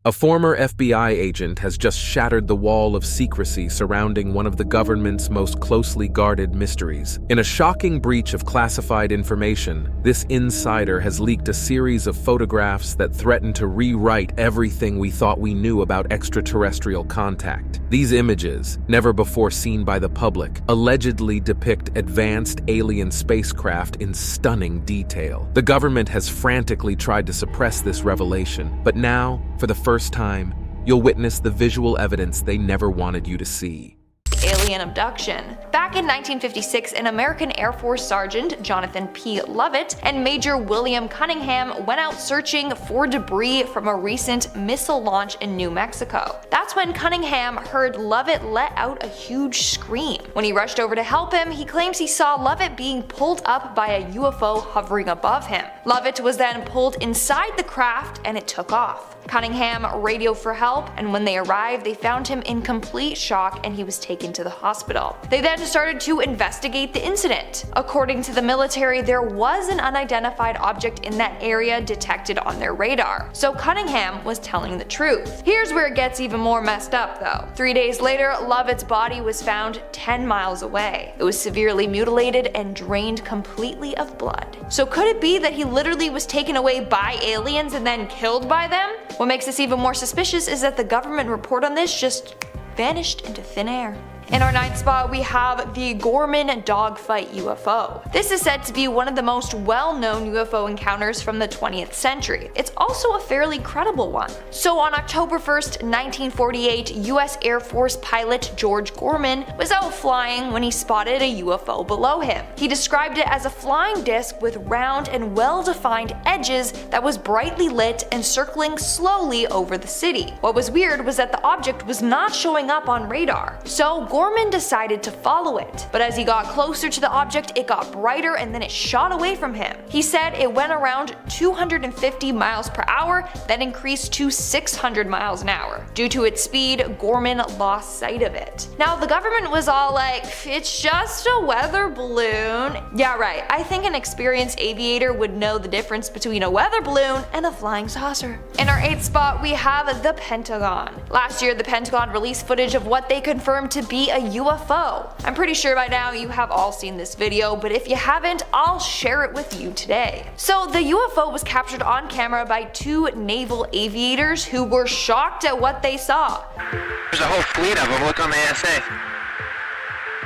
A former FBI agent has just shattered the wall of secrecy surrounding one of the government's most closely guarded mysteries. In a shocking breach of classified information, this insider has leaked a series of photographs that threaten to rewrite everything we thought we knew about extraterrestrial contact. These images, never before seen by the public, allegedly depict advanced alien spacecraft in stunning detail. The government has frantically tried to suppress this revelation, but now, for the first time, you'll witness the visual evidence they never wanted you to see. Alien abduction. Back in 1956, an American Air Force Sergeant, Jonathan P. Lovett, and Major William Cunningham went out searching for debris from a recent missile launch in New Mexico. That's when Cunningham heard Lovett let out a huge scream. When he rushed over to help him, he claims he saw Lovett being pulled up by a UFO hovering above him. Lovett was then pulled inside the craft and it took off. Cunningham radioed for help, and when they arrived, they found him in complete shock and he was taken to the hospital. They then started to investigate the incident. According to the military, there was an unidentified object in that area detected on their radar, so Cunningham was telling the truth. Here's where it gets even more messed up though. 3 days later, Lovett's body was found 10 miles away. It was severely mutilated and drained completely of blood. So could it be that he literally was taken away by aliens and then killed by them? What makes this even more suspicious is that the government report on this just vanished into thin air. In our 9th spot, we have the Gorman dogfight UFO. This is said to be one of the most well-known UFO encounters from the 20th century. It's also a fairly credible one. So on October 1st, 1948, US Air Force pilot George Gorman was out flying when he spotted a UFO below him. He described it as a flying disc with round and well-defined edges that was brightly lit and circling slowly over the city. What was weird was that the object was not showing up on radar. So Gorman decided to follow it, but as he got closer to the object, it got brighter and then it shot away from him. He said it went around 250 miles per hour, then increased to 600 miles an hour. Due to its speed, Gorman lost sight of it. Now the government was all like, it's just a weather balloon. Yeah right, I think an experienced aviator would know the difference between a weather balloon and a flying saucer. In our 8th spot, we have the Pentagon. Last year, the Pentagon released footage of what they confirmed to be a UFO. I'm pretty sure by now you have all seen this video, but if you haven't, I'll share it with you today. So the UFO was captured on camera by 2 naval aviators who were shocked at what they saw. There's a whole fleet of them, look on the ASA.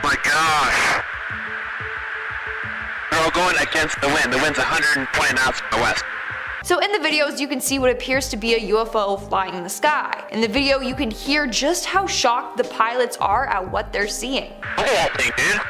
My gosh. They're all going against the wind. The wind's 120 knots from the west. So in the videos you can see what appears to be a UFO flying in the sky. In the video you can hear just how shocked the pilots are at what they're seeing. Look at that thing, dude.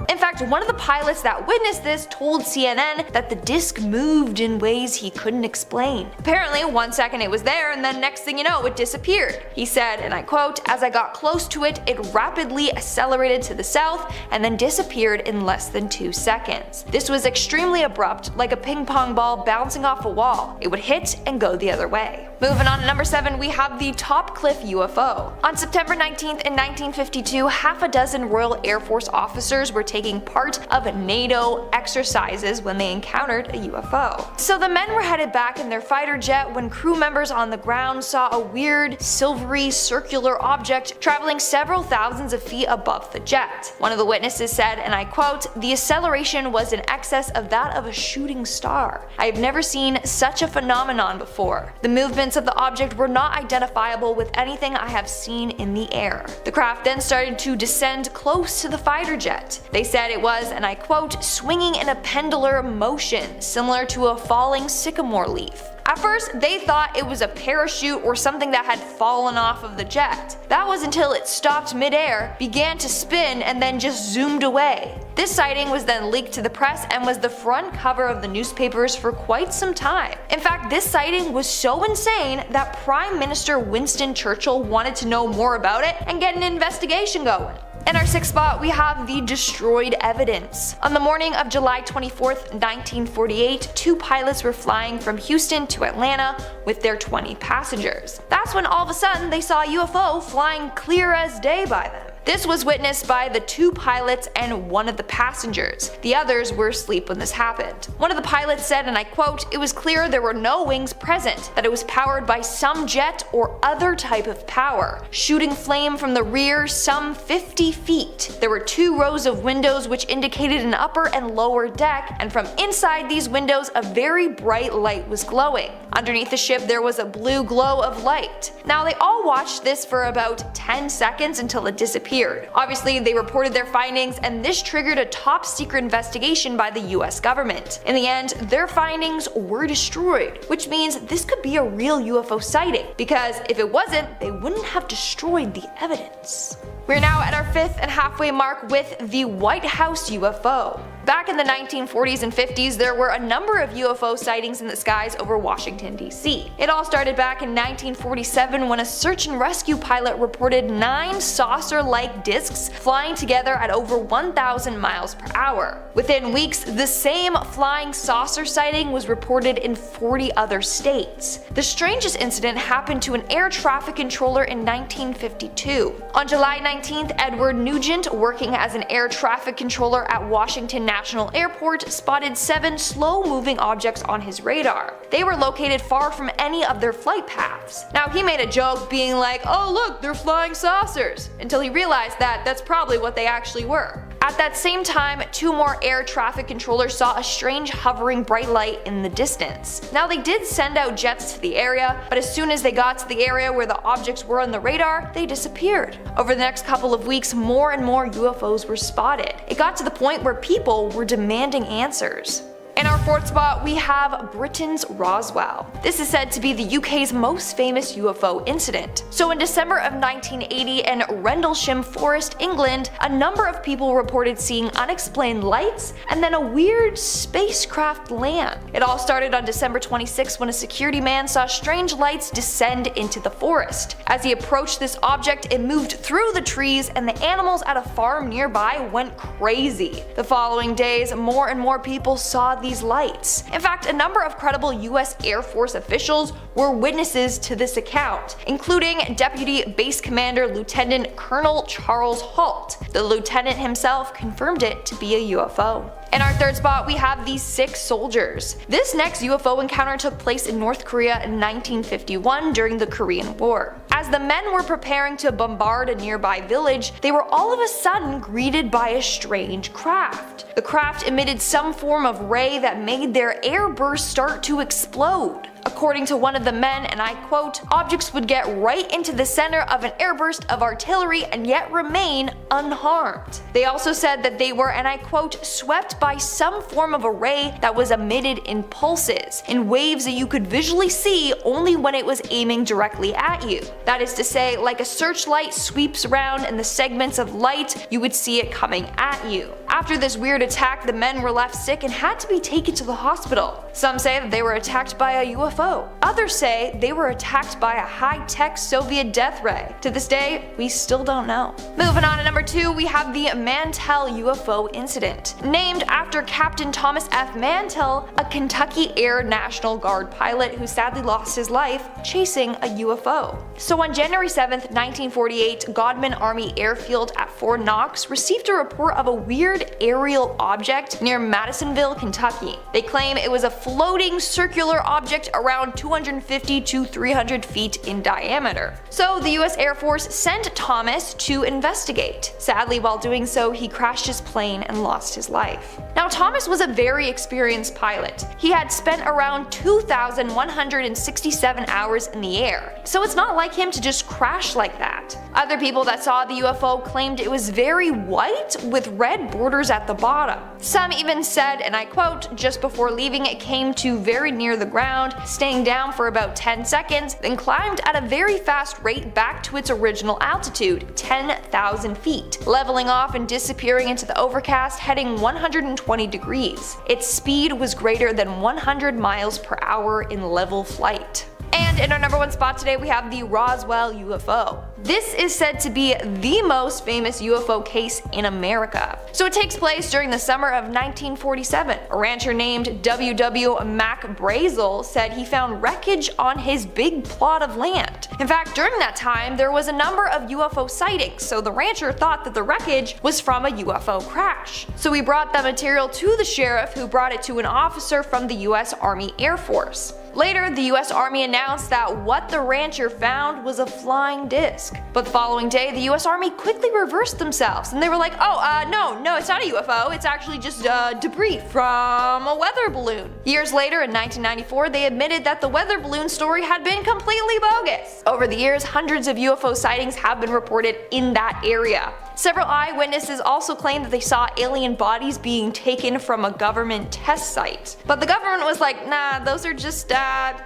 In fact, one of the pilots that witnessed this told CNN that the disc moved in ways he couldn't explain. Apparently, 1 second it was there and then next thing you know it disappeared. He said, and I quote, "As I got close to it, it rapidly accelerated to the south and then disappeared in less than 2 seconds. This was extremely abrupt, like a ping pong ball bouncing off a wall. It would hit and go the other way." Moving on to number 7, we have the Top Cliff UFO. On September 19th in 1952, half a dozen Royal Air Force officers were taking part of NATO exercises when they encountered a UFO. So the men were headed back in their fighter jet when crew members on the ground saw a weird, silvery, circular object traveling several thousands of feet above the jet. One of the witnesses said, and I quote, "The acceleration was in excess of that of a shooting star. I have never seen such a phenomenon before. The movements of the object were not identifiable with anything I have seen in the air." The craft then started to descend close to the fighter jet. They said it was, and I quote, "swinging in a pendular motion, similar to a falling sycamore leaf." At first, they thought it was a parachute or something that had fallen off of the jet. That was until it stopped midair, began to spin, and then just zoomed away. This sighting was then leaked to the press and was the front cover of the newspapers for quite some time. In fact, this sighting was so insane that Prime Minister Winston Churchill wanted to know more about it and get an investigation going. In our 6th spot, we have the destroyed evidence. On the morning of July 24th, 1948, 2 pilots were flying from Houston to Atlanta with their 20 passengers. That's when all of a sudden they saw a UFO flying clear as day by them. This was witnessed by the 2 pilots and 1 of the passengers. The others were asleep when this happened. One of the pilots said, and I quote, "It was clear there were no wings present, that it was powered by some jet or other type of power, shooting flame from the rear some 50 feet. There were 2 rows of windows which indicated an upper and lower deck, and from inside these windows a very bright light was glowing. Underneath the ship there was a blue glow of light." Now they all watched this for about 10 seconds until it disappeared. Obviously they reported their findings, and this triggered a top secret investigation by the US government. In the end, their findings were destroyed, which means this could be a real UFO sighting, because if it wasn't, they wouldn't have destroyed the evidence. We're now at our 5th and halfway mark with the White House UFO. Back in the 1940s and 50s, there were a number of UFO sightings in the skies over Washington, D.C. It all started back in 1947 when a search and rescue pilot reported 9 saucer-like discs flying together at over 1,000 miles per hour. Within weeks, the same flying saucer sighting was reported in 40 other states. The strangest incident happened to an air traffic controller in 1952. On July 19th, Edward Nugent, working as an air traffic controller at Washington National Airport, spotted 7 slow-moving objects on his radar. They were located far from any of their flight paths. Now he made a joke being like, "Oh look, they're flying saucers," until he realized that that's probably what they actually were. At that same time, 2 more air traffic controllers saw a strange hovering bright light in the distance. Now they did send out jets to the area, but as soon as they got to the area where the objects were on the radar, they disappeared. Over the next couple of weeks, more and more UFOs were spotted. It got to the point where people were demanding answers. In our 4th spot, we have Britain's Roswell. This is said to be the UK's most famous UFO incident. So in December of 1980 in Rendlesham Forest, England, a number of people reported seeing unexplained lights and then a weird spacecraft land. It all started on December 26 when a security man saw strange lights descend into the forest. As he approached this object, it moved through the trees and the animals at a farm nearby went crazy. The following days, more and more people saw these lights. In fact, a number of credible US Air Force officials were witnesses to this account, including Deputy Base Commander Lieutenant Colonel Charles Halt. The lieutenant himself confirmed it to be a UFO. In our 3rd spot, we have the 6 soldiers. This next UFO encounter took place in North Korea in 1951 during the Korean War. As the men were preparing to bombard a nearby village, they were all of a sudden greeted by a strange craft. The craft emitted some form of ray that made their air burst start to explode. According to one of the men, and I quote, "Objects would get right into the center of an airburst of artillery and yet remain unharmed." They also said that they were, and I quote, "swept by some form of a ray that was emitted in pulses, in waves that you could visually see only when it was aiming directly at you. That is to say, like a searchlight sweeps around and the segments of light, you would see it coming at you." After this weird attack, the men were left sick and had to be taken to the hospital. Some say that they were attacked by a UFO. Others say they were attacked by a high-tech Soviet death ray. To this day, we still don't know. Moving on to number 2, we have the Mantell UFO incident. Named after Captain Thomas F. Mantell, a Kentucky Air National Guard pilot who sadly lost his life chasing a UFO. So on January 7th, 1948, Godman Army Airfield at Fort Knox received a report of a weird aerial object near Madisonville, Kentucky. They claim it was a floating circular object around 250 to 300 feet in diameter. So the US Air Force sent Thomas to investigate. Sadly, while doing so, he crashed his plane and lost his life. Now Thomas was a very experienced pilot. He had spent around 2,167 hours in the air, so it's not like him to just crash like that. Other people that saw the UFO claimed it was very white with red borders at the bottom. Some even said, and I quote, "Just before leaving it came to very near the ground, staying down for about 10 seconds, then climbed at a very fast rate back to its original altitude, 10,000 feet, leveling off and disappearing into the overcast, heading 120 degrees. Its speed was greater than 100 miles per hour in level flight." And And in our number 1 spot today, we have the Roswell UFO. This is said to be the most famous UFO case in America. So it takes place during the summer of 1947. A rancher named W.W. MacBrazel said he found wreckage on his big plot of land. In fact, during that time, there was a number of UFO sightings, so the rancher thought that the wreckage was from a UFO crash. So he brought that material to the sheriff, who brought it to an officer from the US Army Air Force. Later, the US Army announced that what the rancher found was a flying disc. But the following day, the US Army quickly reversed themselves, and they were like, no, it's not a UFO, it's actually just debris from a weather balloon. Years later, in 1994, they admitted that the weather balloon story had been completely bogus. Over the years, hundreds of UFO sightings have been reported in that area. Several eyewitnesses also claimed that they saw alien bodies being taken from a government test site. But the government was like, nah, those are just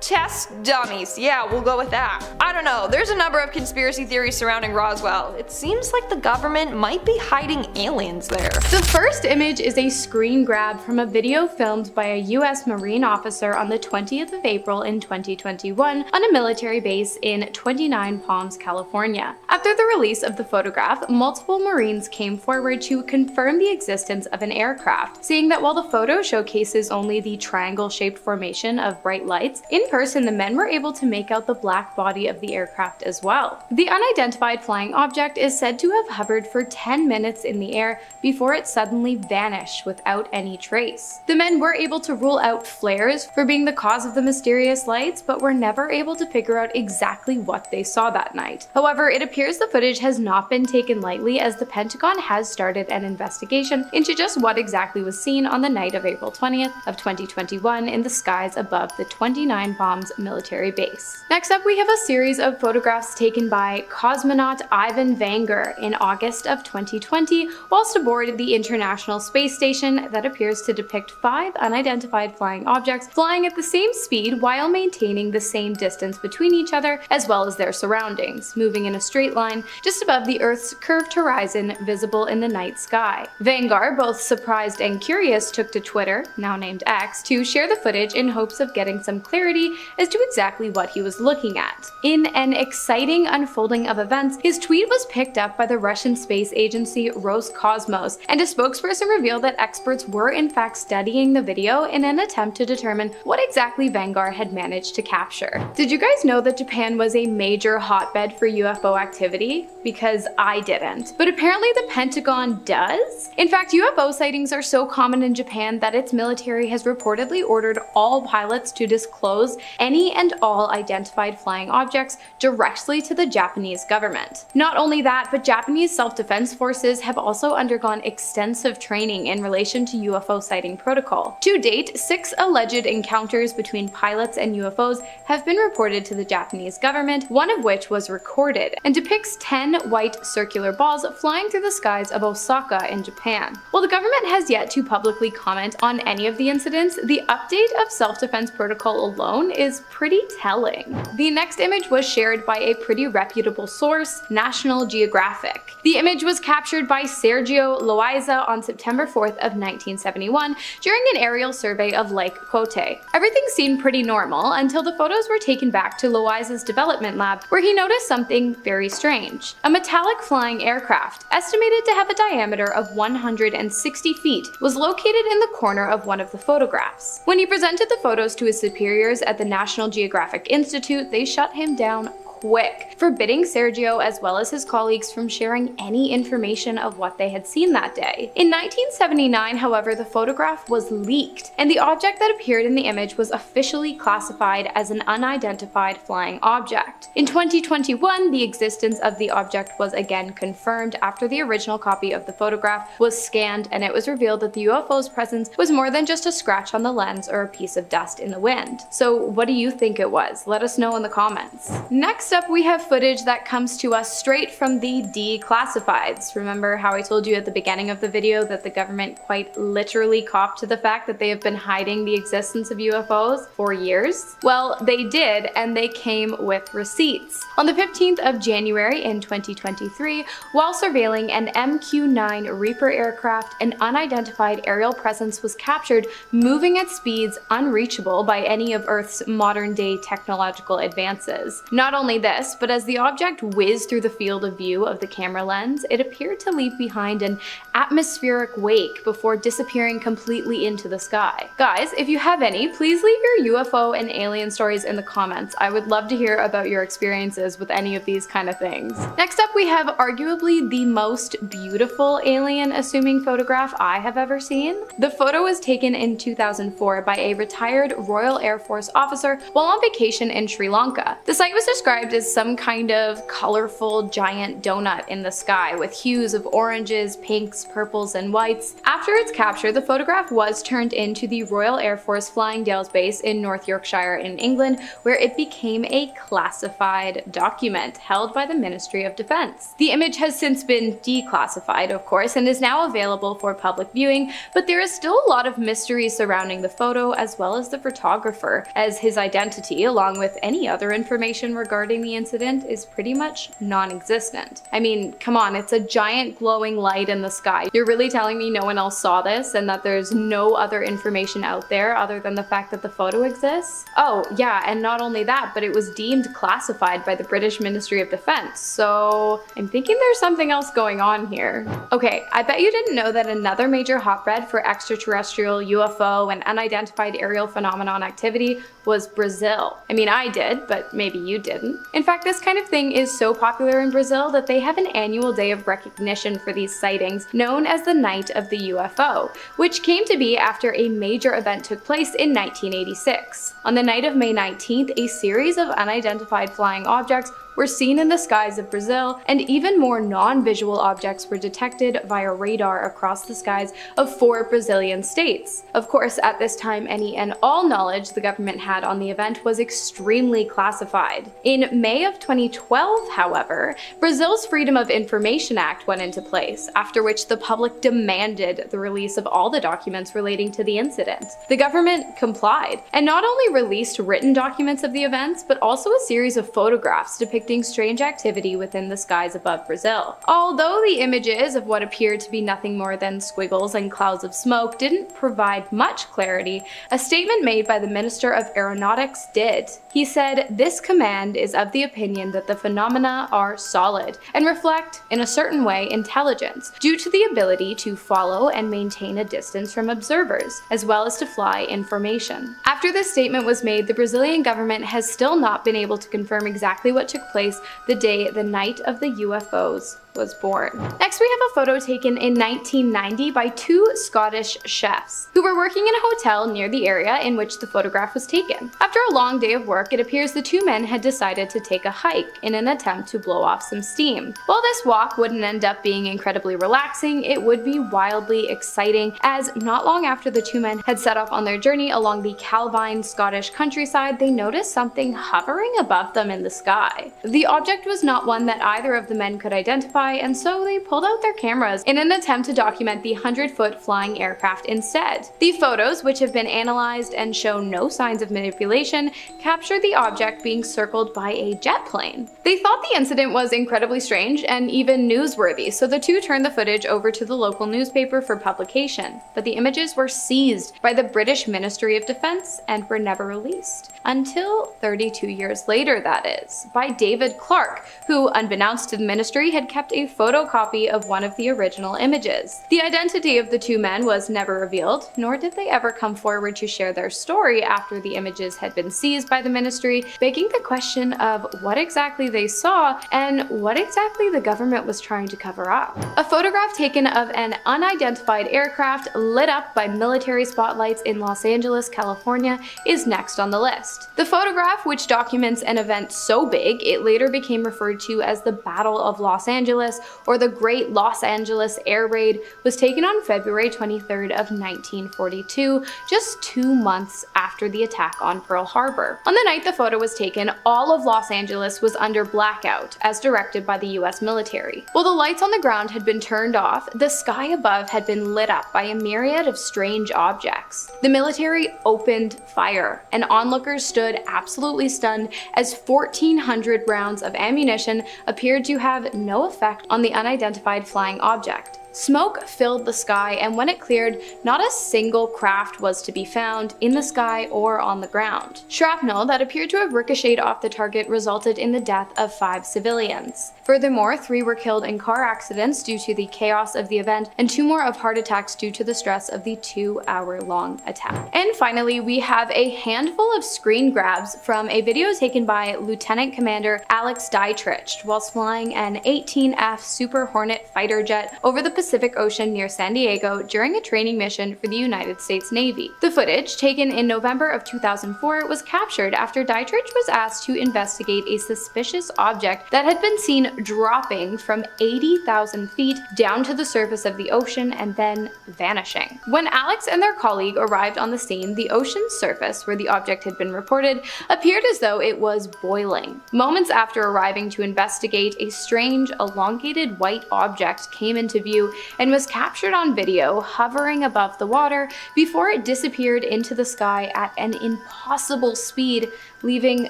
test dummies. Yeah, we'll go with that. I don't know, there's a number of conspiracy theories surrounding Roswell. It seems like the government might be hiding aliens there. The first image is a screen grab from a video filmed by a US Marine officer on the 20th of April in 2021 on a military base in 29 Palms, California. After the release of the photograph, multiple Marines came forward to confirm the existence of an aircraft, saying that while the photo showcases only the triangle-shaped formation of bright lights, in person the men were able to make out the black body of the aircraft as well. The unidentified flying object is said to have hovered for 10 minutes in the air before it suddenly vanished without any trace. The men were able to rule out flares for being the cause of the mysterious lights, but were never able to figure out exactly what they saw that night. However, it appears the footage has not been taken lightly, as the Pentagon has started an investigation into just what exactly was seen on the night of April 20th of 2021 in the skies above the 29 Palms military base. Next up, we have a series of photographs taken by cosmonaut Ivan Vanger in August of 2020 whilst aboard the International Space Station that appears to depict 5 unidentified flying objects flying at the same speed while maintaining the same distance between each other as well as their surroundings, moving in a straight line just above the Earth's curved horizon visible in the night sky. Vanguard, both surprised and curious, took to Twitter, now named X, to share the footage in hopes of getting some clarity as to exactly what he was looking at. In an exciting unfolding of events, his tweet was picked up by the Russian space agency Roscosmos, and a spokesperson revealed that experts were in fact studying the video in an attempt to determine what exactly Vanguard had managed to capture. Did you guys know that Japan was a major hotbed for UFO activity? Because I didn't. But apparently the Pentagon does? In fact, UFO sightings are so common in Japan that its military has reportedly ordered all pilots to disclose any and all identified flying objects directly to the Japanese government. Not only that, but Japanese self-defense forces have also undergone extensive training in relation to UFO sighting protocol. To date, 6 alleged encounters between pilots and UFOs have been reported to the Japanese government, one of which was recorded, and depicts 10 white circular balls flying through the skies of Osaka in Japan. While the government has yet to publicly comment on any of the incidents, the update of self-defense protocol alone is pretty telling. The next image was shared by a pretty reputable source, National Geographic. The image was captured by Sergio Loaiza on September 4th of 1971 during an aerial survey of Lake Cote. Everything seemed pretty normal until the photos were taken back to Loaiza's development lab, where he noticed something very strange. A metallic flying aircraft, estimated to have a diameter of 160 feet, was located in the corner of one of the photographs. When he presented the photos to his superiors at the National Geographic Institute, they shut him down quick, forbidding Sergio as well as his colleagues from sharing any information of what they had seen that day. In 1979, however, the photograph was leaked, and the object that appeared in the image was officially classified as an unidentified flying object. In 2021, the existence of the object was again confirmed after the original copy of the photograph was scanned, and it was revealed that the UFO's presence was more than just a scratch on the lens or a piece of dust in the wind. So what do you think it was? Let us know in the comments. Next Next up, we have footage that comes to us straight from the declassifieds. Remember how I told you at the beginning of the video that the government quite literally copped to the fact that they have been hiding the existence of UFOs for years? Well, they did, and they came with receipts. On the 15th of January in 2023, while surveilling an MQ-9 Reaper aircraft, an unidentified aerial presence was captured moving at speeds unreachable by any of Earth's modern-day technological advances. Not only this, but as the object whizzed through the field of view of the camera lens, it appeared to leave behind an atmospheric wake before disappearing completely into the sky. Guys, if you have any, please leave your UFO and alien stories in the comments. I would love to hear about your experiences with any of these kind of things. Next up, we have arguably the most beautiful alien-assuming photograph I have ever seen. The photo was taken in 2004 by a retired Royal Air Force officer while on vacation in Sri Lanka. The site was described as some kind of colorful giant donut in the sky with hues of oranges, pinks, purples, and whites. After its capture, the photograph was turned into the Royal Air Force Flying Dales base in North Yorkshire in England, where it became a classified document held by the Ministry of Defense. The image has since been declassified, of course, and is now available for public viewing, but there is still a lot of mystery surrounding the photo as well as the photographer, as his identity, along with any other information regarding the incident, is pretty much non-existent. I mean, come on, it's a giant glowing light in the sky. You're really telling me no one else saw this and that there's no other information out there other than the fact that the photo exists? Oh, yeah, and not only that, but it was deemed classified by the British Ministry of Defense, so I'm thinking there's something else going on here. Okay, I bet you didn't know that another major hotbed for extraterrestrial, UFO, and unidentified aerial phenomenon activity was Brazil. I mean, I did, but maybe you didn't. In fact, this kind of thing is so popular in Brazil that they have an annual day of recognition for these sightings known as the Night of the UFO, which came to be after a major event took place in 1986. On the night of May 19th, a series of unidentified flying objects were seen in the skies of Brazil, and even more non-visual objects were detected via radar across the skies of 4 Brazilian states. Of course, at this time, any and all knowledge the government had on the event was extremely classified. In May of 2012, however, Brazil's Freedom of Information Act went into place, after which the public demanded the release of all the documents relating to the incident. The government complied, and not only released written documents of the events, but also a series of photographs depicting strange activity within the skies above Brazil. Although the images of what appeared to be nothing more than squiggles and clouds of smoke didn't provide much clarity, a statement made by the Minister of Aeronautics did. He said, "This command is of the opinion that the phenomena are solid and reflect, in a certain way, intelligence, due to the ability to follow and maintain a distance from observers, as well as to fly information." After this statement was made, the Brazilian government has still not been able to confirm exactly what took place the day the Night of the UFOs was born. Next, we have a photo taken in 1990 by 2 Scottish chefs who were working in a hotel near the area in which the photograph was taken. After a long day of work, it appears the 2 men had decided to take a hike in an attempt to blow off some steam. While this walk wouldn't end up being incredibly relaxing, it would be wildly exciting, as not long after the 2 men had set off on their journey along the Calvine Scottish countryside, they noticed something hovering above them in the sky. The object was not one that either of the men could identify, and so they pulled out their cameras in an attempt to document the 100-foot flying aircraft instead. The photos, which have been analyzed and show no signs of manipulation, captured the object being circled by a jet plane. They thought the incident was incredibly strange and even newsworthy, so the 2 turned the footage over to the local newspaper for publication, but the images were seized by the British Ministry of Defense and were never released. Until 32 years later, that is, by David Clark, who, unbeknownst to the ministry, had kept a photocopy of one of the original images. The identity of the 2 men was never revealed, nor did they ever come forward to share their story after the images had been seized by the ministry, begging the question of what exactly they saw and what exactly the government was trying to cover up. A photograph taken of an unidentified aircraft lit up by military spotlights in Los Angeles, California, is next on the list. The photograph, which documents an event so big it later became referred to as the Battle of Los Angeles, Angeles or the Great Los Angeles Air Raid was taken on February 23rd of 1942, just 2 months after the attack on Pearl Harbor. On the night the photo was taken, all of Los Angeles was under blackout, as directed by the US military. While the lights on the ground had been turned off, the sky above had been lit up by a myriad of strange objects. The military opened fire, and onlookers stood absolutely stunned as 1,400 rounds of ammunition appeared to have no effect on the unidentified flying object. Smoke filled the sky, and when it cleared, not a single craft was to be found in the sky or on the ground. Shrapnel that appeared to have ricocheted off the target resulted in the death of 5 civilians. Furthermore, 3 were killed in car accidents due to the chaos of the event, and 2 more of heart attacks due to the stress of the 2-hour-long attack. And finally, we have a handful of screen grabs from a video taken by Lieutenant Commander Alex Dietrich whilst flying an 18F Super Hornet fighter jet over the Pacific Ocean near San Diego during a training mission for the United States Navy. The footage, taken in November of 2004, was captured after Dietrich was asked to investigate a suspicious object that had been seen dropping from 80,000 feet down to the surface of the ocean and then vanishing. When Alex and their colleague arrived on the scene, the ocean's surface, where the object had been reported, appeared as though it was boiling. Moments after arriving to investigate, a strange, elongated white object came into view and was captured on video hovering above the water before it disappeared into the sky at an impossible speed, leaving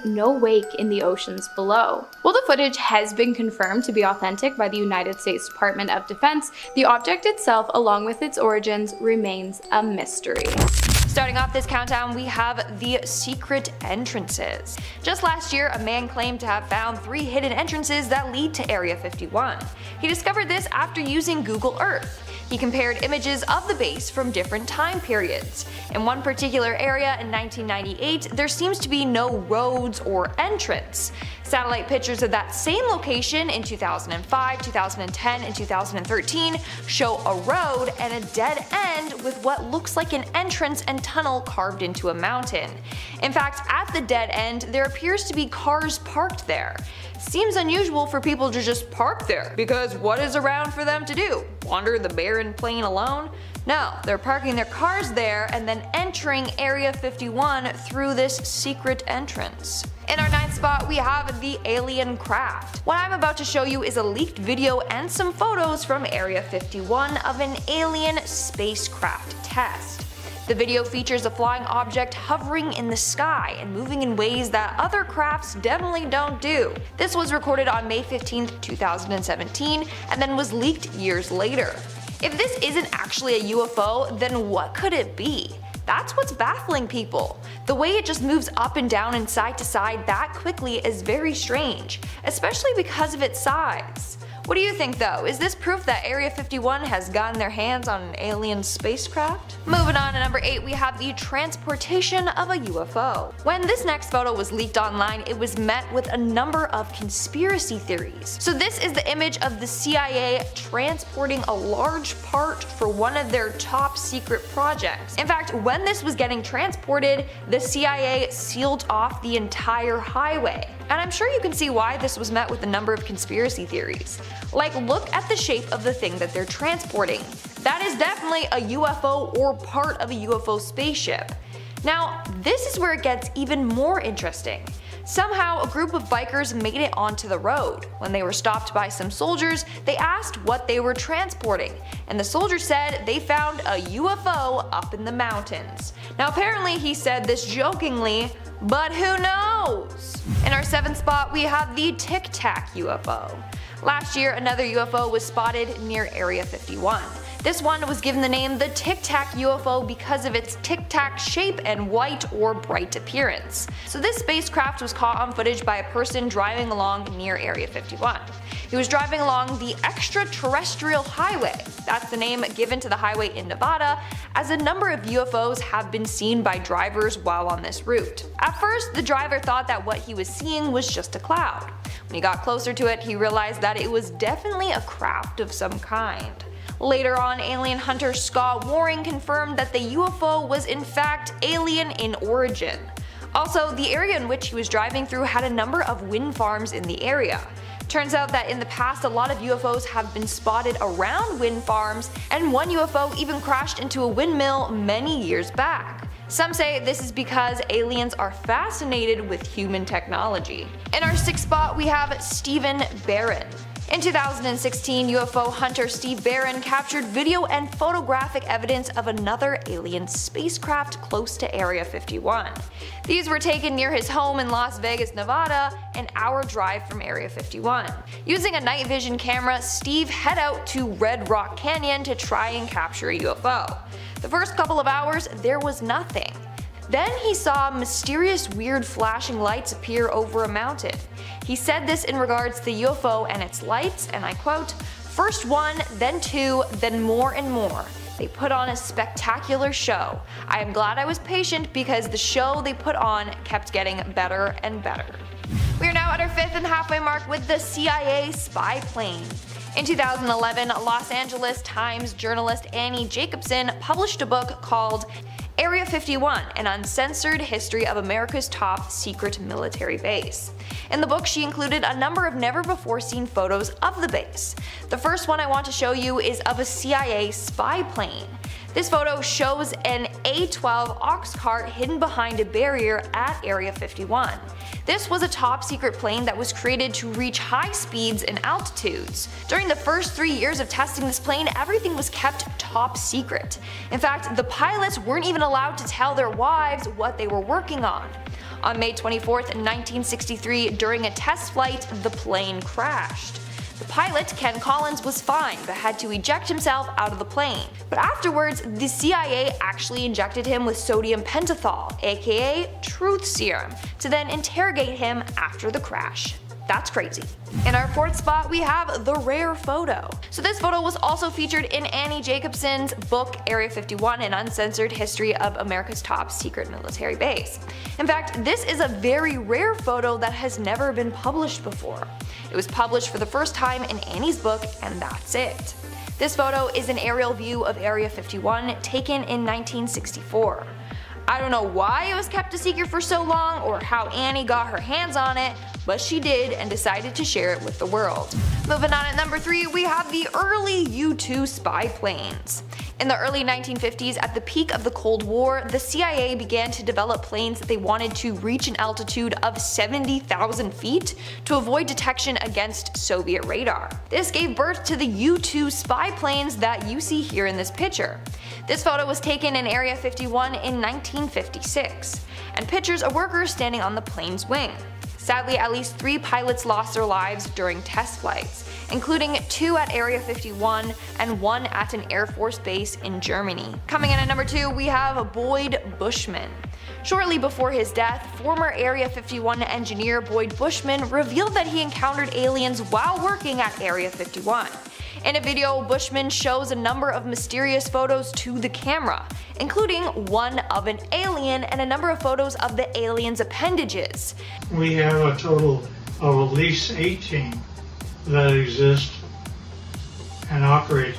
no wake in the oceans below. While the footage has been confirmed to be authentic by the United States Department of Defense, the object itself, along with its origins, remains a mystery. Starting off this countdown, we have the secret entrances. Just last year, a man claimed to have found 3 hidden entrances that lead to Area 51. He discovered this after using Google Earth. He compared images of the base from different time periods. In one particular area in 1998, there seems to be no roads or entrance. Satellite pictures of that same location in 2005, 2010, and 2013 show a road and a dead end with what looks like an entrance and tunnel carved into a mountain. In fact, at the dead end, there appears to be cars parked there. Seems unusual for people to just park there, because what is around for them to do? Wander the barren plain alone? No, they're parking their cars there and then entering Area 51 through this secret entrance. In our 9th spot, we have the alien craft. What I'm about to show you is a leaked video and some photos from Area 51 of an alien spacecraft test. The video features a flying object hovering in the sky and moving in ways that other crafts definitely don't do. This was recorded on May 15, 2017, and then was leaked years later. If this isn't actually a UFO, then what could it be? That's what's baffling people. The way it just moves up and down and side to side that quickly is very strange, especially because of its size. What do you think though? Is this proof that Area 51 has gotten their hands on an alien spacecraft? Moving on to number 8, we have the transportation of a UFO. When this next photo was leaked online, it was met with a number of conspiracy theories. So this is the image of the CIA transporting a large part for one of their top secret projects. In fact, when this was getting transported, the CIA sealed off the entire highway. And I'm sure you can see why this was met with a number of conspiracy theories. Like, look at the shape of the thing that they're transporting. That is definitely a UFO or part of a UFO spaceship. Now, this is where it gets even more interesting. Somehow, a group of bikers made it onto the road. When they were stopped by some soldiers, they asked what they were transporting, and the soldiers said they found a UFO up in the mountains. Now apparently he said this jokingly, but who knows? In our 7th spot, we have the Tic Tac UFO. Last year, another UFO was spotted near Area 51. This one was given the name the Tic Tac UFO because of its tic tac shape and white or bright appearance. So this spacecraft was caught on footage by a person driving along near Area 51. He was driving along the extraterrestrial highway. That's the name given to the highway in Nevada, as a number of UFOs have been seen by drivers while on this route. At first, the driver thought that what he was seeing was just a cloud. When he got closer to it, he realized that it was definitely a craft of some kind. Later on, alien hunter Scott Waring confirmed that the UFO was in fact alien in origin. Also, the area in which he was driving through had a number of wind farms in the area. Turns out that in the past a lot of UFOs have been spotted around wind farms, and one UFO even crashed into a windmill many years back. Some say this is because aliens are fascinated with human technology. In our 6th spot we have Stephen Barron. In 2016, UFO hunter Steve Barron captured video and photographic evidence of another alien spacecraft close to Area 51. These were taken near his home in Las Vegas, Nevada, an hour drive from Area 51. Using a night vision camera, Steve head out to Red Rock Canyon to try and capture a UFO. The first couple of hours, there was nothing. Then he saw mysterious weird flashing lights appear over a mountain. He said this in regards to the UFO and its lights, and I quote, "First one, then two, then more and more. They put on a spectacular show. I am glad I was patient because the show they put on kept getting better and better." We are now at our 5th and halfway mark with the CIA spy plane. In 2011, Los Angeles Times journalist Annie Jacobson published a book called Area 51, an uncensored history of America's top secret military base. In the book, she included a number of never-before-seen photos of the base. The first one I want to show you is of a CIA spy plane. This photo shows an A-12 ox cart hidden behind a barrier at Area 51. This was a top secret plane that was created to reach high speeds and altitudes. During the first 3 years of testing this plane, everything was kept top secret. In fact, the pilots weren't even allowed to tell their wives what they were working on. On May 24, 1963, during a test flight, the plane crashed. The pilot, Ken Collins, was fine but had to eject himself out of the plane. But afterwards, the CIA actually injected him with sodium pentothal, aka truth serum, to then interrogate him after the crash. That's crazy. In our 4th spot, we have the rare photo. So this photo was also featured in Annie Jacobson's book Area 51, an uncensored history of America's top secret military base. In fact, this is a very rare photo that has never been published before. It was published for the first time in Annie's book, and that's it. This photo is an aerial view of Area 51 taken in 1964. I don't know why it was kept a secret for so long or how Annie got her hands on it, but she did and decided to share it with the world. Moving on at number 3, we have the early U-2 spy planes. In the early 1950s, at the peak of the Cold War, the CIA began to develop planes that they wanted to reach an altitude of 70,000 feet to avoid detection against Soviet radar. This gave birth to the U-2 spy planes that you see here in this picture. This photo was taken in Area 51 in 1956, and pictures of workers standing on the plane's wing. Sadly, at least 3 pilots lost their lives during test flights, including 2 at Area 51 and 1 at an Air Force base in Germany. Coming in at number 2, we have Boyd Bushman. Shortly before his death, former Area 51 engineer Boyd Bushman revealed that he encountered aliens while working at Area 51. In a video, Bushman shows a number of mysterious photos to the camera, including one of an alien and a number of photos of the alien's appendages. We have a total of at least 18 that exist and operate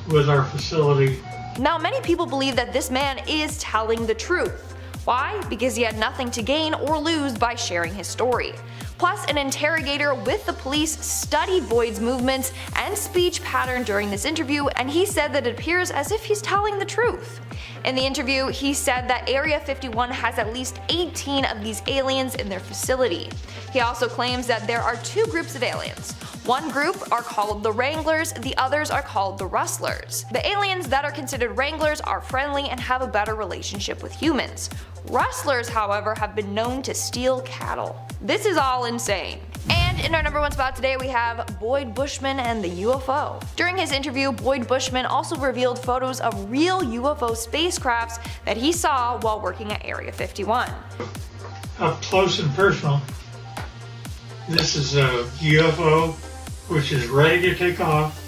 with our facility. Now, many people believe that this man is telling the truth. Why? Because he had nothing to gain or lose by sharing his story. Plus, an interrogator with the police studied Boyd's movements and speech pattern during this interview, and he said that it appears as if he's telling the truth. In the interview, he said that Area 51 has at least 18 of these aliens in their facility. He also claims that there are 2 groups of aliens. One group are called the Wranglers, the others are called the Rustlers. The aliens that are considered Wranglers are friendly and have a better relationship with humans. Rustlers, however, have been known to steal cattle. This is all insane. And in our number 1 spot today, we have Boyd Bushman and the UFO. During his interview, Boyd Bushman also revealed photos of real UFO spacecrafts that he saw while working at Area 51. Up close and personal, this is a UFO which is ready to take off.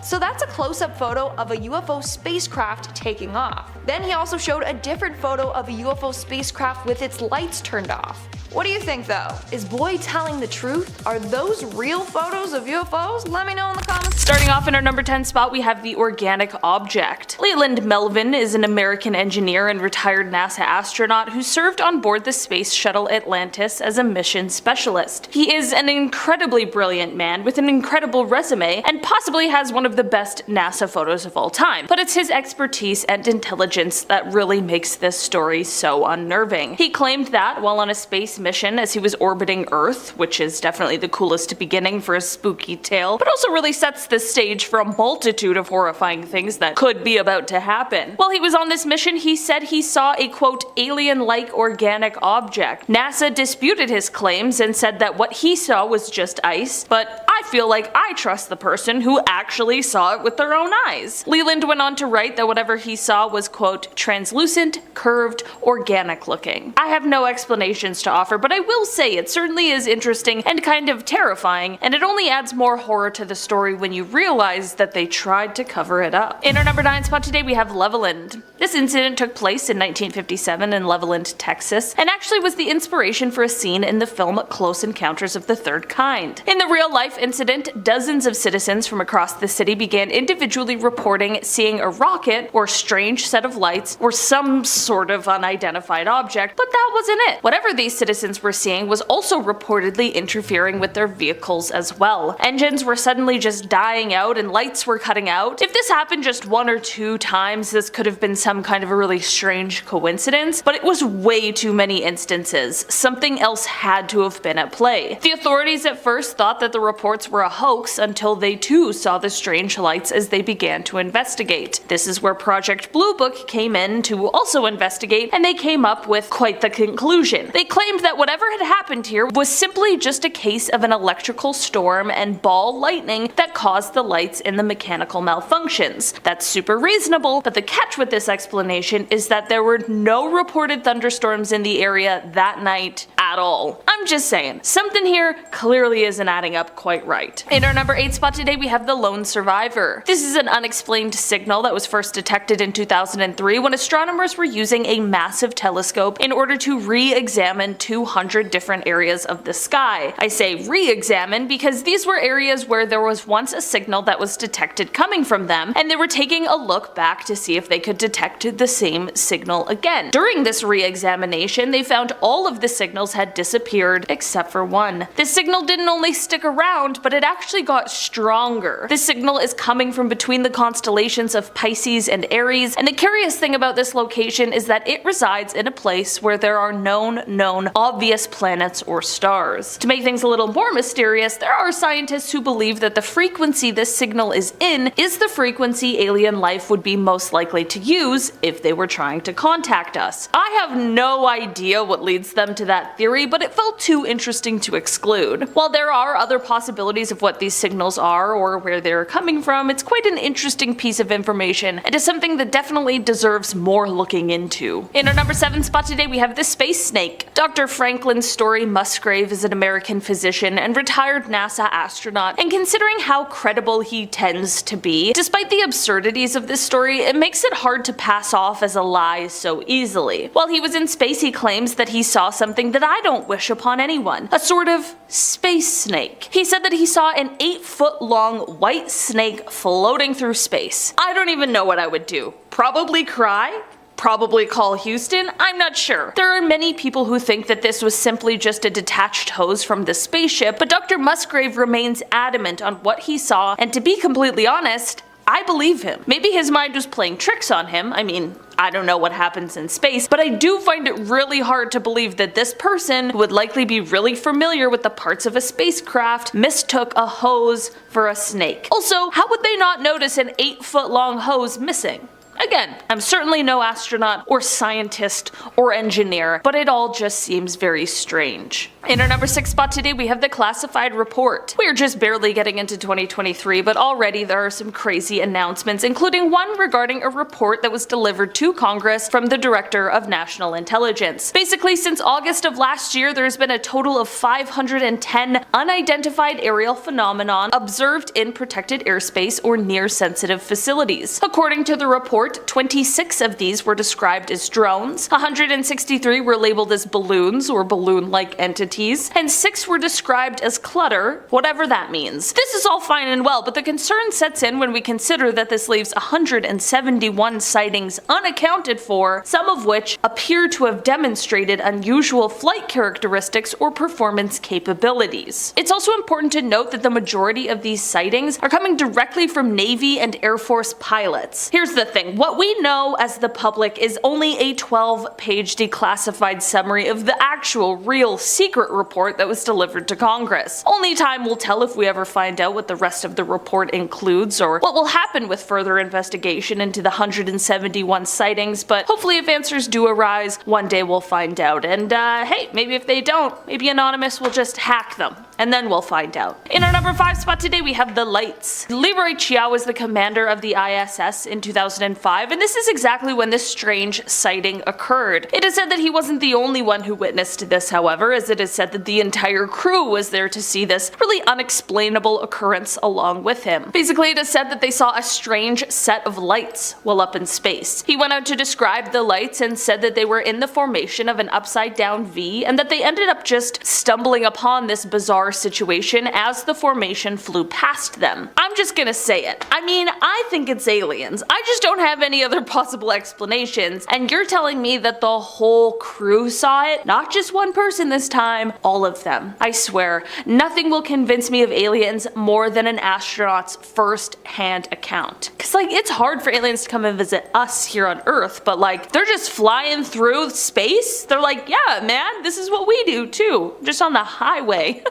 So that's a close-up photo of a UFO spacecraft taking off. Then he also showed a different photo of a UFO spacecraft with its lights turned off. What do you think though? Is Boy telling the truth? Are those real photos of UFOs? Let me know in the comments. Starting off in our number 10 spot, we have the organic object. Leland Melvin is an American engineer and retired NASA astronaut who served on board the Space Shuttle Atlantis as a mission specialist. He is an incredibly brilliant man with an incredible resume and possibly has one of the best NASA photos of all time, but it's his expertise and intelligence that really makes this story so unnerving. He claimed that while on a space mission as he was orbiting Earth, which is definitely the coolest beginning for a spooky tale, but also really sets the stage for a multitude of horrifying things that could be about to happen. While he was on this mission, he said he saw a quote alien-like organic object. NASA disputed his claims and said that what he saw was just ice, but I feel like I trust the person who actually saw it with their own eyes. Leland went on to write that whatever he saw was quote translucent, curved, organic looking. I have no explanations to offer, but I will say it certainly is interesting and kind of terrifying, and it only adds more horror to the story when you realize that they tried to cover it up. In our number 9 spot today we have Leveland. This incident took place in 1957 in Leveland, Texas, and actually was the inspiration for a scene in the film Close Encounters of the Third Kind. In the real-life incident, dozens of citizens from across the city began individually reporting seeing a rocket or strange set of lights or some sort of unidentified object, but that wasn't it. Whatever these citizens were seeing was also reportedly interfering with their vehicles as well. Engines were suddenly just dying out and lights were cutting out. If this happened just 1 or 2 times, this could have been some kind of a really strange coincidence, but it was way too many instances. Something else had to have been at play. The authorities at first thought that the reports were a hoax until they too saw the strange lights as they began to investigate. This is where Project Blue Book came in to also investigate, and they came up with quite the conclusion. They claimed that whatever had happened here was simply just a case of an electrical storm and ball lightning that caused the lights in the mechanical malfunctions. That's super reasonable, but the catch with this explanation is that there were no reported thunderstorms in the area that night at all. I'm just saying, something here clearly isn't adding up quite right. In our number 8 spot today we have the lone survivor. This is an unexplained signal that was first detected in 2003 when astronomers were using a massive telescope in order to re-examine 200 different areas of the sky. I say re-examine because these were areas where there was once a signal that was detected coming from them, and they were taking a look back to see if they could detect the same signal again. During this re-examination, they found all of the signals had disappeared except for one. This signal didn't only stick around, but it actually got stronger. This signal is coming from between the constellations of Pisces and Aries, and the curious thing about this location is that it resides in a place where there are known obvious planets or stars. To make things a little more mysterious, there are scientists who believe that the frequency this signal is in is the frequency alien life would be most likely to use if they were trying to contact us. I have no idea what leads them to that theory, but it felt too interesting to exclude. While there are other possibilities of what these signals are or where they're coming from, it's quite an interesting piece of information and is something that definitely deserves more looking into. In our number 7 spot today we have the space snake. Dr. Franklin Story Musgrave is an American physician and retired NASA astronaut, and considering how credible he tends to be, despite the absurdities of this story, it makes it hard to pass off as a lie so easily. While he was in space, he claims that he saw something that I don't wish upon anyone, a sort of space snake. He said that he saw an 8-foot-long white snake floating through space. I don't even know what I would do. Probably cry? Probably call Houston? I'm not sure. There are many people who think that this was simply just a detached hose from the spaceship, but Dr. Musgrave remains adamant on what he saw, and to be completely honest, I believe him. Maybe his mind was playing tricks on him. I mean, I don't know what happens in space, but I do find it really hard to believe that this person, who would likely be really familiar with the parts of a spacecraft, mistook a hose for a snake. Also, how would they not notice an 8-foot-long hose missing? Again, I'm certainly no astronaut or scientist or engineer, but it all just seems very strange. In our number 6 spot today we have the classified report. We're just barely getting into 2023, but already there are some crazy announcements, including one regarding a report that was delivered to Congress from the Director of National Intelligence. Basically, since August of last year, there's been a total of 510 unidentified aerial phenomenon observed in protected airspace or near sensitive facilities. According to the report, report, 26 of these were described as drones, 163 were labeled as balloons or balloon-like entities, and 6 were described as clutter, whatever that means. This is all fine and well, but the concern sets in when we consider that this leaves 171 sightings unaccounted for, some of which appear to have demonstrated unusual flight characteristics or performance capabilities. It's also important to note that the majority of these sightings are coming directly from Navy and Air Force pilots. Here's the thing, what we know as the public is only a 12-page declassified summary of the actual real secret report that was delivered to Congress. Only time will tell if we ever find out what the rest of the report includes or what will happen with further investigation into the 171 sightings, but hopefully if answers do arise, one day we'll find out. And hey, maybe if they don't, maybe Anonymous will just hack them, and then we'll find out. In our number 5 spot today, we have the lights. Leroy Chiao was the commander of the ISS in 2005, and this is exactly when this strange sighting occurred. It is said that he wasn't the only one who witnessed this, however, as it is said that the entire crew was there to see this really unexplainable occurrence along with him. Basically, it is said that they saw a strange set of lights while up in space. He went out to describe the lights and said that they were in the formation of an upside-down V, and that they ended up just stumbling upon this bizarre situation as the formation flew past them. I'm just gonna say it. I mean, I think it's aliens. I just don't have any other possible explanations, and you're telling me that the whole crew saw it? Not just one person this time, all of them. I swear, nothing will convince me of aliens more than an astronaut's first-hand account. Cause like, it's hard for aliens to come and visit us here on Earth, but like, they're just flying through space? They're like, yeah man, this is what we do too, just on the highway.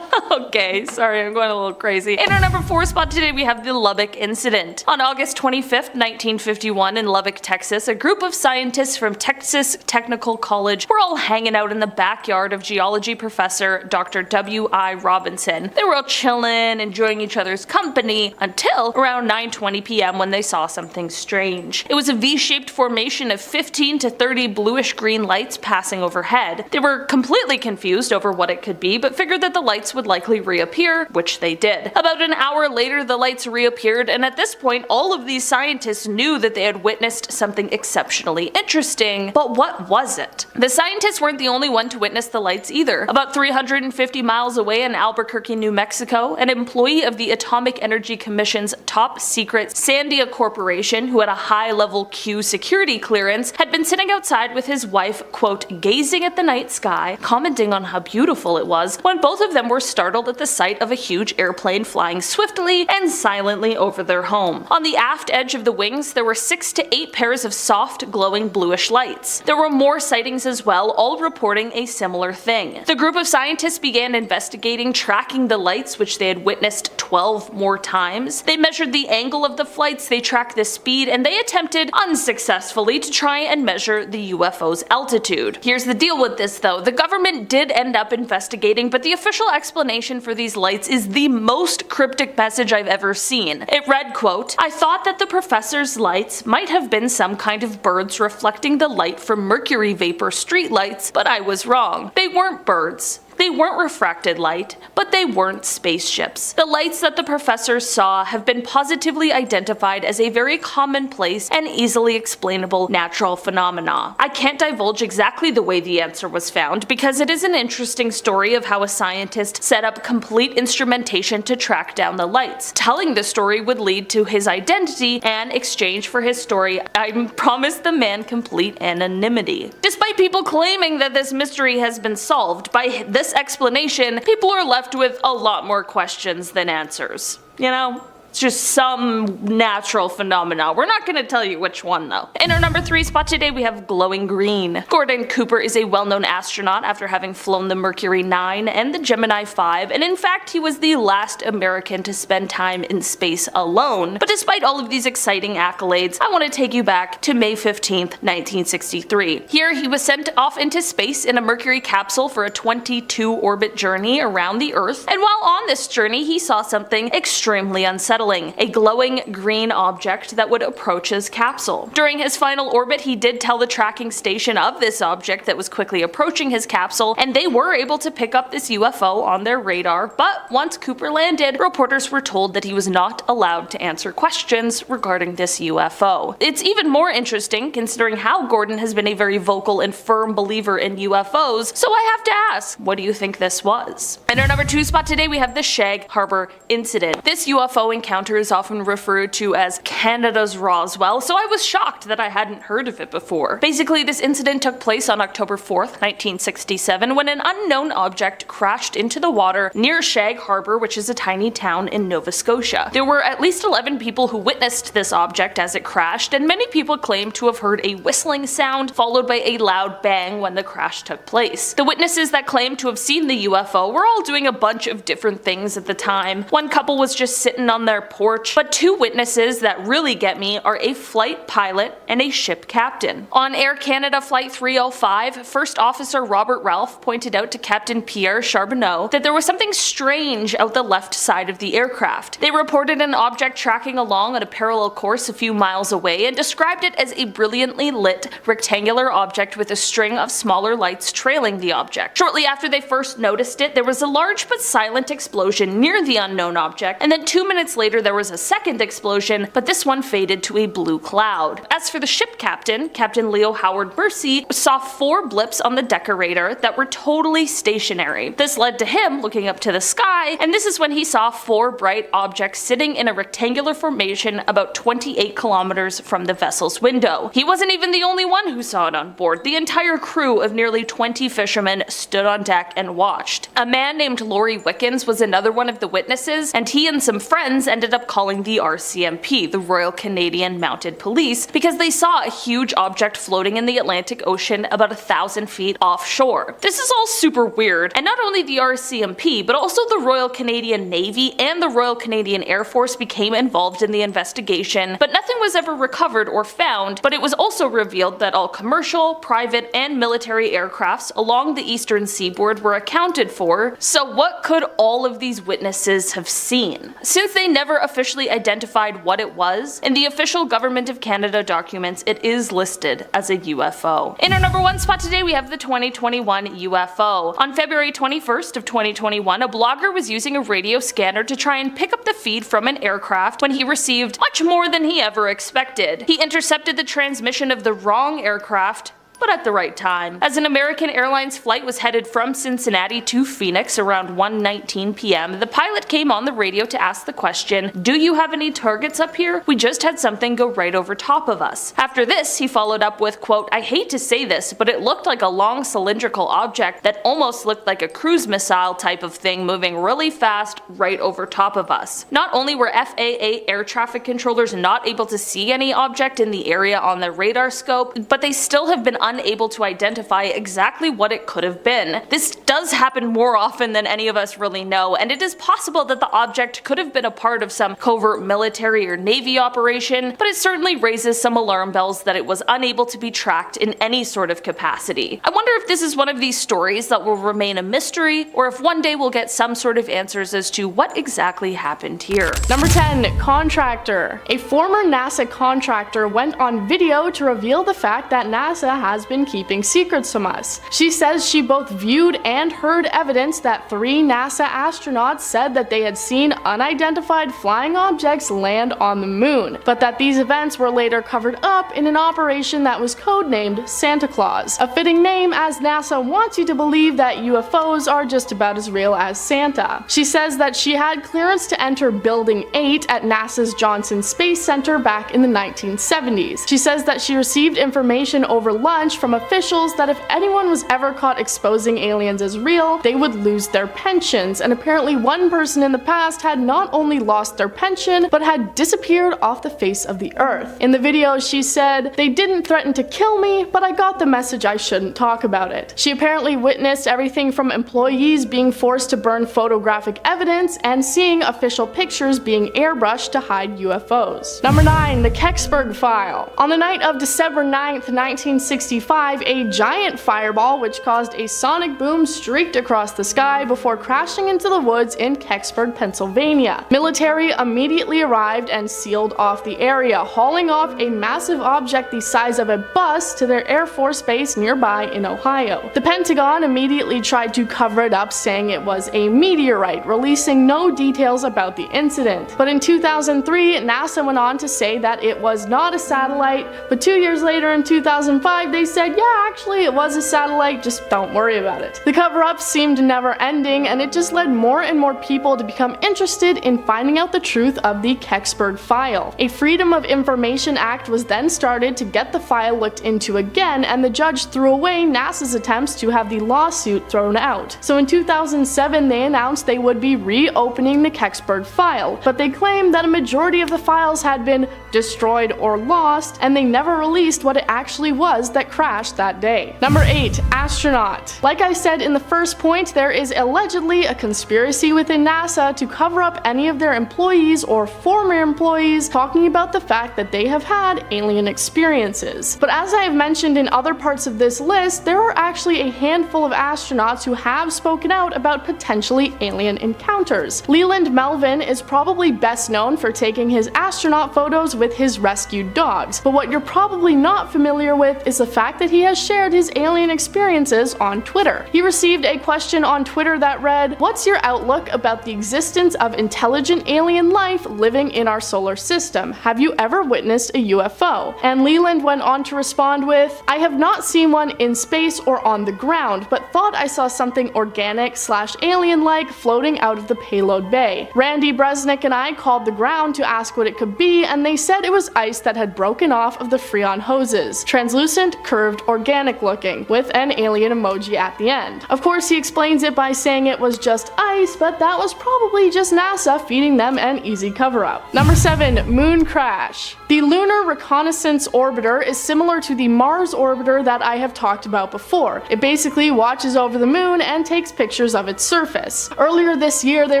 Okay, sorry, I'm going a little crazy. In our number 4 spot today, we have the Lubbock incident. On August 25th, 1951 in Lubbock, Texas, a group of scientists from Texas Technical College were all hanging out in the backyard of geology professor Dr. W.I. Robinson. They were all chilling, enjoying each other's company, until around 9:20 p.m. when they saw something strange. It was a V-shaped formation of 15 to 30 bluish-green lights passing overhead. They were completely confused over what it could be, but figured that the lights would likely reappear, which they did. About an hour later, the lights reappeared, and at this point, all of these scientists knew that they had witnessed something exceptionally interesting. But what was it? The scientists weren't the only one to witness the lights either. About 350 miles away in Albuquerque, New Mexico, an employee of the Atomic Energy Commission's top secret Sandia Corporation, who had a high-level Q security clearance, had been sitting outside with his wife, quote, gazing at the night sky, commenting on how beautiful it was, when both of them were startled at the sight of a huge airplane flying swiftly and silently over their home. On the aft edge of the wings, there were 6 to 8 pairs of soft, glowing bluish lights. There were more sightings as well, all reporting a similar thing. The group of scientists began investigating, tracking the lights, which they had witnessed 12 more times. They measured the angle of the flights, they tracked the speed, and they attempted, unsuccessfully, to try and measure the UFO's altitude. Here's the deal with this though, the government did end up investigating, but the official explanation for these lights is the most cryptic message I've ever seen. It read, quote, I thought that the professor's lights might have been some kind of birds reflecting the light from mercury vapor streetlights, but I was wrong. They weren't birds. They weren't refracted light, but they weren't spaceships. The lights that the professors saw have been positively identified as a very commonplace and easily explainable natural phenomena. I can't divulge exactly the way the answer was found because it is an interesting story of how a scientist set up complete instrumentation to track down the lights. Telling the story would lead to his identity, and in exchange for his story, I promised the man complete anonymity. Despite people claiming that this mystery has been solved, by this explanation, people are left with a lot more questions than answers. You know? It's just some natural phenomena. We're not going to tell you which one though. In our number 3 spot today, we have glowing green. Gordon Cooper is a well-known astronaut after having flown the Mercury 9 and the Gemini 5, and in fact he was the last American to spend time in space alone. But despite all of these exciting accolades, I want to take you back to May 15th, 1963. Here he was sent off into space in a Mercury capsule for a 22-orbit journey around the Earth, and while on this journey he saw something extremely unsettling. unsettling, a glowing green object that would approach his capsule. During his final orbit, he did tell the tracking station of this object that was quickly approaching his capsule, and they were able to pick up this UFO on their radar, but once Cooper landed, reporters were told that he was not allowed to answer questions regarding this UFO. It's even more interesting considering how Gordon has been a very vocal and firm believer in UFOs, so I have to ask, what do you think this was? In our number 2 spot today, we have the Shag Harbor incident. This UFO encounter is often referred to as Canada's Roswell, so I was shocked that I hadn't heard of it before. Basically, this incident took place on October 4th, 1967, when an unknown object crashed into the water near Shag Harbor, which is a tiny town in Nova Scotia. There were at least 11 people who witnessed this object as it crashed, and many people claim to have heard a whistling sound followed by a loud bang when the crash took place. The witnesses that claimed to have seen the UFO were all doing a bunch of different things at the time. One couple was just sitting on their porch, but 2 witnesses that really get me are a flight pilot and a ship captain. On Air Canada Flight 305, First Officer Robert Ralph pointed out to Captain Pierre Charbonneau that there was something strange out the left side of the aircraft. They reported an object tracking along on a parallel course a few miles away and described it as a brilliantly lit rectangular object with a string of smaller lights trailing the object. Shortly after they first noticed it, there was a large but silent explosion near the unknown object, and then 2 minutes later there was a second explosion, but this one faded to a blue cloud. As for the ship captain, Captain Leo Howard Mercy saw 4 blips on the decorator that were totally stationary. This led to him looking up to the sky, and this is when he saw 4 bright objects sitting in a rectangular formation about 28 kilometers from the vessel's window. He wasn't even the only one who saw it on board. The entire crew of nearly 20 fishermen stood on deck and watched. A man named Laurie Wickens was another one of the witnesses, and he and some friends ended up calling the RCMP, the Royal Canadian Mounted Police, because they saw a huge object floating in the Atlantic Ocean about 1,000 feet offshore. This is all super weird, and not only the RCMP, but also the Royal Canadian Navy and the Royal Canadian Air Force became involved in the investigation, but nothing was ever recovered or found. But it was also revealed that all commercial, private, and military aircrafts along the eastern seaboard were accounted for. So what could all of these witnesses have seen? Since they never officially identified what it was, in the official Government of Canada documents it is listed as a UFO. In our number 1 spot today, we have the 2021 UFO. On February 21st of 2021, a blogger was using a radio scanner to try and pick up the feed from an aircraft when he received much more than he ever expected. He intercepted the transmission of the wrong aircraft, but at the right time. As an American Airlines flight was headed from Cincinnati to Phoenix around 1:19 p.m., the pilot came on the radio to ask the question, "Do you have any targets up here? We just had something go right over top of us." After this, he followed up with, quote, "I hate to say this, but it looked like a long cylindrical object that almost looked like a cruise missile type of thing moving really fast right over top of us." Not only were FAA air traffic controllers not able to see any object in the area on their radar scope, but they still have been unable to identify exactly what it could have been. This does happen more often than any of us really know, and it is possible that the object could have been a part of some covert military or navy operation, but it certainly raises some alarm bells that it was unable to be tracked in any sort of capacity. I wonder if this is one of these stories that will remain a mystery, or if one day we'll get some sort of answers as to what exactly happened here. Number 10. Contractor. A former NASA contractor went on video to reveal the fact that NASA has been keeping secrets from us. She says she both viewed and heard evidence that 3 NASA astronauts said that they had seen unidentified flying objects land on the moon, but that these events were later covered up in an operation that was codenamed Santa Claus, a fitting name as NASA wants you to believe that UFOs are just about as real as Santa. She says that she had clearance to enter Building 8 at NASA's Johnson Space Center back in the 1970s. She says that she received information over lunch from officials that if anyone was ever caught exposing aliens as real, they would lose their pensions, and apparently one person in the past had not only lost their pension, but had disappeared off the face of the earth. In the video, she said, "They didn't threaten to kill me, but I got the message I shouldn't talk about it." She apparently witnessed everything from employees being forced to burn photographic evidence and seeing official pictures being airbrushed to hide UFOs. Number 9. The Kecksburg File. On the night of December 9th, 1960, 1965, a giant fireball which caused a sonic boom streaked across the sky before crashing into the woods in Kecksburg, Pennsylvania. Military immediately arrived and sealed off the area, hauling off a massive object the size of a bus to their Air Force base nearby in Ohio. The Pentagon immediately tried to cover it up, saying it was a meteorite, releasing no details about the incident. But in 2003, NASA went on to say that it was not a satellite, but 2 years later in 2005 they said, yeah, actually it was a satellite, just don't worry about it. The cover-up seemed never ending, and it just led more and more people to become interested in finding out the truth of the Kecksburg file. A Freedom of Information Act was then started to get the file looked into again, and the judge threw away NASA's attempts to have the lawsuit thrown out. So in 2007 they announced they would be reopening the Kecksburg file, but they claimed that a majority of the files had been destroyed or lost, and they never released what it actually was that crashed that day. Number 8. Astronaut. Like I said in the first point, there is allegedly a conspiracy within NASA to cover up any of their employees or former employees talking about the fact that they have had alien experiences. But as I have mentioned in other parts of this list, there are actually a handful of astronauts who have spoken out about potentially alien encounters. Leland Melvin is probably best known for taking his astronaut photos with his rescued dogs, but what you're probably not familiar with is the fact that he has shared his alien experiences on Twitter. He received a question on Twitter that read, "What's your outlook about the existence of intelligent alien life living in our solar system? Have you ever witnessed a UFO?" And Leland went on to respond with, "I have not seen one in space or on the ground, but thought I saw something organic/alien-like floating out of the payload bay. Randy Bresnick and I called the ground to ask what it could be, and they said it was ice that had broken off of the Freon hoses. Translucent, curved, organic looking, with an alien emoji at the end. Of course, he explains it by saying it was just ice, but that was probably just NASA feeding them an easy cover-up. Number 7. Moon crash. The Lunar Reconnaissance Orbiter is similar to the Mars Orbiter that I have talked about before. It basically watches over the moon and takes pictures of its surface. Earlier this year, they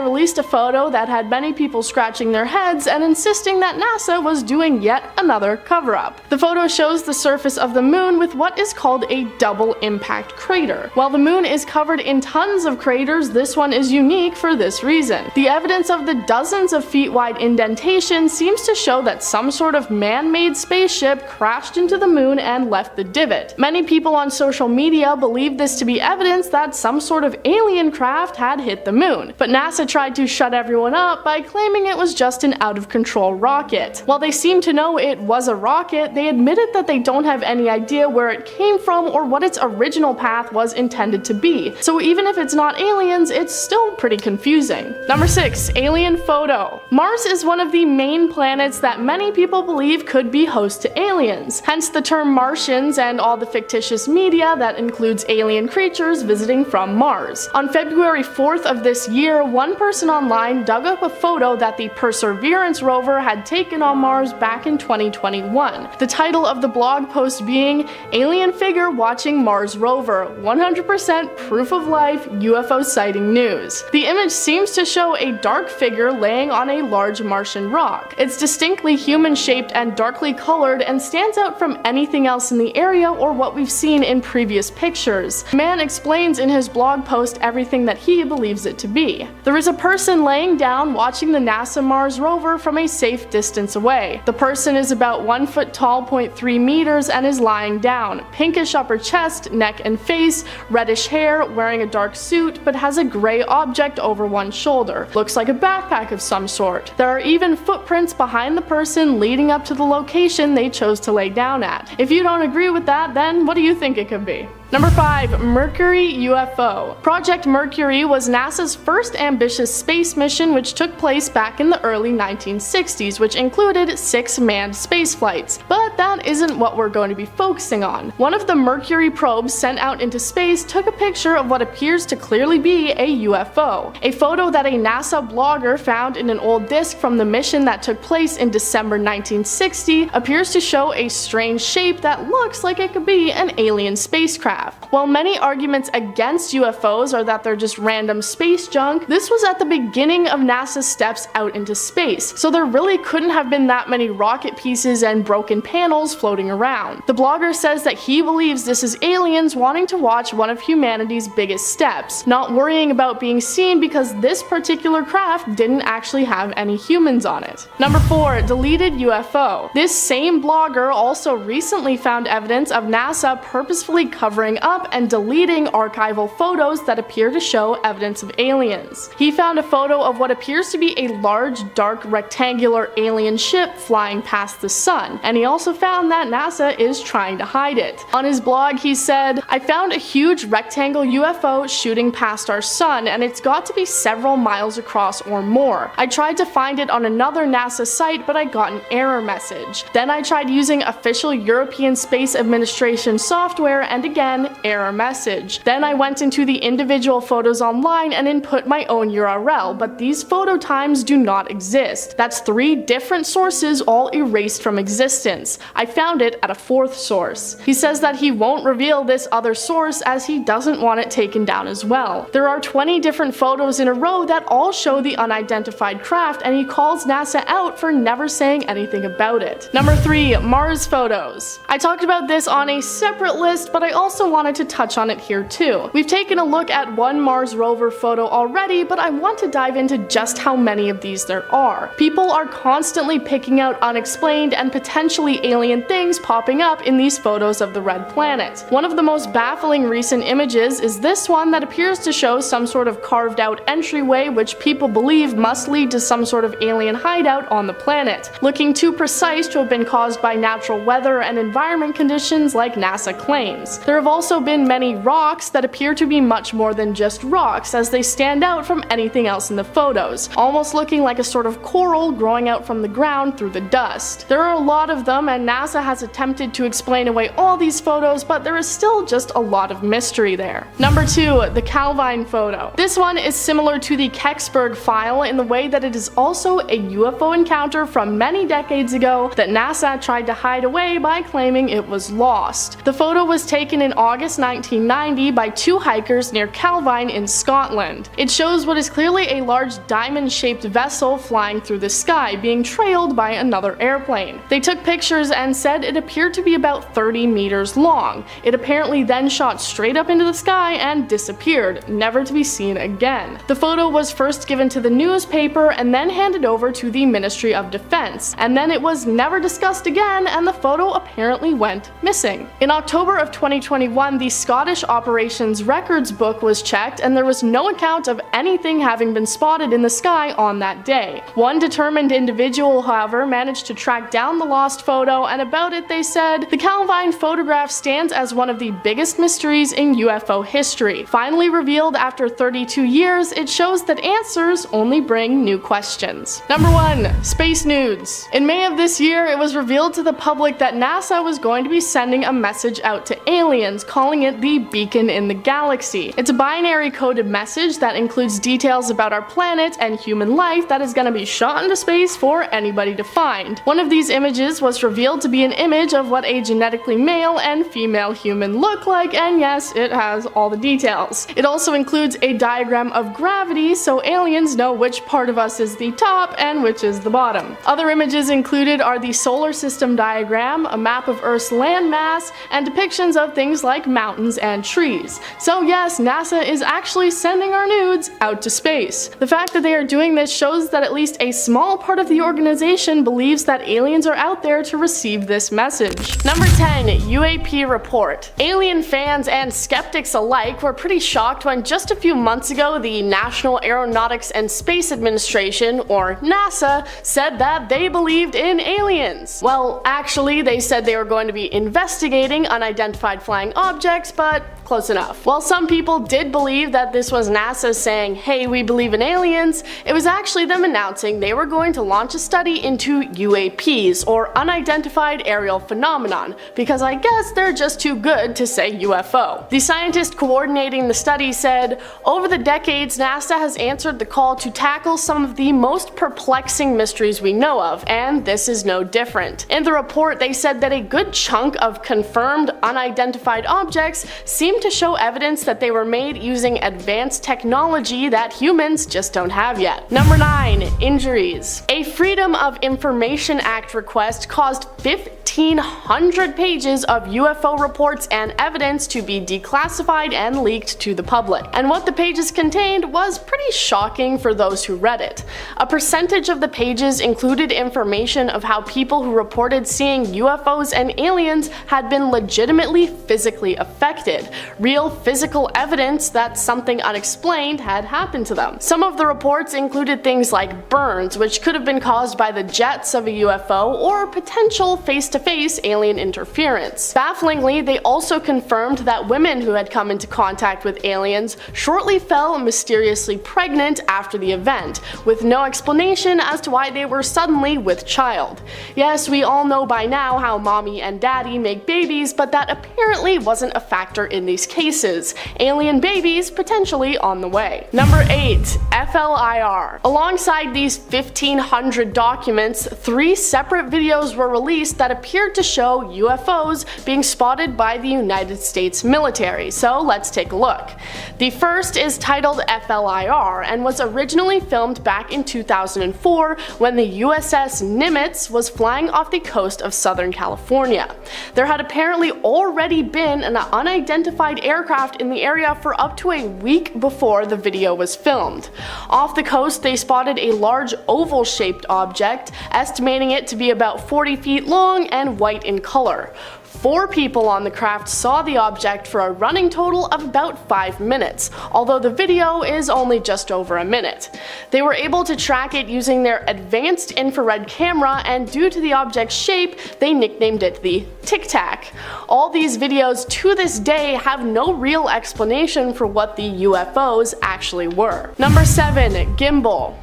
released a photo that had many people scratching their heads and insisting that NASA was doing yet another cover-up. The photo shows the surface of the moon with what is called a double impact crater. While the moon is covered in tons of craters, this one is unique for this reason. The evidence of the dozens of feet wide indentation seems to show that some sort of man-made spaceship crashed into the moon and left the divot. Many people on social media believe this to be evidence that some sort of alien craft had hit the moon, but NASA tried to shut everyone up by claiming it was just an out-of-control rocket. While they seem to know it was a rocket, they admitted that they don't have any idea where it came from or what its original path was intended to be. So even if it's not aliens, it's still pretty confusing. Number 6. Alien photo. Mars is one of the main planets that many people believe could be host to aliens, hence the term Martians and all the fictitious media that includes alien creatures visiting from Mars. On February 4th of this year, one person online dug up a photo that the Perseverance rover had taken on Mars back in 2021. The title of the blog post being, "Alien Figure Watching Mars Rover, 100% Proof of Life UFO Sighting News." The image seems to show a dark figure laying on a large Martian rock. It's distinctly human-shaped and darkly colored and stands out from anything else in the area or what we've seen in previous pictures. The man explains in his blog post everything that he believes it to be. There is a person laying down watching the NASA Mars rover from a safe distance away. The person is about 1 foot tall, 0.3 meters, and is lying down. Pinkish upper chest, neck and face, reddish hair, wearing a dark suit, but has a gray object over one shoulder. Looks like a backpack of some sort. There are even footprints behind the person leading up to the location they chose to lay down at. If you don't agree with that, then what do you think it could be? Number 5. Mercury UFO. Project Mercury was NASA's first ambitious space mission, which took place back in the early 1960s, which included 6 manned space flights. But that isn't what we're going to be focusing on. One of the Mercury probes sent out into space took a picture of what appears to clearly be a UFO. A photo that a NASA blogger found in an old disk from the mission that took place in December 1960 appears to show a strange shape that looks like it could be an alien spacecraft. spacecraft. While many arguments against UFOs are that they're just random space junk, this was at the beginning of NASA's steps out into space, so there really couldn't have been that many rocket pieces and broken panels floating around. The blogger says that he believes this is aliens wanting to watch one of humanity's biggest steps, not worrying about being seen because this particular craft didn't actually have any humans on it. Number 4. Deleted UFO. This same blogger also recently found evidence of NASA purposefully covering up and deleting archival photos that appear to show evidence of aliens. He found a photo of what appears to be a large, dark, rectangular alien ship flying past the sun, and he also found that NASA is trying to hide it. On his blog, he said, "I found a huge rectangle UFO shooting past our sun, and it's got to be several miles across or more. I tried to find it on another NASA site, but I got an error message. Then I tried using official European Space Administration software, and again, error message. Then I went into the individual photos online and input my own URL, but these photo times do not exist. That's 3 different sources all erased from existence. I found it at a 4th source." He says that he won't reveal this other source as he doesn't want it taken down as well. There are 20 different photos in a row that all show the unidentified craft, and he calls NASA out for never saying anything about it. Number 3. Mars photos. I talked about this on a separate list, but I also wanted to touch on it here too. We've taken a look at one Mars rover photo already, but I want to dive into just how many of these there are. People are constantly picking out unexplained and potentially alien things popping up in these photos of the red planet. One of the most baffling recent images is this one that appears to show some sort of carved out entryway which people believe must lead to some sort of alien hideout on the planet, looking too precise to have been caused by natural weather and environment conditions like NASA claims. There have also been many rocks that appear to be much more than just rocks, as they stand out from anything else in the photos, almost looking like a sort of coral growing out from the ground through the dust. There are a lot of them, and NASA has attempted to explain away all these photos, but there is still just a lot of mystery there. Number 2. The Calvine photo. This one is similar to the Kecksburg file in the way that it is also a UFO encounter from many decades ago that NASA tried to hide away by claiming it was lost. The photo was taken in August 1990 by 2 hikers near Calvine in Scotland. It shows what is clearly a large diamond-shaped vessel flying through the sky, being trailed by another airplane. They took pictures and said it appeared to be about 30 meters long. It apparently then shot straight up into the sky and disappeared, never to be seen again. The photo was first given to the newspaper and then handed over to the Ministry of Defense, and then it was never discussed again, and the photo apparently went missing. In October of 2021, the Scottish Operations Records book was checked, and there was no account of anything having been spotted in the sky on that day. One determined individual, however, managed to track down the lost photo, and about it they said, "The Calvine photograph stands as one of the biggest mysteries in UFO history. Finally revealed after 32 years, it shows that answers only bring new questions." Number 1. Space nudes. In May of this year, it was revealed to the public that NASA was going to be sending a message out to aliens, calling it the Beacon in the Galaxy. It's a binary coded message that includes details about our planet and human life that is going to be shot into space for anybody to find. One of these images was revealed to be an image of what a genetically male and female human look like, and yes, it has all the details. It also includes a diagram of gravity so aliens know which part of us is the top and which is the bottom. Other images included are the solar system diagram, a map of Earth's landmass, and depictions of things like mountains and trees. So yes, NASA is actually sending our nudes out to space. The fact that they are doing this shows that at least a small part of the organization believes that aliens are out there to receive this message. Number 10. UAP report. Alien fans and skeptics alike were pretty shocked when just a few months ago the National Aeronautics and Space Administration, or NASA, said that they believed in aliens. Well, actually, they said they were going to be investigating unidentified flying objects, but close enough. While some people did believe that this was NASA saying, "Hey, we believe in aliens," it was actually them announcing they were going to launch a study into UAPs, or unidentified aerial phenomenon, because I guess they're just too good to say UFO. The scientist coordinating the study said, "Over the decades, NASA has answered the call to tackle some of the most perplexing mysteries we know of, and this is no different." In the report, they said that a good chunk of confirmed unidentified objects seem to show evidence that they were made using advanced technology that humans just don't have yet. Number 9. Injuries. A Freedom of Information Act request caused 1,500 pages of UFO reports and evidence to be declassified and leaked to the public. And what the pages contained was pretty shocking for those who read it. A percentage of the pages included information of how people who reported seeing UFOs and aliens had been legitimately physically affected, real physical evidence that something unexplained had happened to them. Some of the reports included things like burns, which could have been caused by the jets of a UFO or potential face-to-face alien interference. Bafflingly, they also confirmed that women who had come into contact with aliens shortly fell mysteriously pregnant after the event, with no explanation as to why they were suddenly with child. Yes, we all know by now how mommy and daddy make babies, but that apparently wasn't a factor in these cases. Alien babies potentially on the way. Number 8. FLIR. Alongside these 1,500 documents, 3 separate videos were released that appeared to show UFOs being spotted by the United States military, so let's take a look. The first is titled FLIR and was originally filmed back in 2004 when the USS Nimitz was flying off the coast of Southern California. There had apparently already been an unidentified aircraft in the area for up to a week before the video was filmed. Off the coast, they spotted a large oval-shaped object, estimating it to be about 40 feet long and white in color. 4 people on the craft saw the object for a running total of about 5 minutes, although the video is only just over a minute. They were able to track it using their advanced infrared camera, and due to the object's shape, they nicknamed it the Tic Tac. All these videos to this day have no real explanation for what the UFOs actually were. Number 7. Gimbal.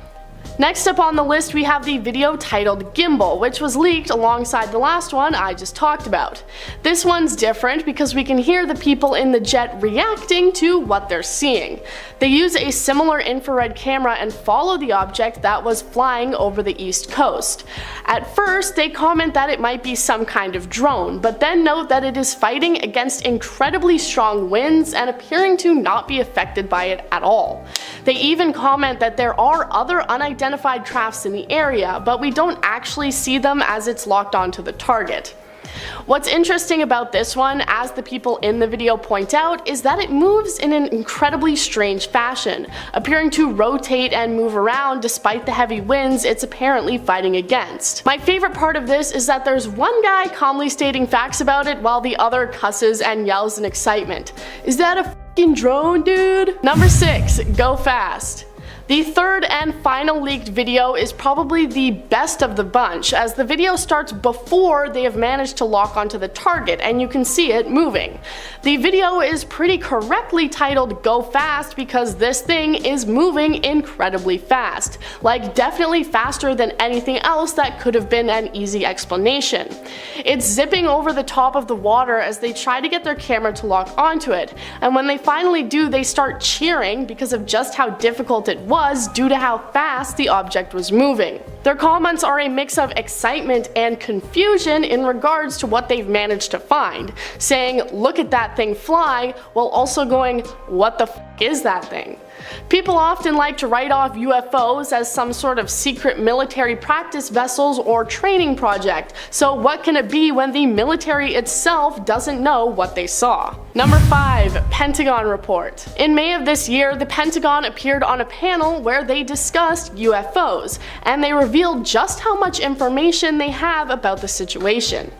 Next up on the list we have the video titled Gimbal, which was leaked alongside the last one I just talked about. This one's different because we can hear the people in the jet reacting to what they're seeing. They use a similar infrared camera and follow the object that was flying over the East Coast. At first, they comment that it might be some kind of drone, but then note that it is fighting against incredibly strong winds and appearing to not be affected by it at all. They even comment that there are other unidentified crafts in the area, but we don't actually see them as it's locked onto the target. What's interesting about this one, as the people in the video point out, is that it moves in an incredibly strange fashion, appearing to rotate and move around despite the heavy winds it's apparently fighting against. My favorite part of this is that there's one guy calmly stating facts about it while the other cusses and yells in excitement. Is that a f***ing drone, dude? Number 6. Go fast. The third and final leaked video is probably the best of the bunch, as the video starts before they have managed to lock onto the target and you can see it moving. The video is pretty correctly titled Go Fast because this thing is moving incredibly fast, like definitely faster than anything else that could have been an easy explanation. It's zipping over the top of the water as they try to get their camera to lock onto it, and when they finally do, they start cheering because of just how difficult it was due to how fast the object was moving. Their comments are a mix of excitement and confusion in regards to what they've managed to find, saying, "Look at that thing fly," while also going, "What the f*** is that thing?" People often like to write off UFOs as some sort of secret military practice vessels or training project, so what can it be when the military itself doesn't know what they saw? Number 5. Pentagon Report. In May of this year, the Pentagon appeared on a panel where they discussed UFOs, and they revealed just how much information they have about the situation.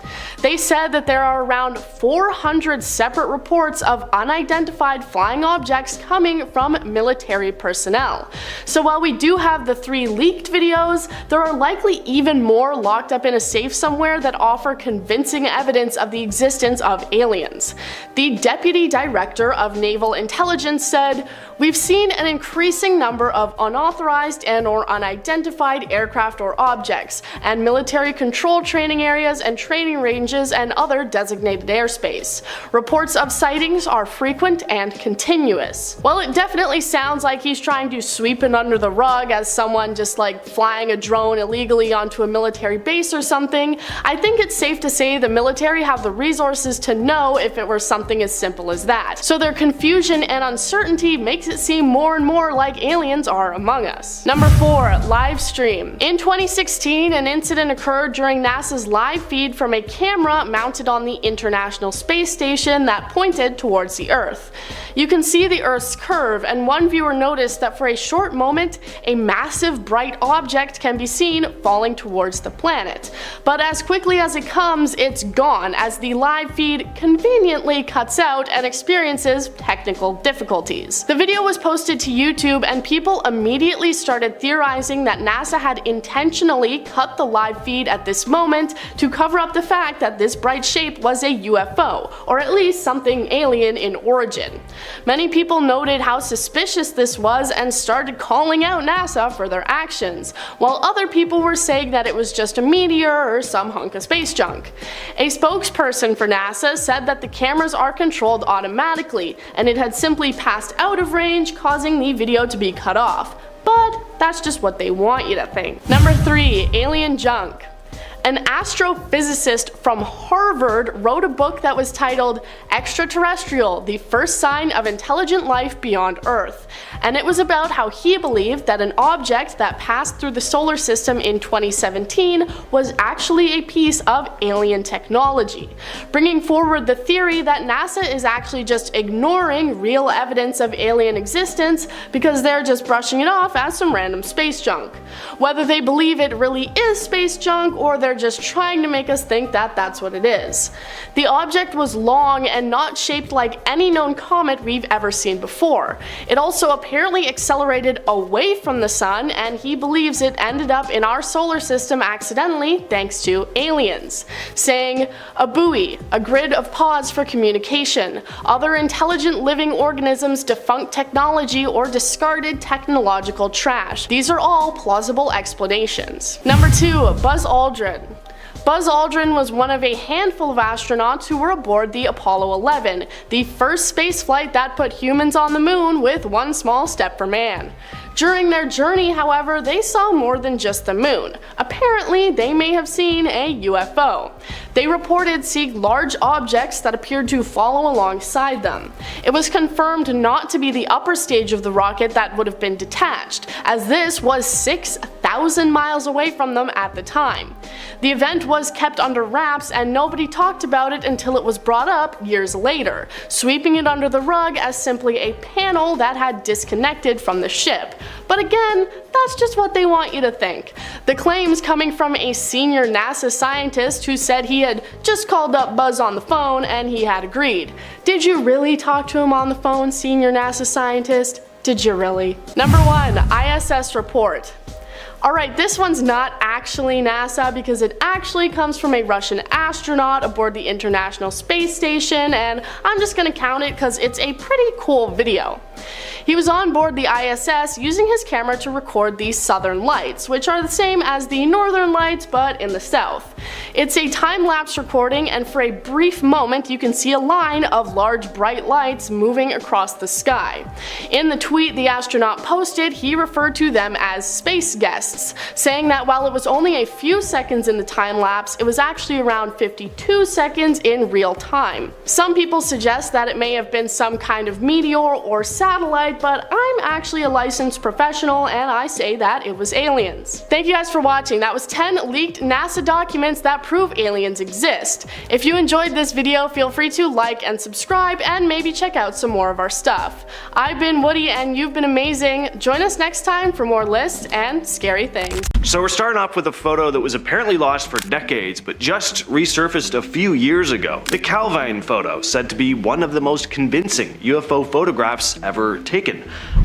They said that there are around 400 separate reports of unidentified flying objects coming from military personnel. So while we do have the 3 leaked videos, there are likely even more locked up in a safe somewhere that offer convincing evidence of the existence of aliens. The Deputy Director of Naval Intelligence said, "We've seen an increasing number of unauthorized and/or unidentified aircraft or objects, and military control training areas and training ranges and other designated airspace. Reports of sightings are frequent and continuous." While it definitely sounds sounds like he's trying to sweep it under the rug as someone just like flying a drone illegally onto a military base or something, I think it's safe to say the military have the resources to know if it were something as simple as that. So their confusion and uncertainty makes it seem more and more like aliens are among us. Number 4. Live stream. In 2016, an incident occurred during NASA's live feed from a camera mounted on the International Space Station that pointed towards the Earth. You can see the Earth's curve, and one viewer noticed that for a short moment, a massive bright object can be seen falling towards the planet. But as quickly as it comes, it's gone as the live feed conveniently cuts out and experiences technical difficulties. The video was posted to YouTube, and people immediately started theorizing that NASA had intentionally cut the live feed at this moment to cover up the fact that this bright shape was a UFO, or at least something alien in origin. Many people noted how suspicious this was and started calling out NASA for their actions, while other people were saying that it was just a meteor or some hunk of space junk. A spokesperson for NASA said that the cameras are controlled automatically, and it had simply passed out of range, causing the video to be cut off. But that's just what they want you to think. Number 3. Alien junk. An astrophysicist from Harvard wrote a book that was titled Extraterrestrial: The First Sign of Intelligent Life Beyond Earth, and it was about how he believed that an object that passed through the solar system in 2017 was actually a piece of alien technology, bringing forward the theory that NASA is actually just ignoring real evidence of alien existence because they're just brushing it off as some random space junk. Whether they believe it really is space junk or they're just trying to make us think that that's what it is. The object was long and not shaped like any known comet we've ever seen before. It also apparently accelerated away from the sun, and he believes it ended up in our solar system accidentally thanks to aliens, saying, "A buoy, a grid of pods for communication, other intelligent living organisms, defunct technology, or discarded technological trash. These are all plausible explanations." Number 2. Buzz Aldrin. Buzz Aldrin was one of a handful of astronauts who were aboard the Apollo 11, the first spaceflight that put humans on the moon with one small step for man. During their journey, however, they saw more than just the moon. Apparently, they may have seen a UFO. They reported seeing large objects that appeared to follow alongside them. It was confirmed not to be the upper stage of the rocket that would have been detached, as this was 6,000 miles away from them at the time. The event was kept under wraps, and nobody talked about it until it was brought up years later, sweeping it under the rug as simply a panel that had disconnected from the ship. But again, that's just what they want you to think. The claims coming from a senior NASA scientist who said he had just called up Buzz on the phone and he had agreed. Did you really talk to him on the phone, senior NASA scientist? Did you really? Number 1. ISS report. Alright, this one's not actually NASA because it actually comes from a Russian astronaut aboard the International Space Station, and I'm just gonna count it because it's a pretty cool video. He was on board the ISS using his camera to record the southern lights, which are the same as the northern lights but in the south. It's a time-lapse recording, and for a brief moment you can see a line of large bright lights moving across the sky. In the tweet the astronaut posted, he referred to them as space guests, saying that while it was only a few seconds in the time-lapse, it was actually around 52 seconds in real time. Some people suggest that it may have been some kind of meteor or satellite, but I'm actually a licensed professional and I say that it was aliens. Thank you guys for watching. That was 10 leaked NASA documents that prove aliens exist. If you enjoyed this video, feel free to like and subscribe and maybe check out some more of our stuff. I've been Woody and you've been amazing. Join us next time for more lists and scary things. So we're starting off with a photo that was apparently lost for decades but just resurfaced a few years ago. The Calvine photo, said to be one of the most convincing UFO photographs ever taken.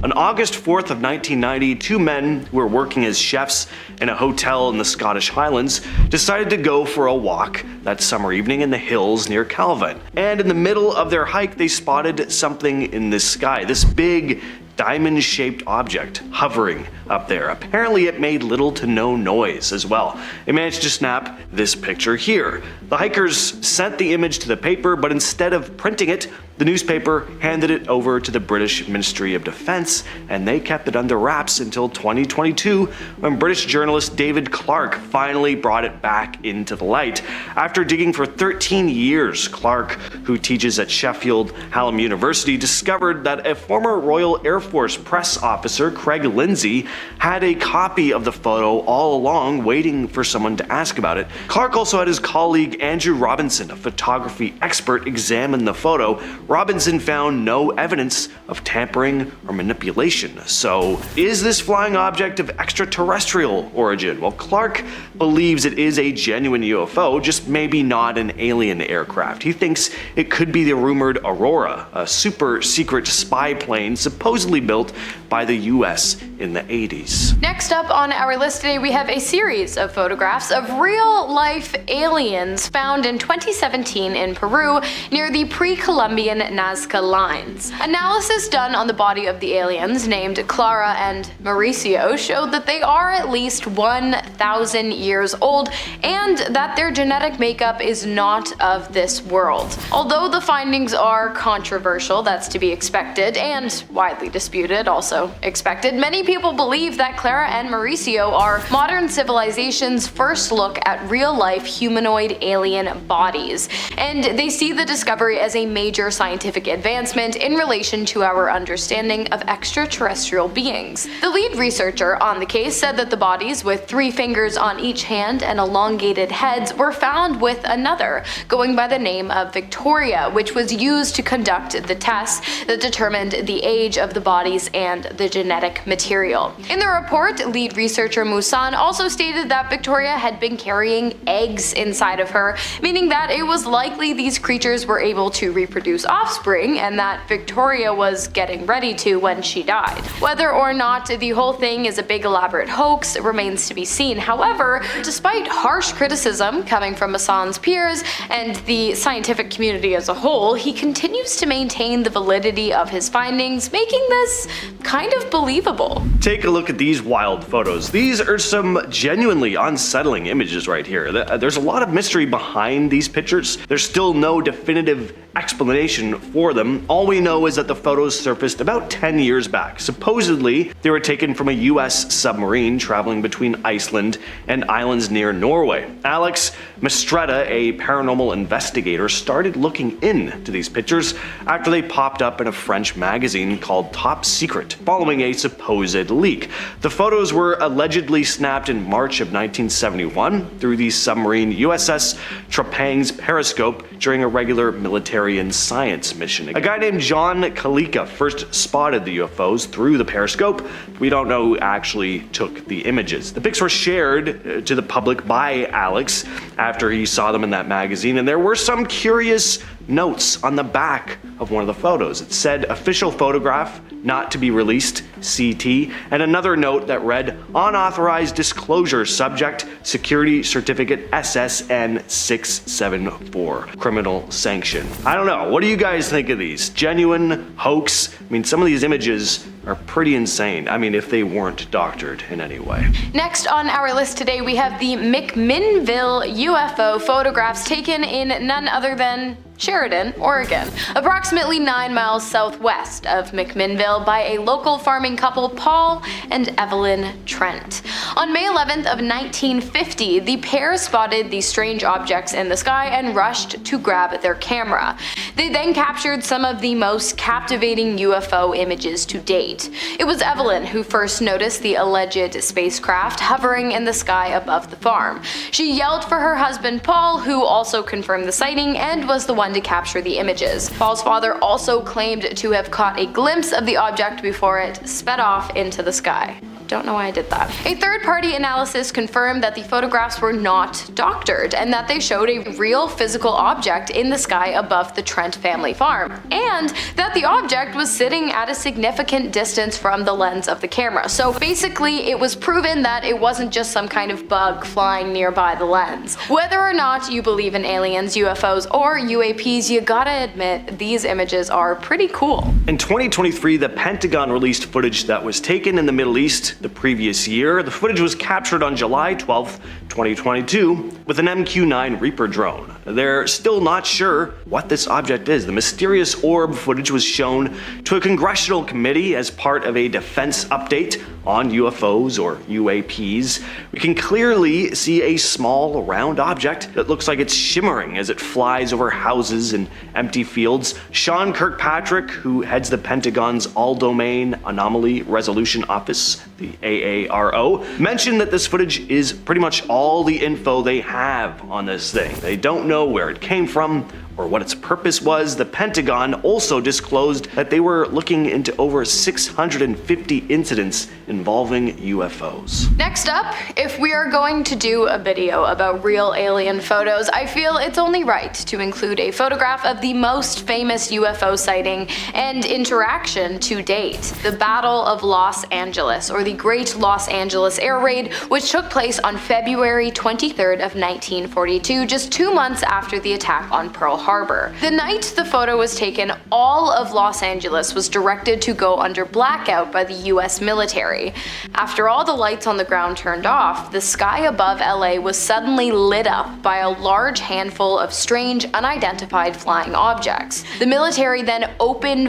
On August 4th of 1990, two men who were working as chefs in a hotel in the Scottish Highlands decided to go for a walk that summer evening in the hills near Calvine. And in the middle of their hike they spotted something in the sky, this big diamond-shaped object hovering up there. Apparently it made little to no noise as well. They managed to snap this picture here. The hikers sent the image to the paper, but instead of printing it, The newspaper handed it over to the British Ministry of Defence, and they kept it under wraps until 2022, when British journalist David Clarke finally brought it back into the light. After digging for 13 years, Clarke, who teaches at Sheffield Hallam University, discovered that a former Royal Air Force press officer, Craig Lindsay, had a copy of the photo all along, waiting for someone to ask about it. Clarke also had his colleague Andrew Robinson, a photography expert, examine the photo. Robinson found no evidence of tampering or manipulation. So, is this flying object of extraterrestrial origin? Well, Clarke believes it is a genuine UFO, just maybe not an alien aircraft. He thinks it could be the rumored Aurora, a super secret spy plane supposedly built by the US in the 80s. Next up on our list today, we have a series of photographs of real-life aliens found in 2017 in Peru near the pre-Columbian Nazca lines. Analysis done on the body of the aliens, named Clara and Mauricio, showed that they are at least 1,000 years old and that their genetic makeup is not of this world. Although the findings are controversial, that's to be expected, and widely disputed, also expected, many people believe that Clara and Mauricio are modern civilization's first look at real-life humanoid alien bodies, and they see the discovery as a major scientific advancement in relation to our understanding of extraterrestrial beings. The lead researcher on the case said that the bodies, with 3 fingers on each hand and elongated heads, were found with another, going by the name of Victoria, which was used to conduct the tests that determined the age of the bodies and the genetic material. In the report, lead researcher Musan also stated that Victoria had been carrying eggs inside of her, meaning that it was likely these creatures were able to reproduce offspring and that Victoria was getting ready to when she died. Whether or not the whole thing is a big elaborate hoax remains to be seen. However, despite harsh criticism coming from Musan's peers and the scientific community as a whole, he continues to maintain the validity of his findings, making this kind of believable. Take a look at these wild photos. These are some genuinely unsettling images right here. There's a lot of mystery behind these pictures. There's still no definitive explanation for them. All we know is that the photos surfaced about 10 years back. Supposedly, they were taken from a US submarine traveling between Iceland and islands near Norway. Alex Mistretta, a paranormal investigator, started looking into these pictures after they popped up in a French magazine called Top Secret, following a supposed leak. The photos were allegedly snapped in March of 1971 through the submarine USS Trepang's periscope during a regular military and science mission. A guy named John Kalika first spotted the UFOs through the periscope. We don't know who actually took the images. The pics were shared to the public by Alex after he saw them in that magazine, and there were some curious notes on the back of one of the photos. It said official photograph, not to be released, CT, and another note that read unauthorized disclosure, subject security certificate SSN 674, criminal sanction. I don't know, what do you guys think of these? Genuine, hoax? I mean, some of these images are pretty insane. I mean, if they weren't doctored in any way. Next on our list today, we have the McMinnville UFO photographs taken in none other than Sheridan, Oregon, approximately 9 miles southwest of McMinnville by a local farming couple, Paul and Evelyn Trent. On May 11th of 1950, the pair spotted the strange objects in the sky and rushed to grab their camera. They then captured some of the most captivating UFO images to date. It was Evelyn who first noticed the alleged spacecraft hovering in the sky above the farm. She yelled for her husband Paul, who also confirmed the sighting and was the one to capture the images. Paul's father also claimed to have caught a glimpse of the object before it sped off into the sky. Don't know why I did that. A third-party analysis confirmed that the photographs were not doctored and that they showed a real physical object in the sky above the Trent family farm, and that the object was sitting at a significant distance from the lens of the camera. So basically, it was proven that it wasn't just some kind of bug flying nearby the lens. Whether or not you believe in aliens, UFOs, or UAPs, you gotta admit these images are pretty cool. In 2023, the Pentagon released footage that was taken in the Middle East the previous year. The footage was captured on July 12th, 2022 with an MQ-9 Reaper drone. They're still not sure what this object is. The mysterious orb footage was shown to a congressional committee as part of a defense update on UFOs or UAPs. We can clearly see a small round object that looks like it's shimmering as it flies over houses and empty fields. Sean Kirkpatrick, who heads the Pentagon's All-Domain Anomaly Resolution Office, the AARO, mentioned that this footage is pretty much all the info they have on this thing. They don't know where it came from or what its purpose was. The Pentagon also disclosed that they were looking into over 650 incidents involving UFOs. Next up, if we are going to do a video about real alien photos, I feel it's only right to include a photograph of the most famous UFO sighting and interaction to date, the Battle of Los Angeles, or the Great Los Angeles Air Raid, which took place on February 23rd of 1942, just 2 months after the attack on Pearl Harbor. The night the photo was taken, all of Los Angeles was directed to go under blackout by the US military. After all the lights on the ground turned off, the sky above LA was suddenly lit up by a large handful of strange, unidentified flying objects. The military then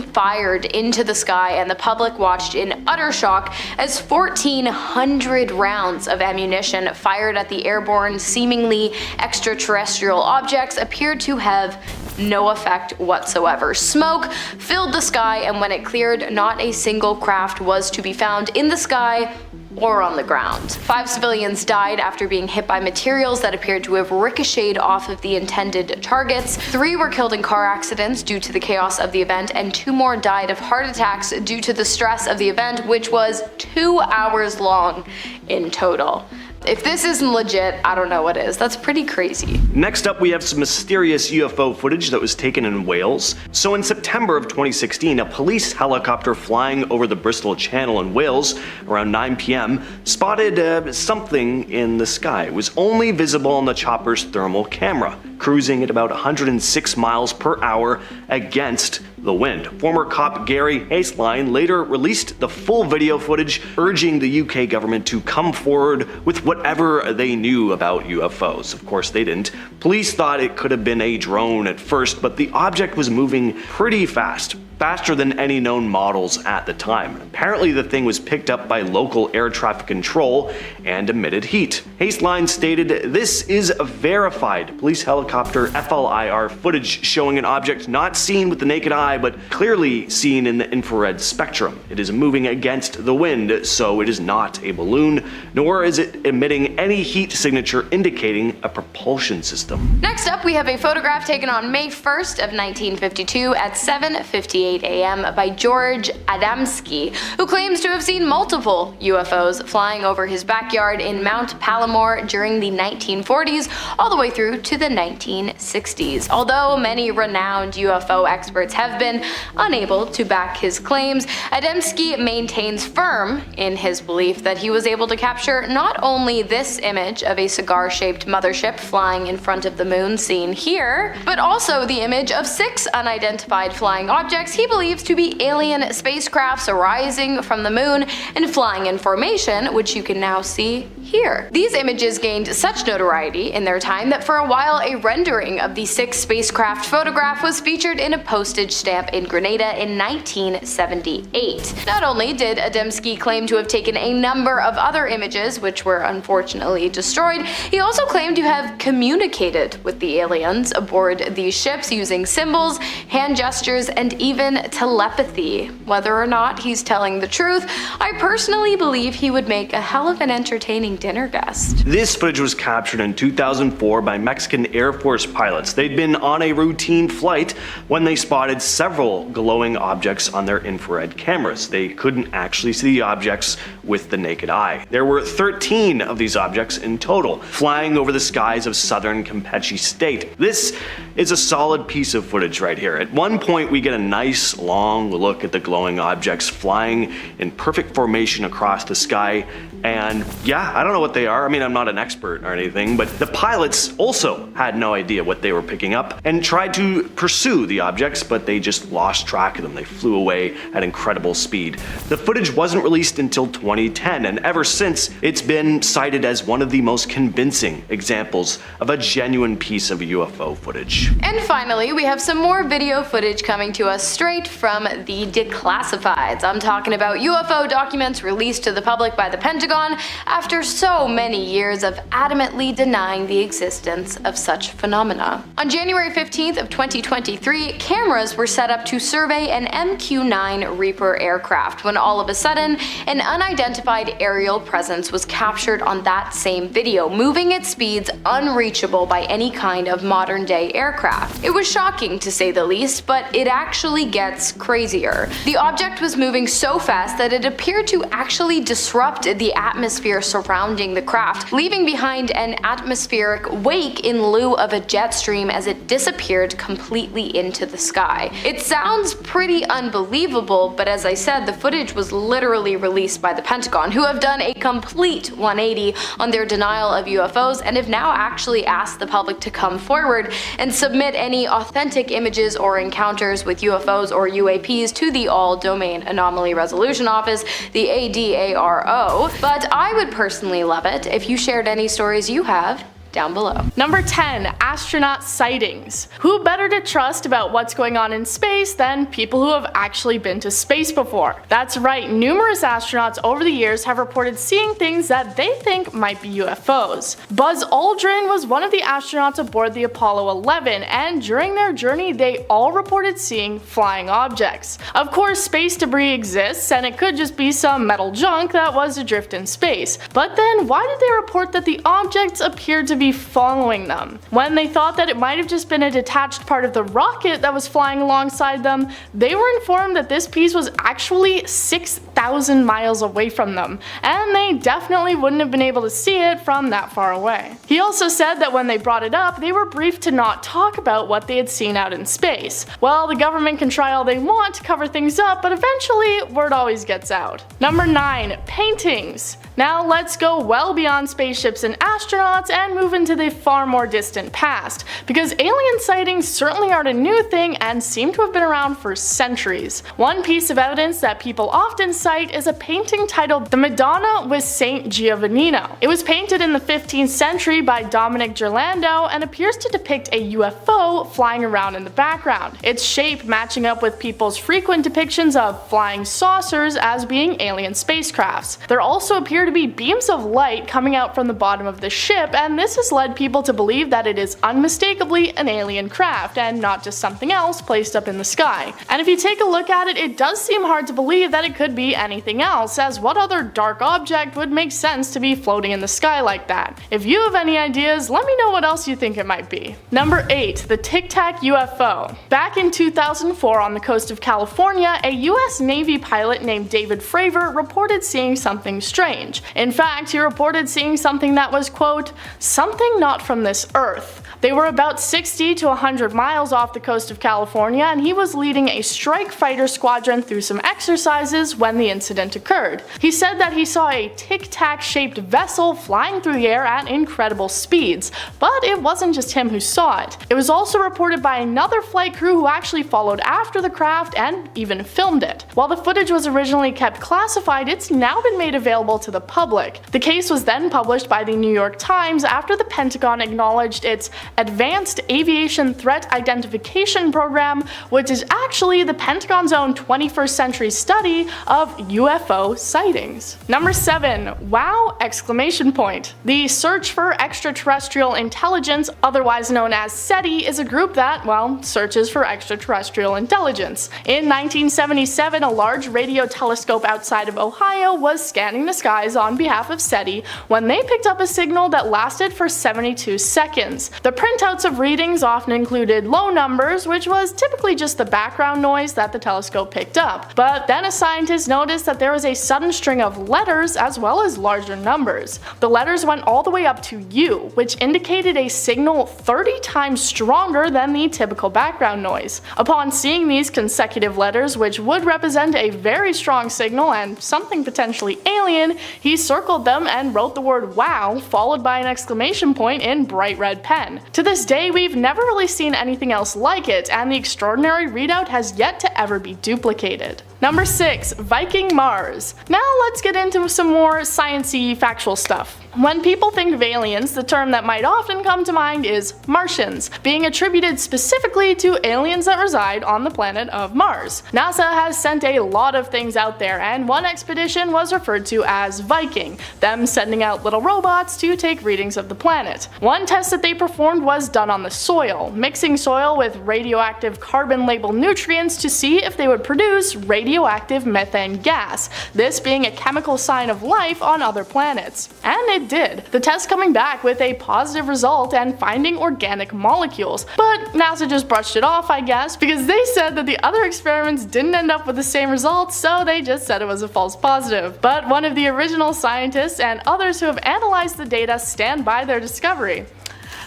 fired into the sky, and the public watched in utter shock as 1,400 rounds of ammunition fired at the airborne, seemingly extraterrestrial objects appeared to have no effect whatsoever. Smoke filled the sky, and when it cleared, not a single craft was to be found in the sky or on the ground. 5 civilians died after being hit by materials that appeared to have ricocheted off of the intended targets. 3 were killed in car accidents due to the chaos of the event, and 2 more died of heart attacks due to the stress of the event, which was 2 hours long in total. If this isn't legit, I don't know what is. That's pretty crazy. Next up, we have some mysterious UFO footage that was taken in Wales. So in September of 2016, a police helicopter flying over the Bristol Channel in Wales around 9 p.m. spotted something in the sky. It was only visible on the chopper's thermal camera, cruising at about 106 miles per hour against the wind. Former cop Gary Haseline later released the full video footage, urging the UK government to come forward with whatever they knew about UFOs. Of course, they didn't. Police thought it could have been a drone at first, but the object was moving pretty fast. Faster than any known models at the time. Apparently the thing was picked up by local air traffic control and emitted heat. Haseline stated, "This is verified police helicopter FLIR footage showing an object not seen with the naked eye but clearly seen in the infrared spectrum. It is moving against the wind, so it is not a balloon, nor is it emitting any heat signature indicating a propulsion system." Next up, we have a photograph taken on May 1st of 1952 at 7:58 a.m. by George Adamski, who claims to have seen multiple UFOs flying over his backyard in Mount Palomar during the 1940s all the way through to the 1960s. Although many renowned UFO experts have been unable to back his claims, Adamski maintains firm in his belief that he was able to capture not only this image of a cigar-shaped mothership flying in front of the moon seen here, but also the image of 6 unidentified flying objects he believes to be alien spacecrafts arising from the moon and flying in formation, which you can now see here. These images gained such notoriety in their time that for a while a rendering of the 6 spacecraft photograph was featured in a postage stamp in Grenada in 1978. Not only did Adamski claim to have taken a number of other images, which were unfortunately destroyed, he also claimed to have communicated with the aliens aboard these ships using symbols, hand gestures, and even telepathy. Whether or not he's telling the truth, I personally believe he would make a hell of an entertaining dinner guest. This footage was captured in 2004 by Mexican Air Force pilots. They'd been on a routine flight when they spotted several glowing objects on their infrared cameras. They couldn't actually see the objects with the naked eye. There were 13 of these objects in total, flying over the skies of southern Campeche state. This is a solid piece of footage right here. At one point we get a nice long look at the glowing objects flying in perfect formation across the sky, and yeah, I don't know what they are. I mean, I'm not an expert or anything, but the pilots also had no idea what they were picking up and tried to pursue the objects, but they just lost track of them. They flew away at incredible speed. The footage wasn't released until 20 2010, and ever since, it's been cited as one of the most convincing examples of a genuine piece of UFO footage. And finally, we have some more video footage coming to us straight from the declassifieds. I'm talking about UFO documents released to the public by the Pentagon after so many years of adamantly denying the existence of such phenomena. On January 15th of 2023, cameras were set up to survey an MQ-9 Reaper aircraft when all of a sudden, an unidentified aerial presence was captured on that same video, moving at speeds unreachable by any kind of modern-day aircraft. It was shocking to say the least, but it actually gets crazier. The object was moving so fast that it appeared to actually disrupt the atmosphere surrounding the craft, leaving behind an atmospheric wake in lieu of a jet stream as it disappeared completely into the sky. It sounds pretty unbelievable, but as I said, the footage was literally released by the Pentagon, who have done a complete 180 on their denial of UFOs and have now actually asked the public to come forward and submit any authentic images or encounters with UFOs or UAPs to the All-Domain Anomaly Resolution Office, the ADARO, but I would personally love it if you shared any stories you have down below. Number 10. Astronaut sightings. Who better to trust about what's going on in space than people who have actually been to space before? That's right, numerous astronauts over the years have reported seeing things that they think might be UFOs. Buzz Aldrin was one of the astronauts aboard the Apollo 11, and during their journey they all reported seeing flying objects. Of course, space debris exists, and it could just be some metal junk that was adrift in space. But then why did they report that the objects appeared to be following them? When they thought that it might have just been a detached part of the rocket that was flying alongside them, they were informed that this piece was actually 6,000 miles away from them, and they definitely wouldn't have been able to see it from that far away. He also said that when they brought it up, they were briefed to not talk about what they had seen out in space. Well, the government can try all they want to cover things up, but eventually word always gets out. Number 9. Paintings. Now let's go well beyond spaceships and astronauts and move into the far more distant past, because alien sightings certainly aren't a new thing and seem to have been around for centuries. One piece of evidence that people often cite is a painting titled The Madonna with Saint Giovannino. It was painted in the 15th century by Dominic Ghirlandaio and appears to depict a UFO flying around in the background, its shape matching up with people's frequent depictions of flying saucers as being alien spacecrafts. There also appear to be beams of light coming out from the bottom of the ship, and this has led people to believe that it is unmistakably an alien craft and not just something else placed up in the sky. And if you take a look at it, it does seem hard to believe that it could be anything else, as what other dark object would make sense to be floating in the sky like that? If you have any ideas, let me know what else you think it might be. Number 8. The Tic Tac UFO. Back in 2004 on the coast of California, a US Navy pilot named David Fravor reported seeing something strange. In fact, he reported seeing something that was, quote, something not from this earth. They were about 60 to 100 miles off the coast of California, and he was leading a strike fighter squadron through some exercises when the incident occurred. He said that he saw a tic-tac shaped vessel flying through the air at incredible speeds, but it wasn't just him who saw it. It was also reported by another flight crew who actually followed after the craft and even filmed it. While the footage was originally kept classified, it's now been made available to the public. The case was then published by the New York Times after the Pentagon acknowledged its Advanced Aviation Threat Identification Program, which is actually the Pentagon's own 21st century study of UFO sightings. Number 7. Wow! Exclamation point. The Search for Extraterrestrial Intelligence, otherwise known as SETI, is a group that, well, searches for extraterrestrial intelligence. In 1977, a large radio telescope outside of Ohio was scanning the skies on behalf of SETI when they picked up a signal that lasted for 72 seconds. The printouts of readings often included low numbers, which was typically just the background noise that the telescope picked up. But then a scientist noticed that there was a sudden string of letters as well as larger numbers. The letters went all the way up to U, which indicated a signal 30 times stronger than the typical background noise. Upon seeing these consecutive letters, which would represent a very strong signal and something potentially alien, he circled them and wrote the word wow followed by an exclamation point in bright red pen. To this day, we've never really seen anything else like it, and the extraordinary readout has yet to ever be duplicated. Number 6. Viking Mars. Now let's get into some more sciencey factual stuff. When people think of aliens, the term that might often come to mind is Martians, being attributed specifically to aliens that reside on the planet of Mars. NASA has sent a lot of things out there, and one expedition was referred to as Viking, them sending out little robots to take readings of the planet. One test that they performed was done on the soil, mixing soil with radioactive carbon-labeled nutrients to see if they would produce radioactive methane gas, this being a chemical sign of life on other planets. And it did, the test coming back with a positive result and finding organic molecules. But NASA just brushed it off, I guess, because they said that the other experiments didn't end up with the same results, so they just said it was a false positive. But one of the original scientists and others who have analyzed the data stand by their discovery,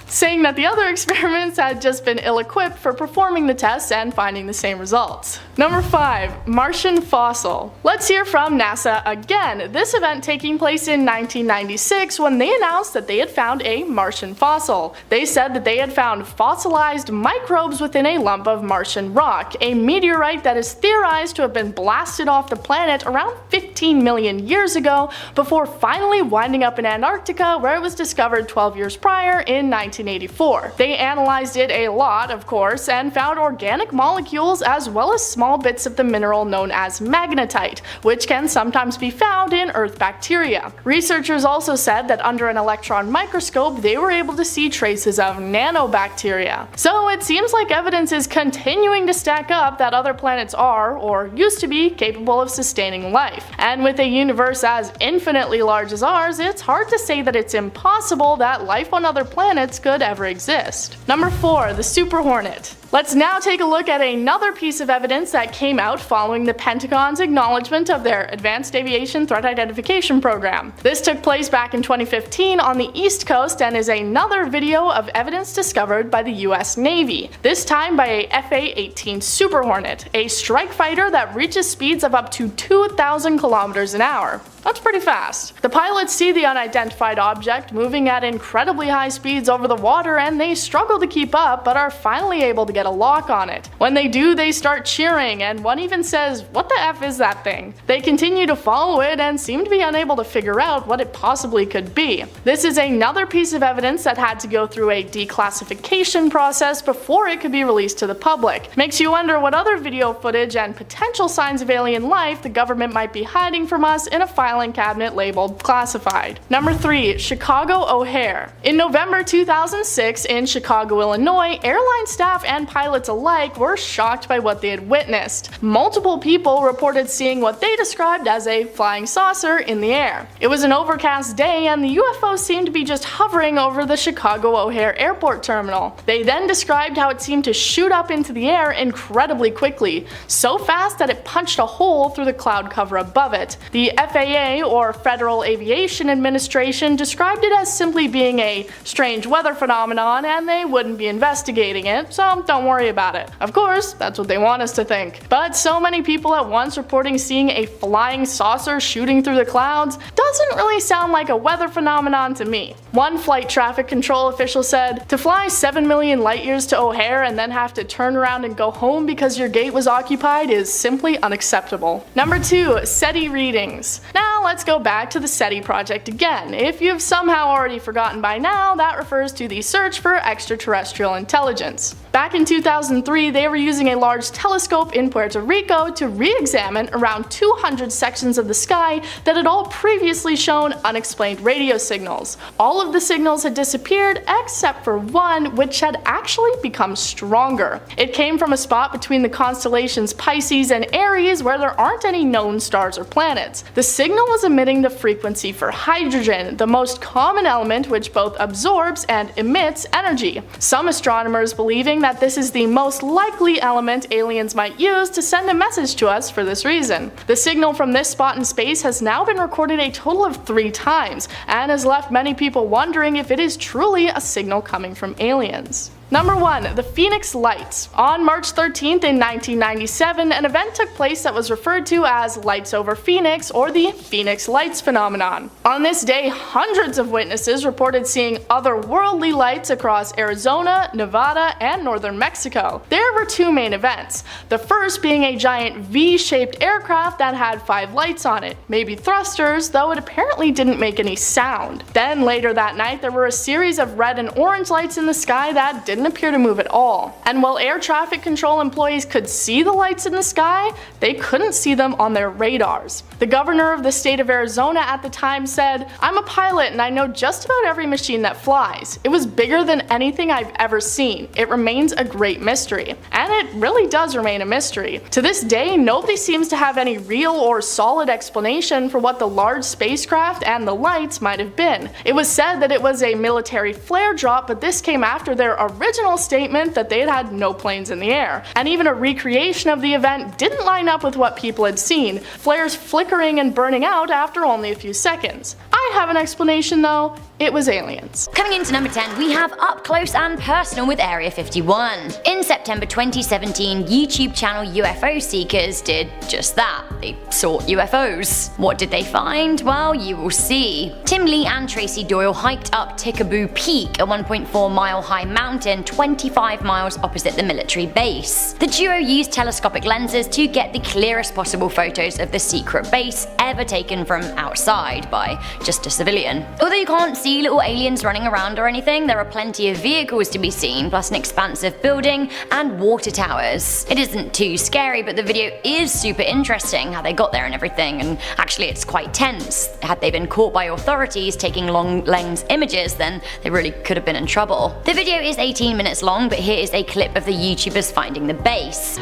saying that the other experiments had just been ill-equipped for performing the tests and finding the same results. Number 5. Martian Fossil. Let's hear from NASA again, this event taking place in 1996 when they announced that they had found a Martian fossil. They said that they had found fossilized microbes within a lump of Martian rock, a meteorite that is theorized to have been blasted off the planet around 15 million years ago before finally winding up in Antarctica, where it was discovered 12 years prior in 1984. They analyzed it a lot, of course, and found organic molecules as well as small bits of the mineral known as magnetite, which can sometimes be found in Earth bacteria. Researchers also said that under an electron microscope they were able to see traces of nanobacteria. So it seems like evidence is continuing to stack up that other planets are, or used to be, capable of sustaining life. And with a universe as infinitely large as ours, it's hard to say that it's impossible that life on other planets could ever exist. Number 4. The Super Hornet. Let's now take a look at another piece of evidence that came out following the Pentagon's acknowledgement of their Advanced Aviation Threat Identification Program. This took place back in 2015 on the East Coast and is another video of evidence discovered by the US Navy, this time by a FA-18 Super Hornet, a strike fighter that reaches speeds of up to 2,000 kilometers an hour. That's pretty fast. The pilots see the unidentified object moving at incredibly high speeds over the water and they struggle to keep up but are finally able to get a lock on it. When they do, they start cheering and one even says, "What the F is that thing?" They continue to follow it and seem to be unable to figure out what it possibly could be. This is another piece of evidence that had to go through a declassification process before it could be released to the public. Makes you wonder what other video footage and potential signs of alien life the government might be hiding from us in a filing cabinet labeled classified. Number 3. Chicago O'Hare. In November 2006 in Chicago, Illinois, airline staff and pilots alike were shocked by what they had witnessed. Multiple people reported seeing what they described as a flying saucer in the air. It was an overcast day and the UFO seemed to be just hovering over the Chicago O'Hare airport terminal. They then described how it seemed to shoot up into the air incredibly quickly, so fast that it punched a hole through the cloud cover above it. The FAA, or Federal Aviation Administration, described it as simply being a strange weather phenomenon and they wouldn't be investigating it, so don't worry about it. Of course, that's what they want us to think. But so many people at once reporting seeing a flying saucer shooting through the clouds doesn't really sound like a weather phenomenon to me. One flight traffic control official said, "To fly 7 million light years to O'Hare and then have to turn around and go home because your gate was occupied is simply unacceptable." Number 2. SETI readings. Now let's go back to the SETI project again. If you've somehow already forgotten by now, that refers to the search for extraterrestrial intelligence. Back in 2003, they were using a large telescope in Puerto Rico to re-examine around 200 sections of the sky that had all previously shown unexplained radio signals. All of the signals had disappeared except for one, which had actually become stronger. It came from a spot between the constellations Pisces and Aries where there aren't any known stars or planets. The signal was emitting the frequency for hydrogen, the most common element which both absorbs and emits energy. Some astronomers believing that this is the most likely element aliens might use to send a message to us for this reason. The signal from this spot in space has now been recorded a total of 3 times, and has left many people wondering if it is truly a signal coming from aliens. Number 1. The Phoenix Lights. On March 13th in 1997, an event took place that was referred to as Lights over Phoenix, or the Phoenix Lights phenomenon. On this day, hundreds of witnesses reported seeing otherworldly lights across Arizona, Nevada, and northern Mexico. There were two main events, the first being a giant V-shaped aircraft that had 5 lights on it, maybe thrusters, though it apparently didn't make any sound. Then later that night, there were a series of red and orange lights in the sky that didn't appear to move at all. And while air traffic control employees could see the lights in the sky, they couldn't see them on their radars. The governor of the state of Arizona at the time said, "I'm a pilot and I know just about every machine that flies. It was bigger than anything I've ever seen. It remains a great mystery." And it really does remain a mystery. To this day, nobody seems to have any real or solid explanation for what the large spacecraft and the lights might have been. It was said that it was a military flare drop, but this came after their original statement that they had no planes in the air. And even a recreation of the event didn't line up with what people had seen, flares flickering and burning out after only a few seconds. I have an explanation though. It was aliens. Coming into number 10, we have Up Close and Personal with Area 51. In September 2017, YouTube channel UFO Seekers did just that. They sought UFOs. What did they find? Well, you will see. Tim Lee and Tracy Doyle hiked up Tickaboo Peak, a 1.4-mile high mountain 25 miles opposite the military base. The duo used telescopic lenses to get the clearest possible photos of the secret base ever taken from outside by just a civilian. Although you can't see little aliens running around or anything, there are plenty of vehicles to be seen, plus an expansive building and water towers. It isn't too scary, but the video is super interesting, how they got there and everything, and actually it's quite tense. Had they been caught by authorities taking long lens images, then they really could have been in trouble. The video is 18 minutes long, but here is a clip of the YouTubers finding the base.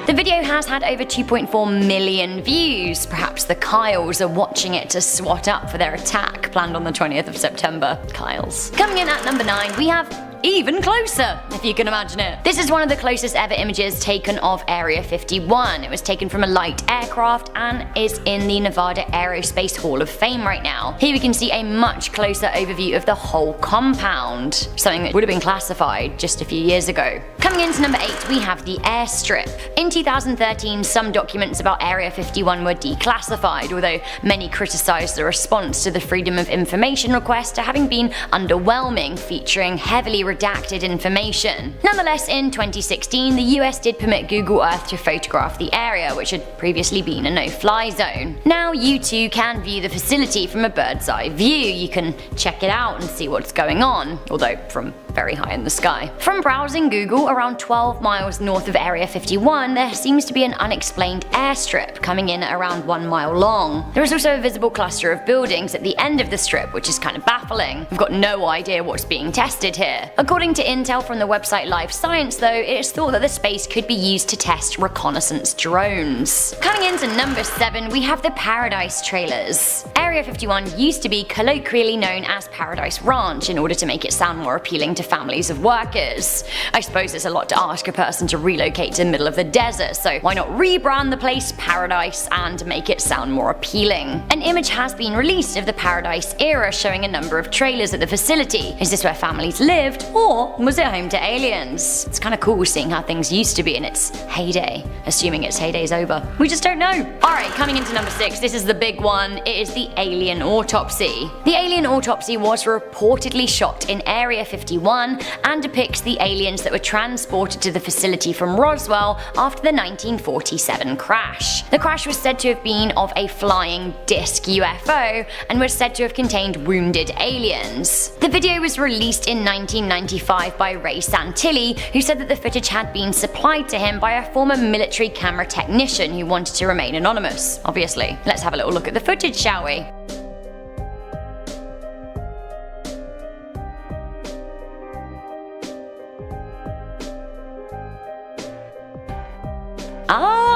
The video has had over 2.4 million views. Perhaps the Kyles are watching it to swat up for their attack planned on the 20th of September. Kyles. Coming in at number 9, we have Even Closer, if you can imagine it. This is one of the closest ever images taken of Area 51. It was taken from a light aircraft and is in the Nevada Aerospace Hall of Fame right now. Here we can see a much closer overview of the whole compound, something that would have been classified just a few years ago. Coming into number 8, we have the airstrip. In 2013, some documents about Area 51 were declassified, although many criticized the response to the Freedom of Information request to having been underwhelming, featuring heavily redacted information. Nonetheless, in 2016, the US did permit Google Earth to photograph the area, which had previously been a no-fly zone. Now you too can view the facility from a bird's eye view. You can check it out and see what's going on, although from very high in the sky. From browsing Google, around 12 miles north of Area 51, there seems to be an unexplained airstrip coming in at around 1 mile long. There is also a visible cluster of buildings at the end of the strip, which is kind of baffling. We've got no idea what's being tested here. According to intel from the website Live Science though, it is thought that the space could be used to test reconnaissance drones. Coming into number 7, we have the Paradise Trailers. Area 51 used to be colloquially known as Paradise Ranch in order to make it sound more appealing to families of workers. I suppose it's a lot to ask a person to relocate to the middle of the desert, so why not rebrand the place Paradise and make it sound more appealing? An image has been released of the Paradise era showing a number of trailers at the facility. Is this where families lived, or was it home to aliens? It's kind of cool seeing how things used to be in its heyday, assuming its heyday's over. We just don't know. Alright, coming into number 6, this is the big one. It is the alien autopsy. The alien autopsy was reportedly shot in Area 51 and depicts the aliens that were transported to the facility from Roswell after the 1947 crash. The crash was said to have been of a flying disc UFO and was said to have contained wounded aliens. The video was released in 1995 by Ray Santilli, who said that the footage had been supplied to him by a former military camera technician who wanted to remain anonymous. Obviously. Let's have a little look at the footage, shall we?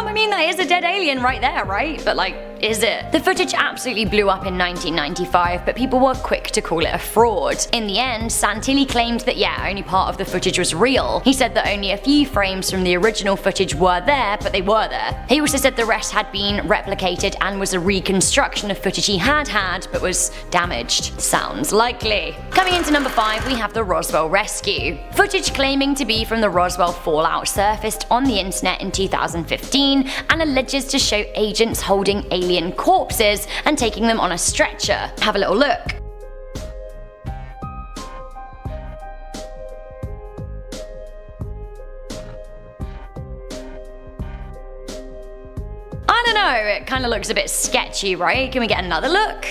I mean, that is a dead alien right there, right? But like, is it? The footage absolutely blew up in 1995, but people were quick to call it a fraud. In the end, Santilli claimed that yeah, only part of the footage was real. He said that only a few frames from the original footage were there, but they were there. He also said the rest had been replicated and was a reconstruction of footage he had but was damaged. Sounds likely. Coming into number 5, we have the Roswell rescue. Footage claiming to be from the Roswell fallout surfaced on the internet in 2015 and alleges to show agents holding alien corpses and taking them on a stretcher. Have a little look. I don't know, it kind of looks a bit sketchy, right? Can we get another look?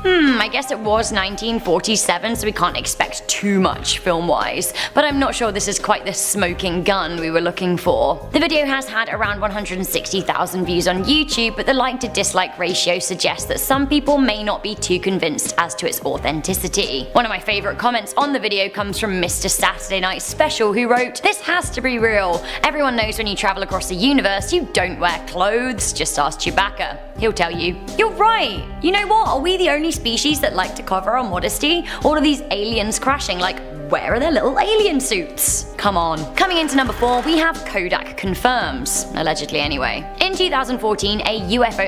I guess it was 1947, so we can't expect too much film-wise, but I'm not sure this is quite the smoking gun we were looking for. The video has had around 160,000 views on YouTube, but the like to dislike ratio suggests that some people may not be too convinced as to its authenticity. One of my favourite comments on the video comes from Mr. Saturday Night Special, who wrote, "This has to be real. Everyone knows when you travel across the universe, you don't wear clothes. Just ask Chewbacca. He'll tell you." You're right. You know what? Are we the only species that like to cover our modesty? All of these aliens crashing, like, where are their little alien suits? Come on. Coming into number 4, we have Kodak confirms, allegedly anyway. In 2014, a UFO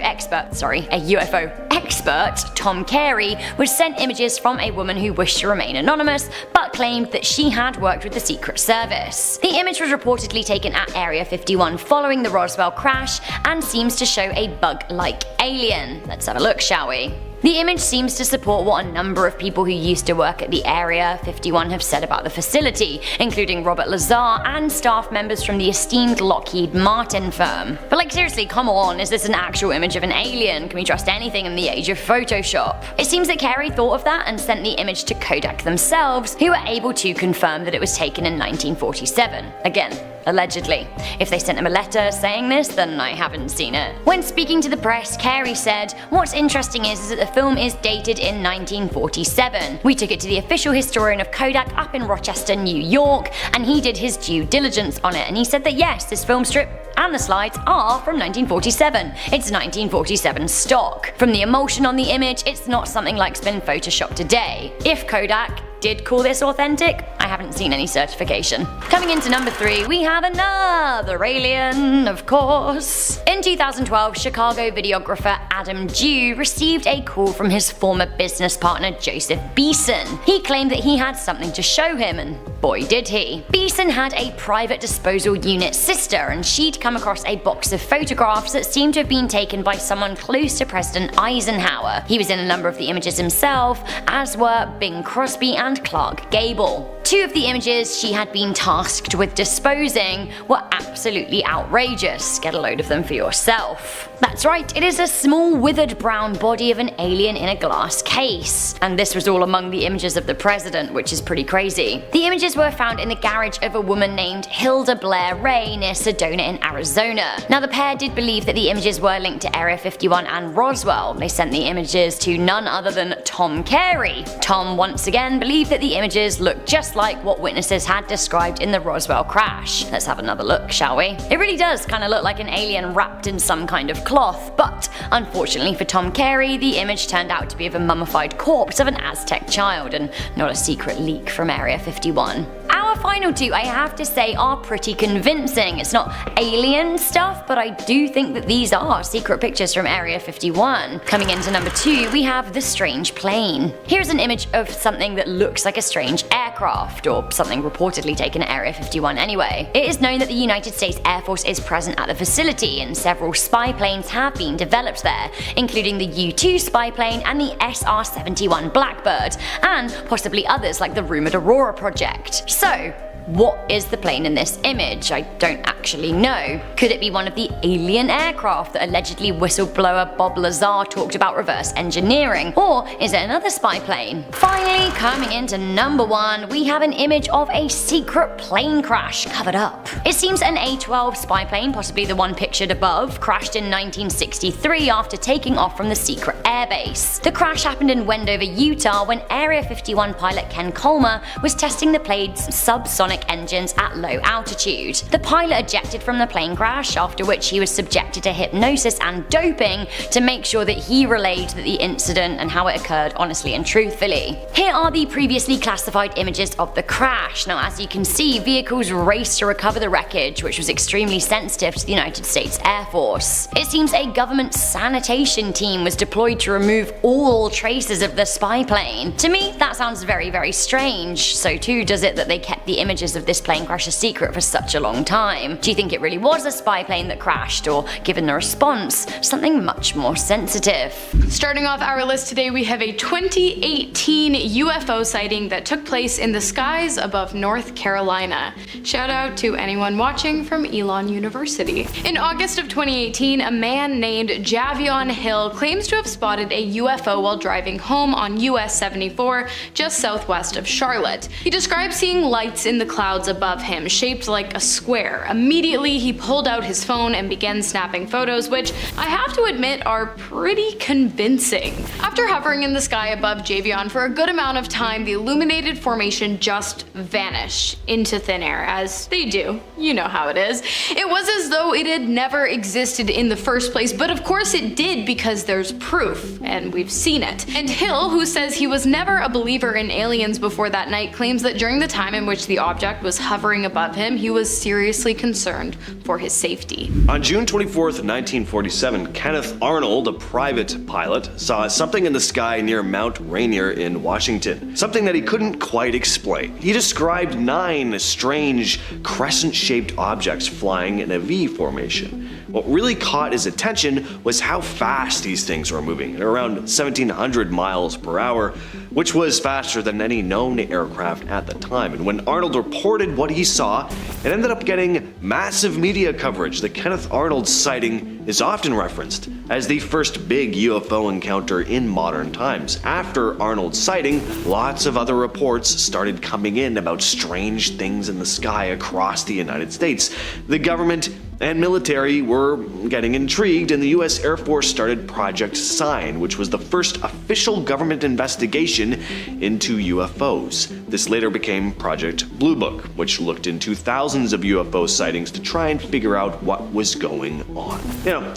expert, Tom Carey, was sent images from a woman who wished to remain anonymous, but claimed that she had worked with the Secret Service. The image was reportedly taken at Area 51 following the Roswell crash and seems to show a bug-like alien. Let's have a look, shall we? The image seems to support what a number of people who used to work at the Area 51 have said about the facility, including Robert Lazar and staff members from the esteemed Lockheed Martin firm. But like seriously, come on, is this an actual image of an alien? Can we trust anything in the age of Photoshop? It seems that Carey thought of that and sent the image to Kodak themselves, who were able to confirm that it was taken in 1947. Again, allegedly. If they sent him a letter saying this, then I haven't seen it. When speaking to the press, Carey said, "What's interesting is that the film is dated in 1947. We took it to the official historian of Kodak up in Rochester, New York, and he did his due diligence on it, and he said that yes, this film strip and the slides are from 1947. It's 1947 stock. From the emulsion on the image, it's not something like's been photoshopped today. If Kodak did call this authentic, I haven't seen any certification." Coming into number 3, we have another alien, of course. In 2012, Chicago videographer Adam Dew received a call from his former business partner Joseph Beeson. He claimed that he had something to show him, and boy did he. Beeson had a private disposal unit sister, and she'd come across a box of photographs that seemed to have been taken by someone close to President Eisenhower. He was in a number of the images himself, as were Bing Crosby and Clark Gable. 2 of the images she had been tasked with disposing were absolutely outrageous. Get a load of them for yourself. That's right, it is a small withered brown body of an alien in a glass case. And this was all among the images of the president, which is pretty crazy. The images were found in the garage of a woman named Hilda Blair Ray near Sedona in Arizona. Now the pair did believe that the images were linked to Area 51 and Roswell. They sent the images to none other than Tom Carey. Tom once again believed that the images looked just like what witnesses had described in the Roswell crash. Let's have another look, shall we? It really does kind of look like an alien wrapped in some kind of cloth, but unfortunately for Tom Carey, the image turned out to be of a mummified corpse of an Aztec child and not a secret leak from Area 51. Our final 2, I have to say, are pretty convincing. It's not alien stuff, but I do think that these are secret pictures from Area 51. Coming into number 2, we have the strange plane. Here's an image of something that looks like a strange aircraft, or something reportedly taken at Area 51 anyway. It is known that the United States Air Force is present at the facility, and several spy planes have been developed there, including the U-2 spy plane and the SR-71 Blackbird, and possibly others like the rumoured Aurora project. So, What is the plane in this image? I don't actually know. Could it be one of the alien aircraft that allegedly whistleblower Bob Lazar talked about reverse engineering? Or is it another spy plane? Finally, coming into number 1, we have an image of a secret plane crash covered up. It seems an A-12 spy plane, possibly the one pictured above, crashed in 1963 after taking off from the secret airbase. The crash happened in Wendover, Utah, when Area 51 pilot Ken Colmer was testing the plane's subsonic engines at low altitude. The pilot ejected from the plane crash, after which he was subjected to hypnosis and doping to make sure that he relayed the incident and how it occurred honestly and truthfully. Here are the previously classified images of the crash. Now, as you can see, vehicles raced to recover the wreckage, which was extremely sensitive to the United States Air Force. It seems a government sanitation team was deployed to remove all traces of the spy plane. To me, that sounds very, very strange. So too does it that they kept the images of this plane crash a secret for such a long time. Do you think it really was a spy plane that crashed, or, given the response, something much more sensitive? Starting off our list today, we have a 2018 UFO sighting that took place in the skies above North Carolina. Shout out to anyone watching from Elon University. In August of 2018, a man named Javion Hill claims to have spotted a UFO while driving home on US 74 just southwest of Charlotte. He described seeing lights in the clouds above him, shaped like a square. Immediately, he pulled out his phone and began snapping photos, which I have to admit are pretty convincing. After hovering in the sky above Javion for a good amount of time, the illuminated formation just vanished into thin air, as they do. You know how it is. It was as though it had never existed in the first place, but of course it did because there's proof, and we've seen it. And Hill, who says he was never a believer in aliens before that night, claims that during the time in which the object was hovering above him, he was seriously concerned for his safety. On June 24th, 1947, Kenneth Arnold, a private pilot, saw something in the sky near Mount Rainier in Washington. Something that he couldn't quite explain. He described 9 strange crescent-shaped objects flying in a V formation. What really caught his attention was how fast these things were moving, at around 1,700 miles per hour, which was faster than any known aircraft at the time. And when Arnold reported what he saw, it ended up getting massive media coverage. The Kenneth Arnold sighting is often referenced as the first big UFO encounter in modern times. After Arnold's sighting, lots of other reports started coming in about strange things in the sky across the United States. The government and military were getting intrigued, and the US Air Force started Project Sign, which was the first official government investigation into UFOs. This later became Project Blue Book, which looked into thousands of UFO sightings to try and figure out what was going on.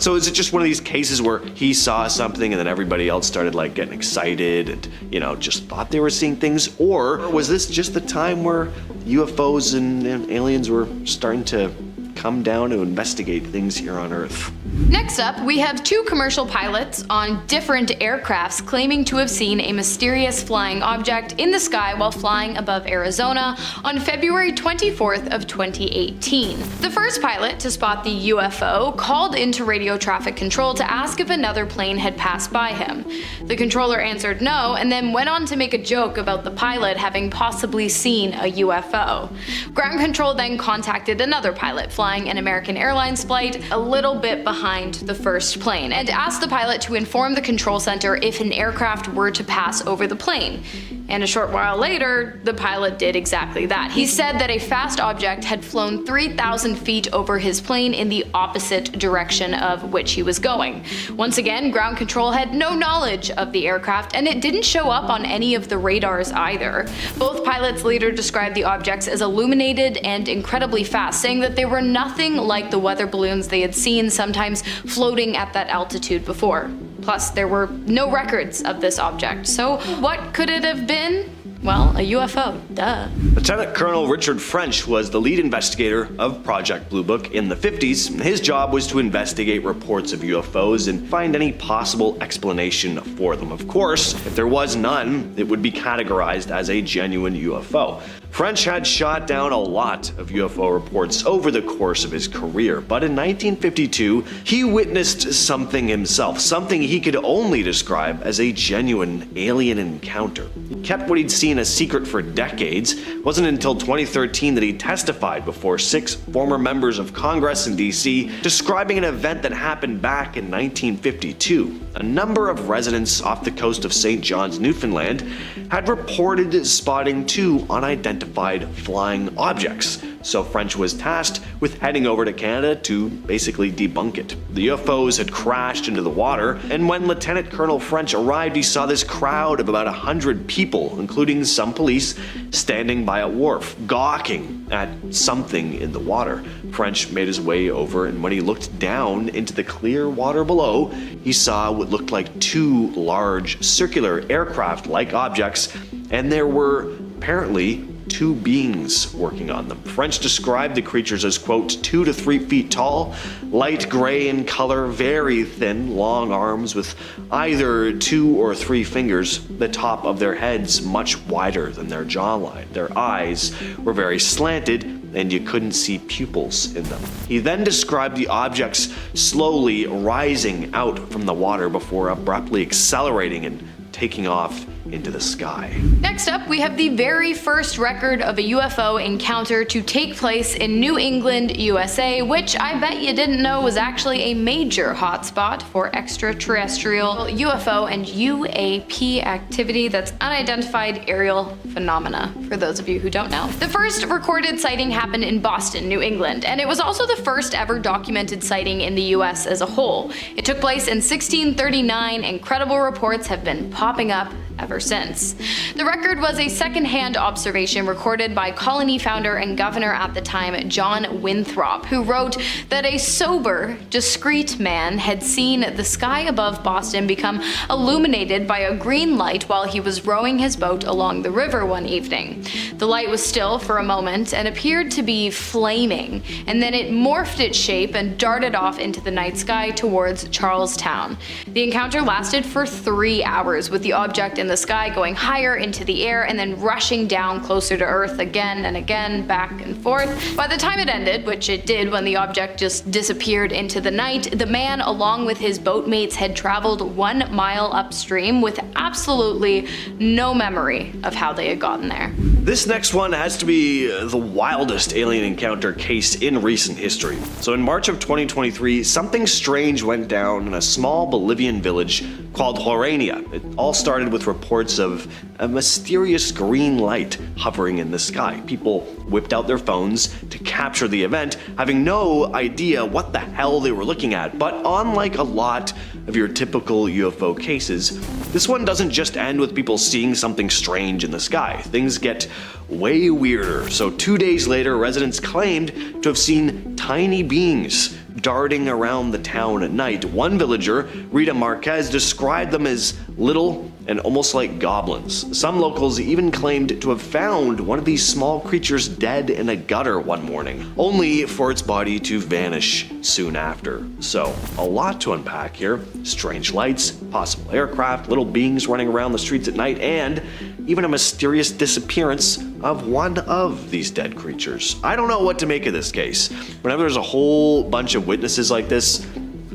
So is it just one of these cases where he saw something and then everybody else started like getting excited and, just thought they were seeing things? Or was this just the time where UFOs and aliens were starting to come down to investigate things here on Earth? Next up, we have 2 commercial pilots on different aircrafts claiming to have seen a mysterious flying object in the sky while flying above Arizona on February 24th of 2018. The first pilot to spot the UFO called into radio traffic control to ask if another plane had passed by him. The controller answered no, and then went on to make a joke about the pilot having possibly seen a UFO. Ground control then contacted another pilot flying an American Airlines flight a little bit behind the first plane, and asked the pilot to inform the control center if an aircraft were to pass over the plane. And a short while later, the pilot did exactly that. He said that a fast object had flown 3,000 feet over his plane in the opposite direction of which he was going. Once again, ground control had no knowledge of the aircraft, and it didn't show up on any of the radars either. Both pilots later described the objects as illuminated and incredibly fast, saying that they were nothing like the weather balloons they had seen sometimes floating at that altitude before. Plus, there were no records of this object, so what could it have been? Well, a UFO, duh. Lieutenant Colonel Richard French was the lead investigator of Project Blue Book in the 50s. His job was to investigate reports of UFOs and find any possible explanation for them. Of course, if there was none, it would be categorized as a genuine UFO. French had shot down a lot of UFO reports over the course of his career, but in 1952, he witnessed something himself, something he could only describe as a genuine alien encounter. He kept what he'd seen a secret for decades. It wasn't until 2013 that he testified before 6 former members of Congress in DC, describing an event that happened back in 1952. A number of residents off the coast of St. John's, Newfoundland, had reported spotting 2 unidentified flying objects. So French was tasked with heading over to Canada to basically debunk it. The UFOs had crashed into the water, and when Lieutenant Colonel French arrived, he saw this crowd of about 100 people, including some police, standing by a wharf, gawking at something in the water. French made his way over, and when he looked down into the clear water below, he saw what looked like 2 large circular aircraft-like objects, and there were apparently 2 beings working on them. French described the creatures as, quote, 2 to 3 feet tall, light gray in color, very thin, long arms with either 2 or 3 fingers, the top of their heads much wider than their jawline. Their eyes were very slanted, and you couldn't see pupils in them. He then described the objects slowly rising out from the water before abruptly accelerating and taking off into the sky. Next up, we have the very first record of a UFO encounter to take place in New England, USA, which I bet you didn't know was actually a major hotspot for extraterrestrial UFO and UAP activity. That's unidentified aerial phenomena, for those of you who don't know. The first recorded sighting happened in Boston, New England, and it was also the first ever documented sighting in the US as a whole. It took place in 1639, and credible reports have been popping up ever since. The record was a second-hand observation recorded by colony founder and governor at the time, John Winthrop, who wrote that a sober, discreet man had seen the sky above Boston become illuminated by a green light while he was rowing his boat along the river one evening. The light was still for a moment and appeared to be flaming, and then it morphed its shape and darted off into the night sky towards Charlestown. The encounter lasted for 3 hours, with the object in the sky going higher into the air and then rushing down closer to Earth again and again, back and forth. By the time it ended, which it did when the object just disappeared into the night, the man along with his boatmates had traveled 1 mile upstream with absolutely no memory of how they had gotten there. This next one has to be the wildest alien encounter case in recent history. So in March of 2023, something strange went down in a small Bolivian village called Horania. It all started with reports of a mysterious green light hovering in the sky. People whipped out their phones to capture the event, having no idea what the hell they were looking at. But unlike a lot of your typical UFO cases, this one doesn't just end with people seeing something strange in the sky. Things get way weirder. So 2 days later, residents claimed to have seen tiny beings darting around the town at night. One villager, Rita Marquez, described them as little and almost like goblins. Some locals even claimed to have found one of these small creatures dead in a gutter one morning, only for its body to vanish soon after. So, a lot to unpack here. Strange lights, possible aircraft, little beings running around the streets at night, and even a mysterious disappearance of one of these dead creatures. I don't know what to make of this case. Whenever there's a whole bunch of witnesses like this,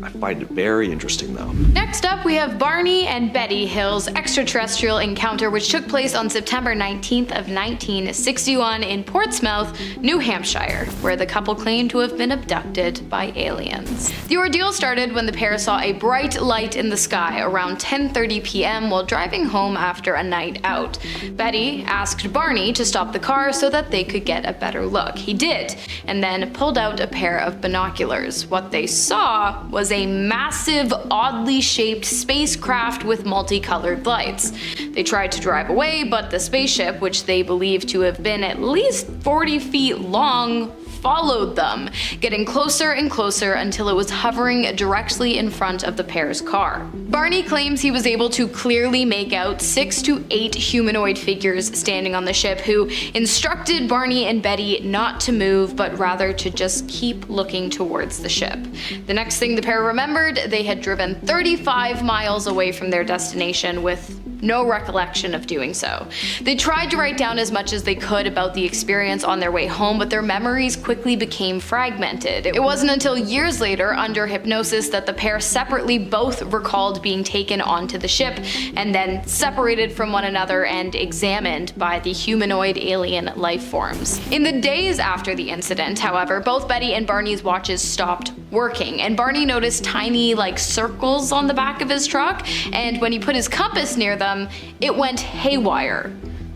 I find it very interesting though. Next up, we have Barney and Betty Hill's extraterrestrial encounter, which took place on September 19th of 1961 in Portsmouth, New Hampshire, where the couple claimed to have been abducted by aliens. The ordeal started when the pair saw a bright light in the sky around 10:30 p.m. while driving home after a night out. Betty asked Barney to stop the car so that they could get a better look. He did, and then pulled out a pair of binoculars. What they saw was a massive, oddly shaped spacecraft with multicolored lights. They tried to drive away, but the spaceship, which they believed to have been at least 40 feet long, followed them, getting closer and closer until it was hovering directly in front of the pair's car. Barney claims he was able to clearly make out 6 to 8 humanoid figures standing on the ship who instructed Barney and Betty not to move, but rather to just keep looking towards the ship. The next thing the pair remembered, they had driven 35 miles away from their destination with no recollection of doing so. They tried to write down as much as they could about the experience on their way home, but their memories quickly became fragmented. It wasn't until years later, under hypnosis, that the pair separately both recalled being taken onto the ship and then separated from one another and examined by the humanoid alien life forms. In the days after the incident, however, both Betty and Barney's watches stopped working, and Barney noticed tiny circles on the back of his truck, and when he put his compass near them, it went haywire.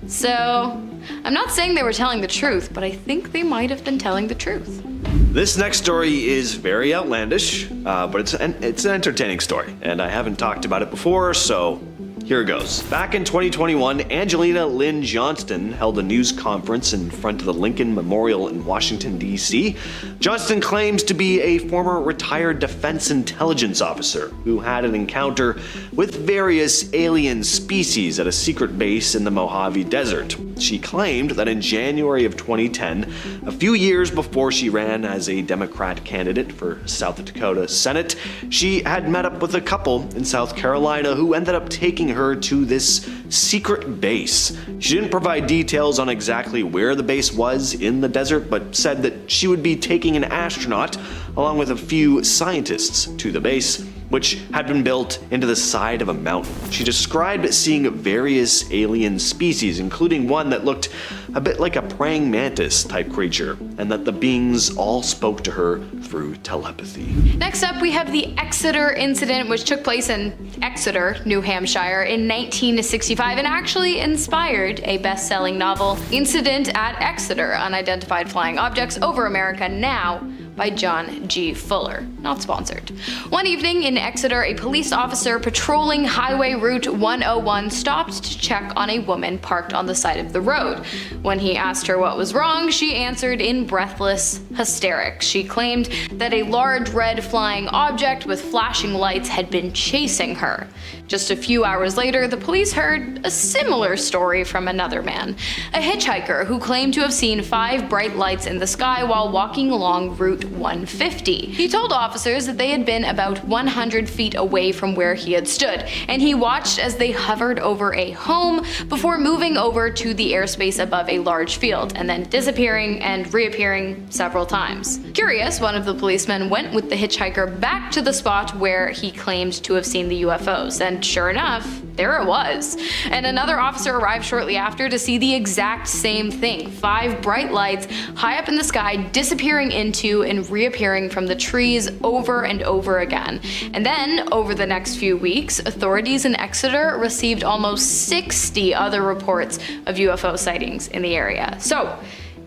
So I'm not saying they were telling the truth, but I think they might have been telling the truth. This next story is very outlandish, but it's an entertaining story, and I haven't talked about it before, so here it goes. Back in 2021, Angelina Lynn Johnston held a news conference in front of the Lincoln Memorial in Washington, D.C. Johnston claims to be a former retired defense intelligence officer who had an encounter with various alien species at a secret base in the Mojave Desert. She claimed that in January of 2010, a few years before she ran as a Democrat candidate for South Dakota Senate, she had met up with a couple in South Carolina who ended up taking her to this secret base. She didn't provide details on exactly where the base was in the desert, but said that she would be taking an astronaut along with a few scientists to the base, which had been built into the side of a mountain. She described seeing various alien species, including one that looked a bit like a praying mantis type creature, and that the beings all spoke to her through telepathy. Next up, we have the Exeter incident, which took place in Exeter, New Hampshire in 1965 and actually inspired a best-selling novel, Incident at Exeter: Unidentified Flying Objects Over America Now, by John G. Fuller. Not sponsored. One evening in Exeter, a police officer patrolling Highway Route 101 stopped to check on a woman parked on the side of the road. When he asked her what was wrong, she answered in breathless hysterics. She claimed that a large red flying object with flashing lights had been chasing her. Just a few hours later, the police heard a similar story from another man, a hitchhiker who claimed to have seen 5 bright lights in the sky while walking along Route 150. He told officers that they had been about 100 feet away from where he had stood, and he watched as they hovered over a home before moving over to the airspace above a large field, and then disappearing and reappearing several times. Curious, one of the policemen went with the hitchhiker back to the spot where he claimed to have seen the UFOs, and sure enough, there it was. And another officer arrived shortly after to see the exact same thing: 5 bright lights high up in the sky disappearing into and reappearing from the trees over and over again. And then, over the next few weeks, authorities in Exeter received almost 60 other reports of UFO sightings in the area. So,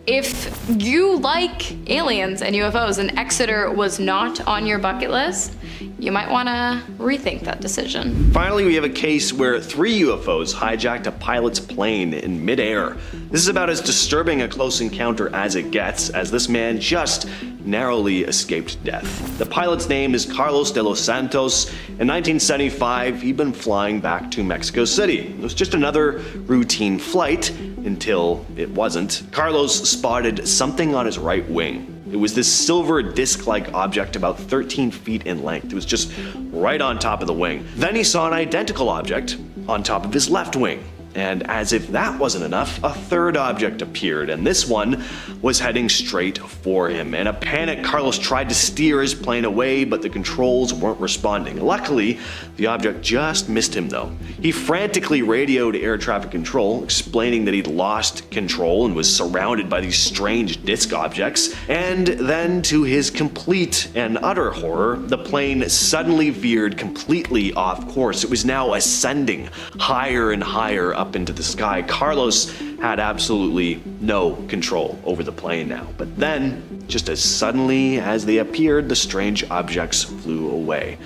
if you like aliens and UFOs and Exeter was not on your bucket list, you might want to rethink that decision. Finally, we have a case where 3 UFOs hijacked a pilot's plane in midair. This is about as disturbing a close encounter as it gets, as this man just narrowly escaped death. The pilot's name is Carlos de los Santos. In 1975, he'd been flying back to Mexico City. It was just another routine flight until it wasn't. Carlos spotted something on his right wing. It was this silver disc-like object about 13 feet in length. It was just right on top of the wing. Then he saw an identical object on top of his left wing. And as if that wasn't enough, a third object appeared, and this one was heading straight for him. In a panic, Carlos tried to steer his plane away, but the controls weren't responding. Luckily, the object just missed him though. He frantically radioed air traffic control, explaining that he'd lost control and was surrounded by these strange disc objects. And then, to his complete and utter horror, the plane suddenly veered completely off course. It was now ascending higher and higher up into the sky. Carlos had absolutely no control over the plane now. But then, just as suddenly as they appeared, the strange objects flew away.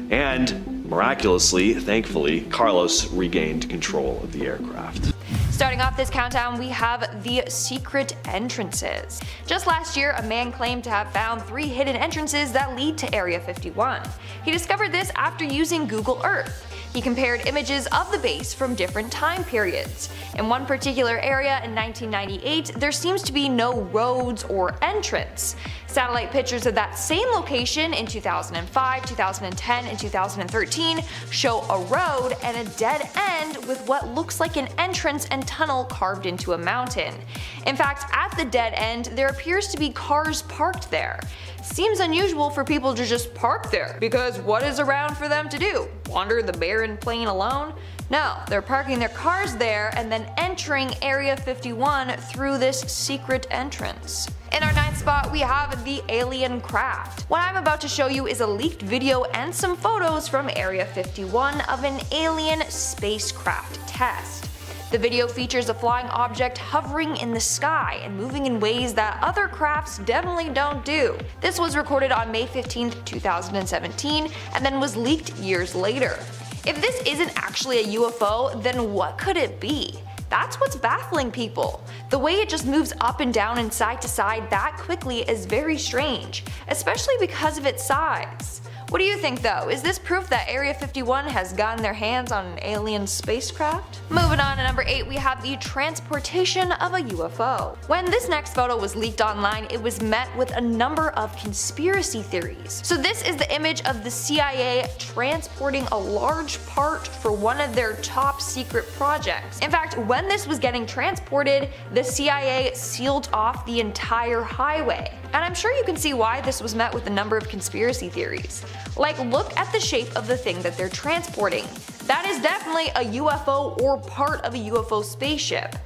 And miraculously, thankfully, Carlos regained control of the aircraft. Starting off this countdown, we have the secret entrances. Just last year, a man claimed to have found 3 hidden entrances that lead to Area 51. He discovered this after using Google Earth. He compared images of the base from different time periods. In one particular area in 1998, there seems to be no roads or entrance. Satellite pictures of that same location in 2005, 2010, and 2013 show a road and a dead end with what looks like an entrance and tunnel carved into a mountain. In fact, at the dead end, there appears to be cars parked there. Seems unusual for people to just park there, because what is around for them to do? Wander the barren plain alone? No, they're parking their cars there and then entering Area 51 through this secret entrance. In our 9th spot, we have the alien craft. What I'm about to show you is a leaked video and some photos from Area 51 of an alien spacecraft test. The video features a flying object hovering in the sky and moving in ways that other crafts definitely don't do. This was recorded on May 15, 2017, and then was leaked years later. If this isn't actually a UFO, then what could it be? That's what's baffling people. The way it just moves up and down and side to side that quickly is very strange, especially because of its size. What do you think though? Is this proof that Area 51 has gotten their hands on an alien spacecraft? Moving on to number 8, we have the transportation of a UFO. When this next photo was leaked online, it was met with a number of conspiracy theories. So this is the image of the CIA transporting a large part for one of their top secret projects. In fact, when this was getting transported, the CIA sealed off the entire highway. And I'm sure you can see why this was met with a number of conspiracy theories. Like, look at the shape of the thing that they're transporting. That is definitely a UFO or part of a UFO spaceship.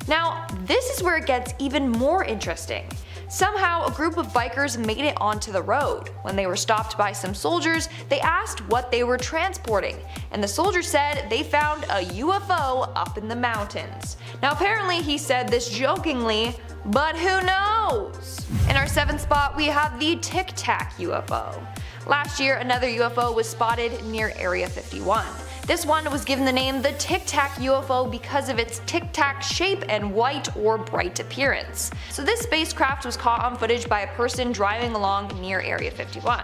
Now, this is where it gets even more interesting. Somehow, a group of bikers made it onto the road. When they were stopped by some soldiers, they asked what they were transporting, and the soldier said they found a UFO up in the mountains. Now apparently he said this jokingly, but who knows? In our 7th spot, we have the Tic Tac UFO. Last year, another UFO was spotted near Area 51. This one was given the name the Tic Tac UFO because of its tic tac shape and white or bright appearance. So this spacecraft was caught on footage by a person driving along near Area 51.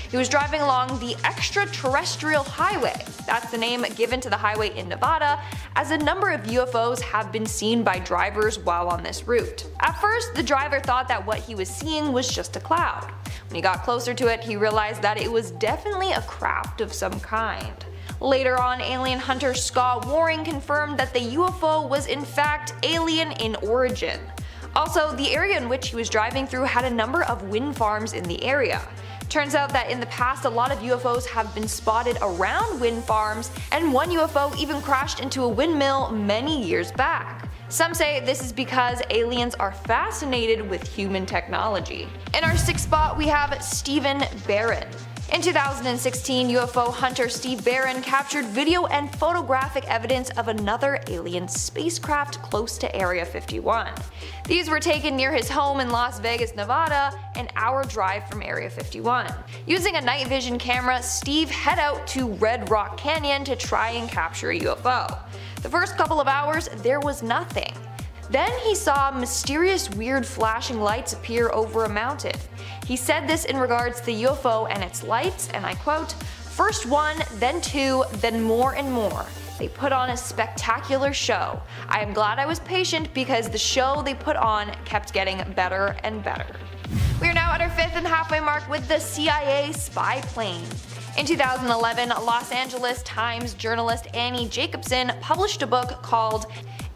He was driving along the extraterrestrial highway. That's the name given to the highway in Nevada, as a number of UFOs have been seen by drivers while on this route. At first, the driver thought that what he was seeing was just a cloud. When he got closer to it, he realized that it was definitely a craft of some kind. Later on, alien hunter Scott Waring confirmed that the UFO was in fact alien in origin. Also, the area in which he was driving through had a number of wind farms in the area. Turns out that in the past, a lot of UFOs have been spotted around wind farms, and one UFO even crashed into a windmill many years back. Some say this is because aliens are fascinated with human technology. In our 6th spot, we have Stephen Barron. In 2016, UFO hunter Steve Barron captured video and photographic evidence of another alien spacecraft close to Area 51. These were taken near his home in Las Vegas, Nevada, an hour drive from Area 51. Using a night vision camera, Steve head out to Red Rock Canyon to try and capture a UFO. The first couple of hours, there was nothing. Then he saw mysterious weird flashing lights appear over a mountain. He said this in regards to the UFO and its lights, and I quote, "First one, then two, then more and more. They put on a spectacular show. I am glad I was patient because the show they put on kept getting better and better." We are now at our 5th and halfway mark with the CIA spy plane. In 2011, Los Angeles Times journalist Annie Jacobson published a book called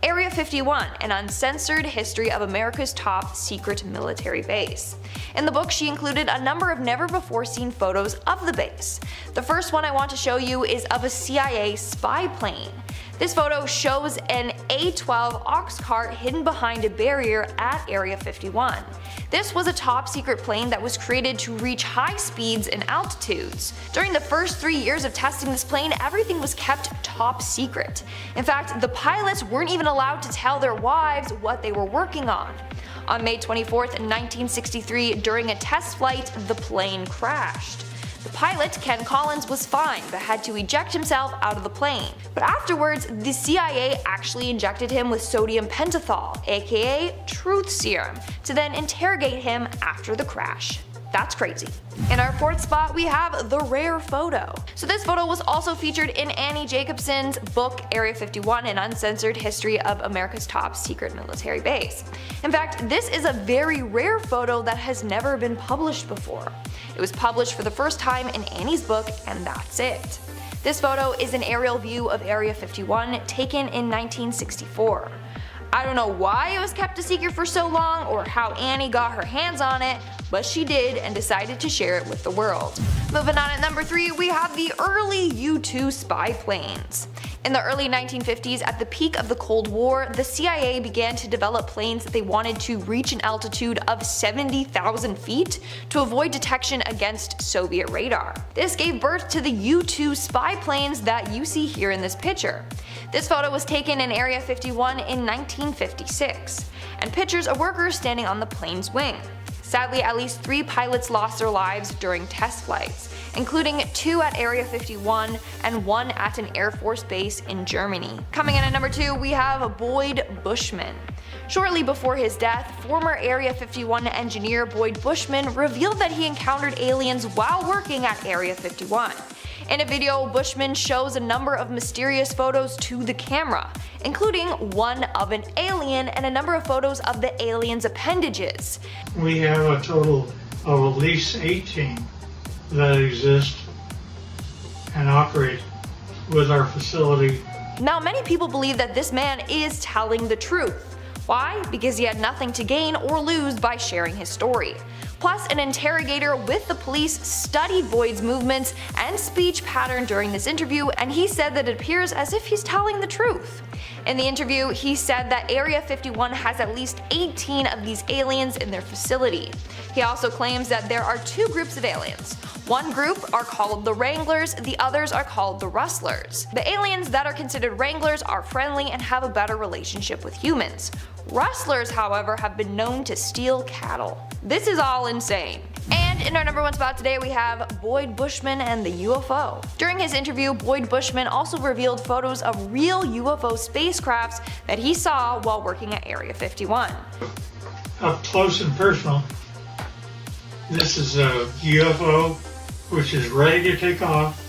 Area 51, an uncensored history of America's top secret military base. In the book, she included a number of never-before-seen photos of the base. The first one I want to show you is of a CIA spy plane. This photo shows an A-12 ox cart hidden behind a barrier at Area 51. This was a top-secret plane that was created to reach high speeds and altitudes. During the first 3 years of testing this plane, everything was kept top secret. In fact, the pilots weren't even allowed to tell their wives what they were working on. On May 24th, 1963, during a test flight, the plane crashed. The pilot, Ken Collins, was fine but had to eject himself out of the plane. But afterwards, the CIA actually injected him with sodium pentothal, aka truth serum, to then interrogate him after the crash. That's crazy. In our fourth spot, we have the rare photo. So this photo was also featured in Annie Jacobson's book Area 51, An Uncensored History of America's Top Secret Military Base. In fact, this is a very rare photo that has never been published before. It was published for the first time in Annie's book, and that's it. This photo is an aerial view of Area 51 taken in 1964. I don't know why it was kept a secret for so long or how Annie got her hands on it, but she did and decided to share it with the world. Moving on at number 3, we have the early U-2 spy planes. In the early 1950s, at the peak of the Cold War, the CIA began to develop planes that they wanted to reach an altitude of 70,000 feet to avoid detection against Soviet radar. This gave birth to the U-2 spy planes that you see here in this picture. This photo was taken in Area 51 in 1956, and pictures of workers standing on the plane's wing. Sadly, at least 3 pilots lost their lives during test flights, including 2 at Area 51 and 1 at an Air Force base in Germany. Coming in at number 2, we have Boyd Bushman. Shortly before his death, former Area 51 engineer Boyd Bushman revealed that he encountered aliens while working at Area 51. In a video, Bushman shows a number of mysterious photos to the camera, including one of an alien and a number of photos of the alien's appendages. We have a total of at least 18 that exist and operate with our facility. Now, many people believe that this man is telling the truth. Why? Because he had nothing to gain or lose by sharing his story. Plus, an interrogator with the police studied Boyd's movements and speech pattern during this interview, and he said that it appears as if he's telling the truth. In the interview, he said that Area 51 has at least 18 of these aliens in their facility. He also claims that there are 2 groups of aliens. One group are called the Wranglers, the others are called the Rustlers. The aliens that are considered Wranglers are friendly and have a better relationship with humans. Rustlers, however, have been known to steal cattle. This is all insane. And in our number 1 spot today, we have Boyd Bushman and the UFO. During his interview, Boyd Bushman also revealed photos of real UFO spacecrafts that he saw while working at Area 51. Up close and personal, this is a UFO which is ready to take off.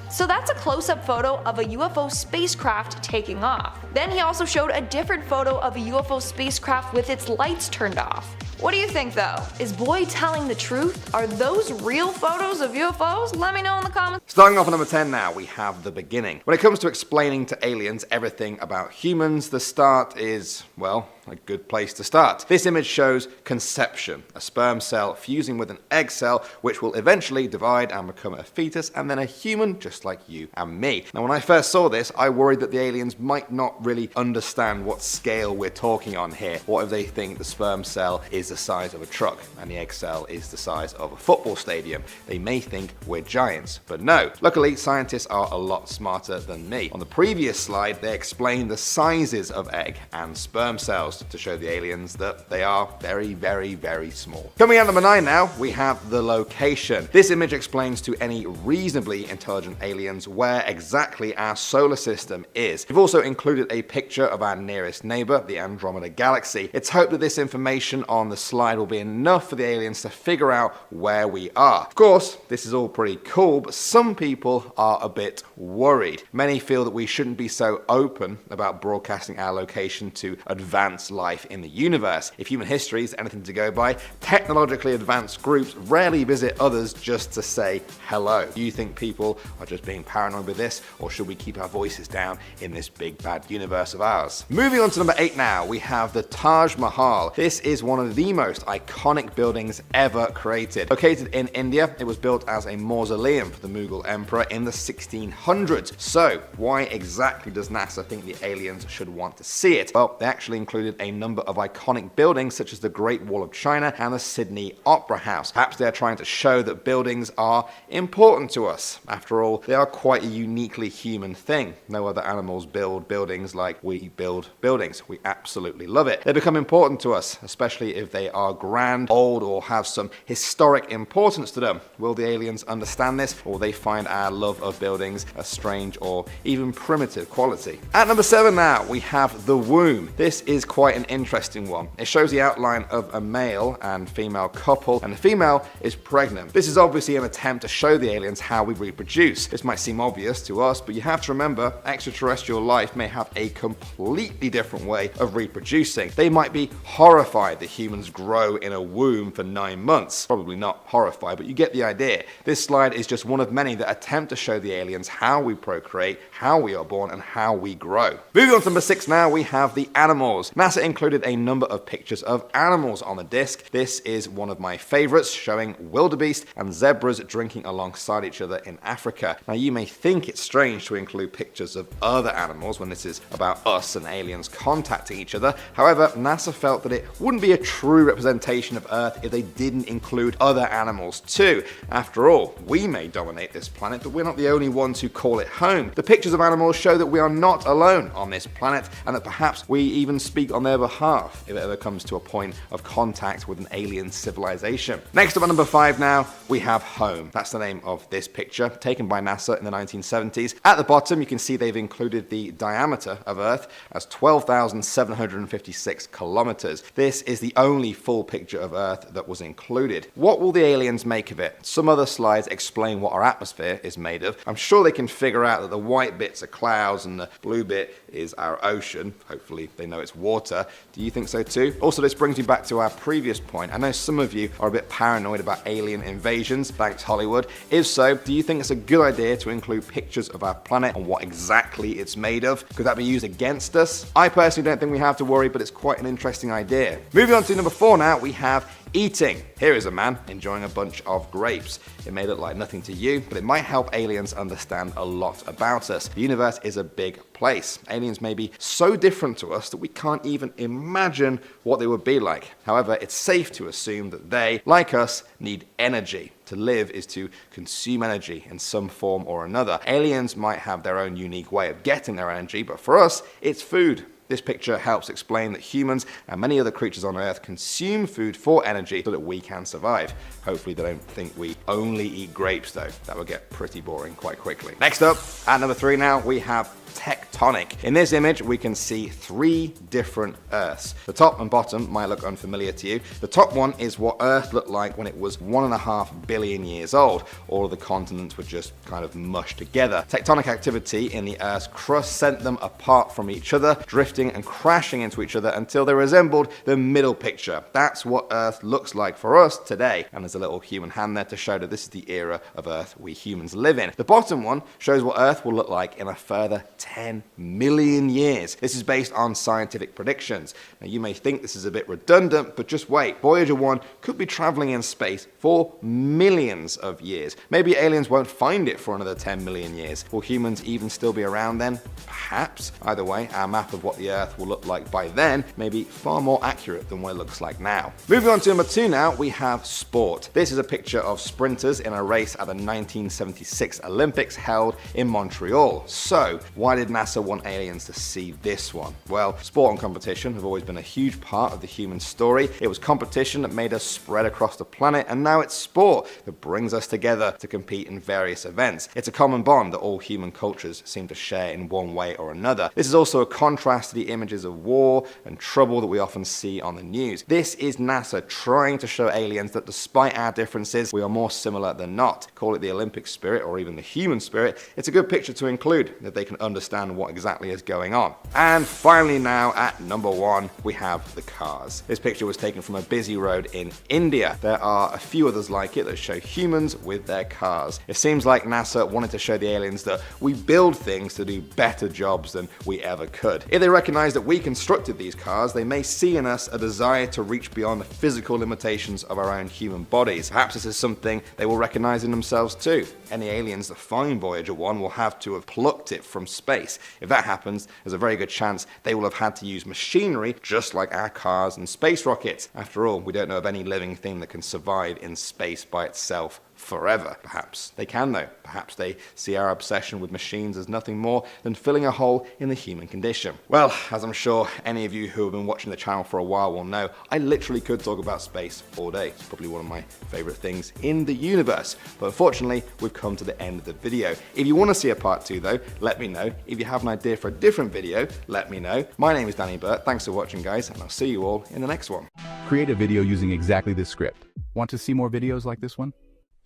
So that's a close-up photo of a UFO spacecraft taking off. Then he also showed a different photo of a UFO spacecraft with its lights turned off. What do you think though? Is Boyd telling the truth? Are those real photos of UFOs? Let me know in the comments. Starting off at number 10 now, we have the beginning. When it comes to explaining to aliens everything about humans, the start is, well, a good place to start. This image shows conception, a sperm cell fusing with an egg cell, which will eventually divide and become a fetus and then a human just like you and me. Now, when I first saw this, I worried that the aliens might not really understand what scale we're talking on here. What if they think the sperm cell is the size of a truck and the egg cell is the size of a football stadium? They may think we're giants, but no. Luckily, scientists are a lot smarter than me. On the previous slide, they explained the sizes of egg and sperm cells to show the aliens that they are very, very, very small. Coming out number 9 now, we have the location. This image explains to any reasonably intelligent aliens where exactly our solar system is. We've also included a picture of our nearest neighbor, the Andromeda Galaxy. It's hoped that this information on the slide will be enough for the aliens to figure out where we are. Of course, this is all pretty cool, but some people are a bit worried. Many feel that we shouldn't be so open about broadcasting our location to advanced life in the universe. If human history is anything to go by, technologically advanced groups rarely visit others just to say hello. Do you think people are just being paranoid with this, or should we keep our voices down in this big bad universe of ours? Moving on to number 8 now, we have the Taj Mahal. This is one of the most iconic buildings ever created. Located in India, it was built as a mausoleum for the Mughal emperor in the 1600s. So, why exactly does NASA think the aliens should want to see it? Well, they actually included a number of iconic buildings such as the Great Wall of China and the Sydney Opera House. Perhaps they're trying to show that buildings are important to us. After all, they are quite a uniquely human thing. No other animals build buildings like we build buildings. We absolutely love it. They become important to us, especially if they are grand, old, or have some historic importance to them. Will the aliens understand this, or will they find our love of buildings a strange or even primitive quality? At number 7 now, we have the womb. This is quite quite an interesting one. It shows the outline of a male and female couple, and the female is pregnant. This is obviously an attempt to show the aliens how we reproduce. This might seem obvious to us, but you have to remember, extraterrestrial life may have a completely different way of reproducing. They might be horrified that humans grow in a womb for 9 months. Probably not horrified, but you get the idea. This slide is just one of many that attempt to show the aliens how we procreate, how we are born, and how we grow. Moving on to number 6 now, we have the animals. NASA included a number of pictures of animals on the disc. This is one of my favorites, showing wildebeest and zebras drinking alongside each other in Africa. Now you may think it's strange to include pictures of other animals when this is about us and aliens contacting each other. However, NASA felt that it wouldn't be a true representation of Earth if they didn't include other animals too. After all, we may dominate this planet, but we're not the only ones who call it home. The pictures of animals show that we are not alone on this planet, and that perhaps we even speak on their behalf if it ever comes to a point of contact with an alien civilization. Next up at number 5 now, we have home. That's the name of this picture, taken by NASA in the 1970s. At the bottom, you can see they've included the diameter of Earth as 12,756 kilometers. This is the only full picture of Earth that was included. What will the aliens make of it? Some other slides explain what our atmosphere is made of. I'm sure they can figure out that the white bits are clouds and the blue bit is our ocean. Hopefully they know it's water. Do you think so too? Also, this brings me back to our previous point. I know some of you are a bit paranoid about alien invasions, thanks Hollywood. If so, do you think it's a good idea to include pictures of our planet and what exactly it's made of? Could that be used against us? I personally don't think we have to worry, but it's quite an interesting idea. Moving on to number 4 now, we have eating. Here is a man enjoying a bunch of grapes. It may look like nothing to you, but it might help aliens understand a lot about us. The universe is a big place. Aliens may be so different to us that we can't even imagine what they would be like. However, it's safe to assume that they, like us, need energy. To live is to consume energy in some form or another. Aliens might have their own unique way of getting their energy, but for us, it's food. This picture helps explain that humans and many other creatures on Earth consume food for energy so that we can survive. Hopefully they don't think we only eat grapes though. That would get pretty boring quite quickly. Next up, at number 3 now, we have tectonic. In this image, we can see 3 different Earths. The top and bottom might look unfamiliar to you. The top one is what Earth looked like when it was 1.5 billion years old. All of the continents were just kind of mushed together. Tectonic activity in the Earth's crust sent them apart from each other, drifting and crashing into each other until they resembled the middle picture. That's what Earth looks like for us today. And there's a little human hand there to show that this is the era of Earth we humans live in. The bottom one shows what Earth will look like in a further 10 million years. This is based on scientific predictions. Now you may think this is a bit redundant, but just wait. Voyager 1 could be traveling in space for millions of years. Maybe aliens won't find it for another 10 million years. Will humans even still be around then? Perhaps. Either way, our map of what the Earth will look like by then may be far more accurate than what it looks like now. Moving on to number 2 now, we have sport. This is a picture of sprinters in a race at the 1976 Olympics held in Montreal. So, why did NASA want aliens to see this one? Well, sport and competition have always been a huge part of the human story. It was competition that made us spread across the planet, and now it's sport that brings us together to compete in various events. It's a common bond that all human cultures seem to share in one way or another. This is also a contrast to the images of war and trouble that we often see on the news. This is NASA trying to show aliens that despite our differences, we are more similar than not. Call it the Olympic spirit or even the human spirit. It's a good picture to include that they can understand what exactly is going on. And finally now, at number 1, we have the cars. This picture was taken from a busy road in India. There are a few others like it that show humans with their cars. It seems like NASA wanted to show the aliens that we build things to do better jobs than we ever could. If they recognize that we constructed these cars, they may see in us a desire to reach beyond the physical limitations of our own human bodies. Perhaps this is something they will recognize in themselves too. Any aliens that find Voyager 1 will have to have plucked it from space. If that happens, there's a very good chance they will have had to use machinery just like our cars and space rockets. After all, we don't know of any living thing that can survive in space by itself forever. Perhaps they can though. Perhaps they see our obsession with machines as nothing more than filling a hole in the human condition. Well, as I'm sure any of you who have been watching the channel for a while will know, I literally could talk about space all day. It's probably one of my favorite things in the universe. But unfortunately, we've come to the end of the video. If you want to see a part 2 though, let me know. If you have an idea for a different video, let me know. My name is Danny Burt. Thanks for watching, guys, and I'll see you all in the next one. Create a video using exactly this script. Want to see more videos like this one?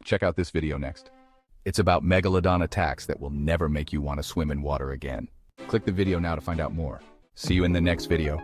Check out this video next. It's about megalodon attacks that will never make you want to swim in water again. Click the video now to find out more. See you in the next video.